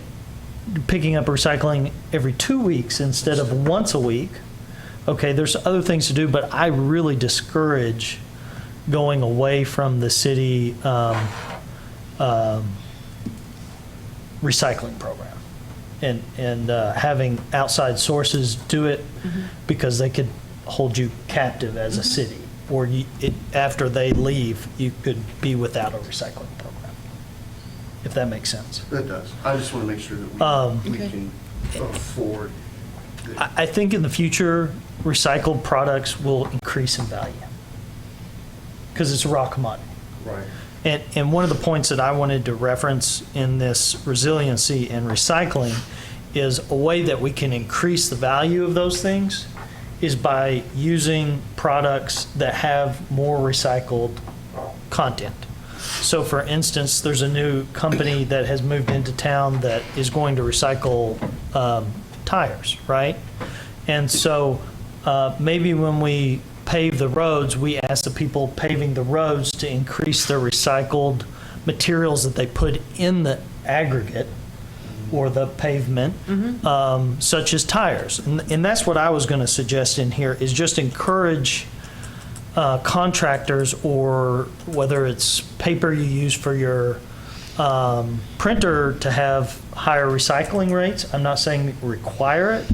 picking up recycling every 2 weeks instead of once a week. Okay, there's other things to do, but I really discourage going away from the city recycling program and having outside sources do it, because they could hold you captive as a city. or after they leave, you could be without a recycling program, if that makes sense. That does. I just want to make sure that we can afford. I think in the future, recycled products will increase in value because it's a raw commodity. Right. And one of the points that I wanted to reference in this resiliency and recycling is a way that we can increase the value of those things is by using products that have more recycled content. So for instance, there's a new company that has moved into town that is going to recycle tires, right? And so maybe when we pave the roads, we ask the people paving the roads to increase their recycled materials that they put in the aggregate or the pavement, such as tires. And that's what I was going to suggest in here is just encourage contractors, or whether it's paper you use for your printer, to have higher recycling rates. I'm not saying require it,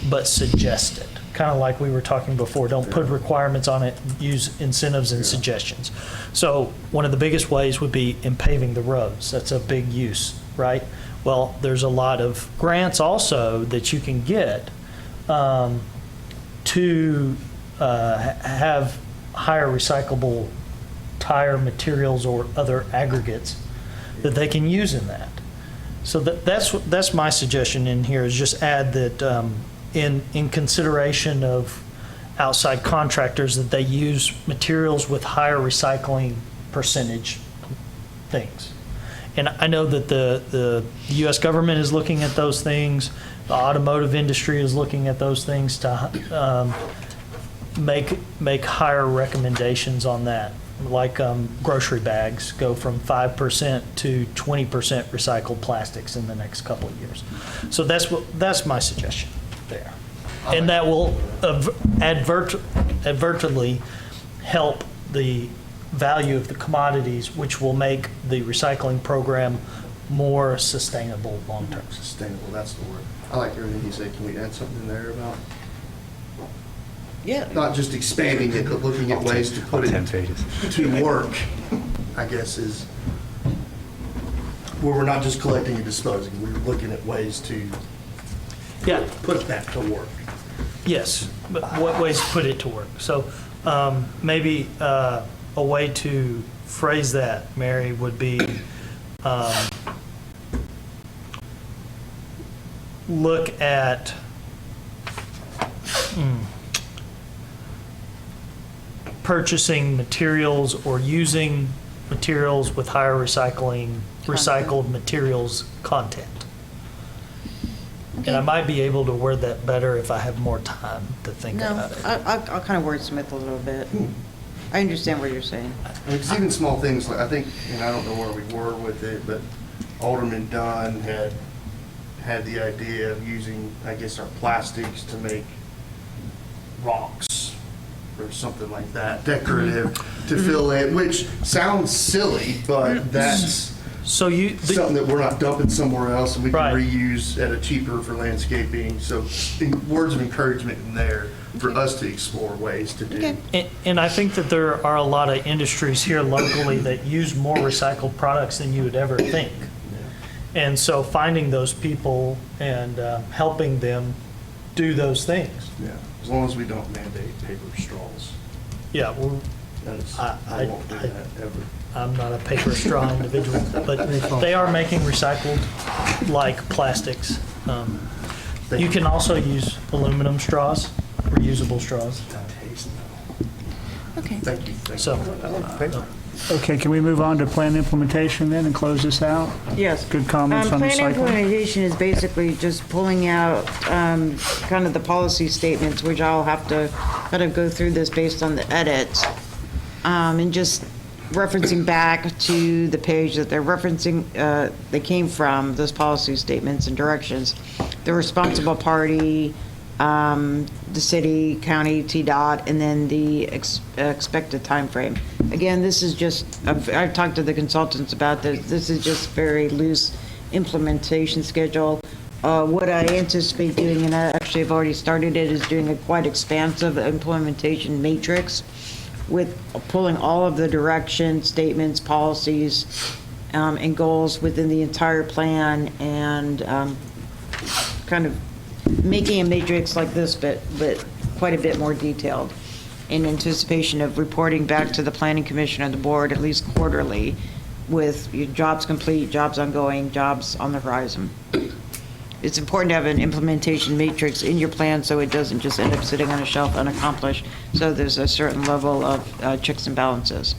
but suggest it. Kind of like we were talking before, don't put requirements on it, use incentives and suggestions. So one of the biggest ways would be in paving the roads. That's a big use, right? Well, there's a lot of grants also that you can get to have higher recyclable tire materials or other aggregates that they can use in that. So that's my suggestion in here, is just add that in consideration of outside contractors, that they use materials with higher recycling percentage things. And I know that the U.S. government is looking at those things. The automotive industry is looking at those things to make higher recommendations on that. Like grocery bags go from 5% to 20% recycled plastics in the next couple of years. So that's my suggestion there. And that will advertently help the value of the commodities, which will make the recycling program more sustainable long term. Sustainable, that's the word. I like everything you said. Can we add something there about not just expanding it, but looking at ways to put it 10 pages. to work, I guess, is where we're not just collecting and disposing. We're looking at ways to put that to work. Yes, but what ways to put it to work? So maybe a way to phrase that, Mary, would be look at purchasing materials or using materials with higher recycled materials content. And I might be able to word that better if I have more time to think about it. I'll kind of wordsmith a little bit. I understand what you're saying. It's even small things, like I think, and I don't know where we were with it, but Alderman Dunn had the idea of using, I guess, our plastics to make rocks or something like that, decorative, to fill in, which sounds silly, but that's something that we're not dumping somewhere else and we can reuse at a cheaper for landscaping. So words of encouragement in there for us to explore ways to do. And I think that there are a lot of industries here locally that use more recycled products than you would ever think. And so finding those people and helping them do those things. Yeah, as long as we don't mandate paper straws. Yeah, well, I won't do that ever. I'm not a paper straw individual, but they are making recycled like plastics. You can also use aluminum straws, reusable straws. Okay. Thank you. So, Okay, can we move on to plan implementation then and close this out? Yes. Good comments on Plan recycling? implementation is basically just pulling out kind of the policy statements, which I'll have to kind of go through this based on the edits, and just referencing back to the page that they're referencing, they came from, those policy statements and directions. The responsible party, the city, county, TDOT, and then the expected time frame. Again, this is just, I've talked to the consultants about this. This is just very loose implementation schedule. What I anticipate doing, and I actually have already started it, is doing a quite expansive implementation matrix with pulling all of the direction, statements, policies, and goals within the entire plan, and kind of making a matrix like this, but quite a bit more detailed, in anticipation of reporting back to the Planning Commission and the board at least quarterly with your jobs complete, jobs ongoing, jobs on the horizon. It's important to have an implementation matrix in your plan so it doesn't just end up sitting on a shelf unaccomplished, so there's a certain level of checks and balances.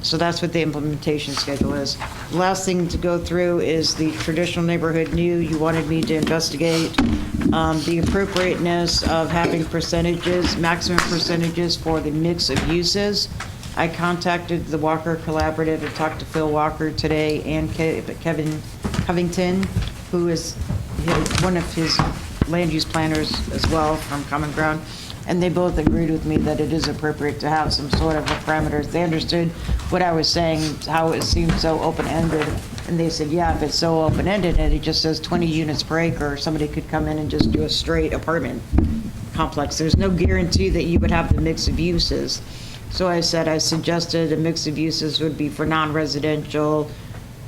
So that's what the implementation schedule is. Last thing to go through is the traditional neighborhood new. You wanted me to investigate the appropriateness of having percentages, maximum percentages for the mix of uses. I contacted the Walker Collaborative and talked to Phil Walker today, and Kevin Covington, who is one of his land use planners as well from Common Ground. And they both agreed with me that it is appropriate to have some sort of a parameters. They understood what I was saying, how it seemed so open-ended. And they said, yeah, if it's so open-ended and it just says 20 units per acre, somebody could come in and just do a straight apartment complex. There's no guarantee that you would have the mix of uses. So I suggested a mix of uses would be for non-residential,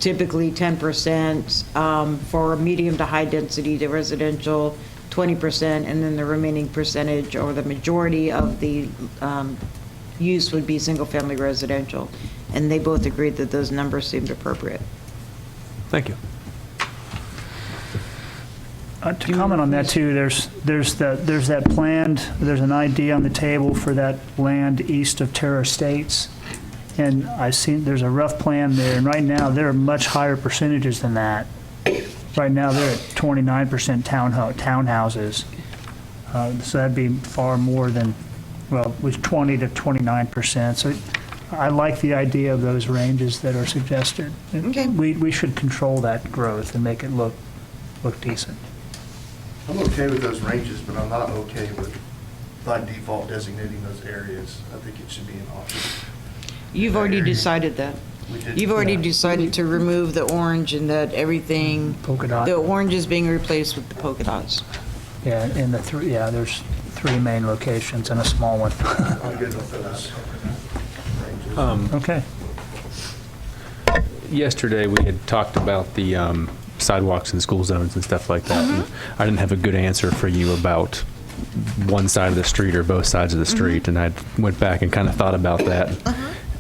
typically 10%, for medium to high density to residential, 20%, and then the remaining percentage or the majority of the use would be single-family residential. And they both agreed that those numbers seemed appropriate. Thank you. To comment on that too, there's that planned, there's an idea on the table for that land east of Terra Estates. And I've seen, there's a rough plan there, and right now, there are much higher percentages than that. Right now, they're at 29% townhouses. So that'd be far more than, well, it was 20 to 29%. So I like the idea of those ranges that are suggested. Okay. We should control that growth and make it look decent. I'm okay with those ranges, but I'm not okay with by default designating those areas. I think it should be an option. You've already decided that. We did. You've already decided to remove the orange and that everything, Polka dot. the orange is being replaced with the polka dots. Yeah, and there's 3 main locations and a small one. I'm good with those ranges. Okay. Yesterday, we had talked about the sidewalks and school zones and stuff like that. And I didn't have a good answer for you about one side of the street or both sides of the street, and I went back and kind of thought about that.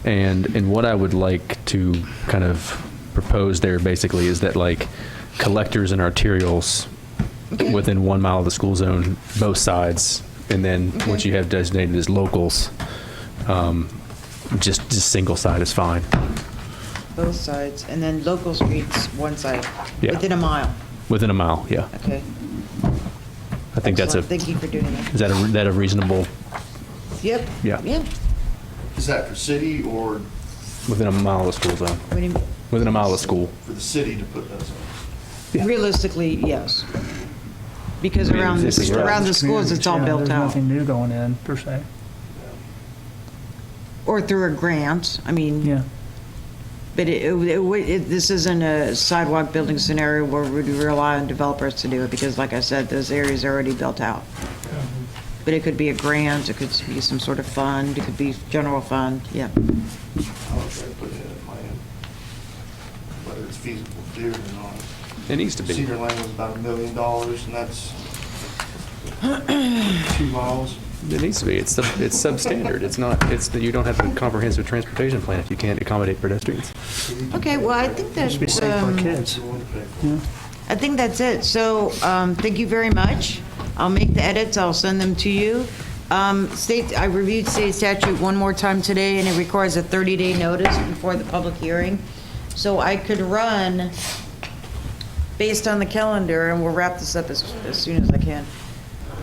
And what I would like to kind of propose there basically is that like collectors and arterials within 1 mile of the school zone, both sides, and then what you have designated as locals, just single side is fine. Both sides, and then local streets, one side, Yeah. within a mile. Within a mile, yeah. Okay. I think that's Excellent. Thank you for doing that. is that a reasonable, Yep. Yeah. Yeah. Is that for city or within a mile of the school zone? What do you- Within a mile of school. for the city to put those on? Realistically, yes. Because around this is around the schools, it's all Yeah, built there's out. nothing new going in, per se. Or through a grant, I mean. Yeah. But this isn't a sidewalk building scenario where we rely on developers to do it, because like I said, those areas are already built out. But it could be a grant, it could be some sort of fund, it could be general fund, yeah. I would try to put it in a plan, whether it's feasible to do or not. It needs to be. Cedar Lane was about $1 million, and that's 2 miles. It needs to be. It's substandard. It's not. You don't have a comprehensive transportation plan if you can't accommodate pedestrians. Okay, well, I think Should be that's, safe for our kids. I think that's it. So, thank you very much. I'll make the edits, I'll send them to you. I reviewed state statute one more time today, and it requires a 30-day notice before the public hearing. So I could run, based on the calendar, and we'll wrap this up as soon as I can.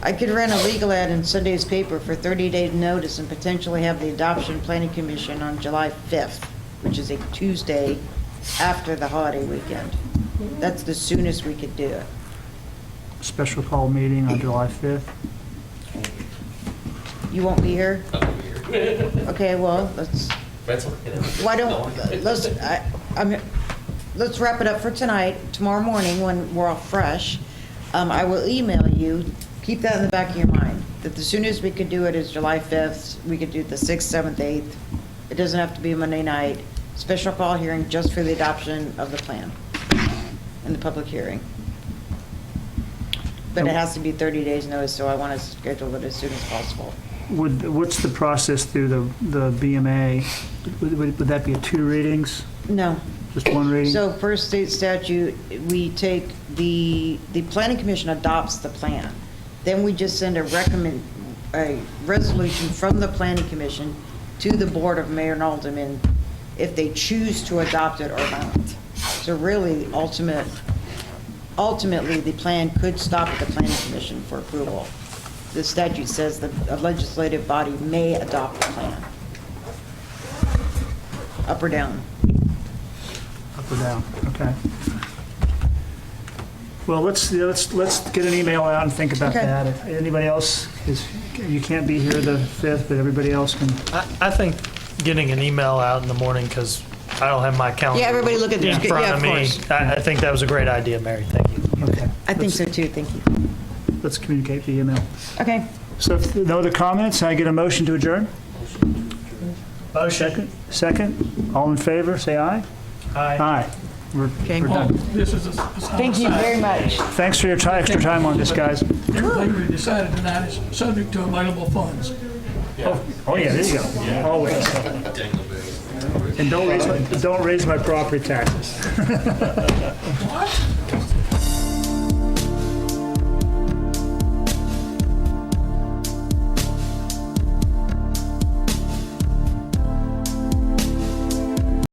I could run a legal ad in Sunday's paper for 30-day notice and potentially have the Adoption Planning Commission on July 5th, which is a Tuesday after the holiday weekend. That's the soonest we could do it. Special call meeting on July 5th. You won't be here? Okay, well, let's wrap it up for tonight. Tomorrow morning, when we're all fresh, I will email you. Keep that in the back of your mind. that the soonest we could do it is July 5th. We could do the 6th, 7th, 8th. It doesn't have to be Monday night. Special call hearing just for the adoption of the plan and the public hearing. But it has to be 30 days notice, so I want to schedule it as soon as possible. What's the process through the BMA? Would that be 2 readings, No. just 1 reading? So per state statute, we take, the planning commission adopts the plan. Then we just send a resolution from the planning commission to the board of mayor and aldermen if they choose to adopt it or not. So really, ultimately, the plan could stop at the planning commission for approval. The statute says that a legislative body may adopt the plan. Up or down. Up or down, okay. Well, let's get an email out and think about Okay. that. If anybody else you can't be here the 5th, but everybody else can. I think getting an email out in the morning, because I don't have my calendar. Yeah, everybody look at their in sch- front yeah, of of me. course. I think that was a great idea, Mary. Thank you. Okay. I think so too, thank you. Let's communicate via email. Okay. So if no other comments, I get a motion to adjourn? Motion. Second? All in favor, say aye. Aye. We're Okay. done. This is a. Thank you very much. Thanks for your extra time on this, guys. Everything we decided tonight is subject to available funds. Oh, yeah, there you go. Always. And don't raise my property taxes. What?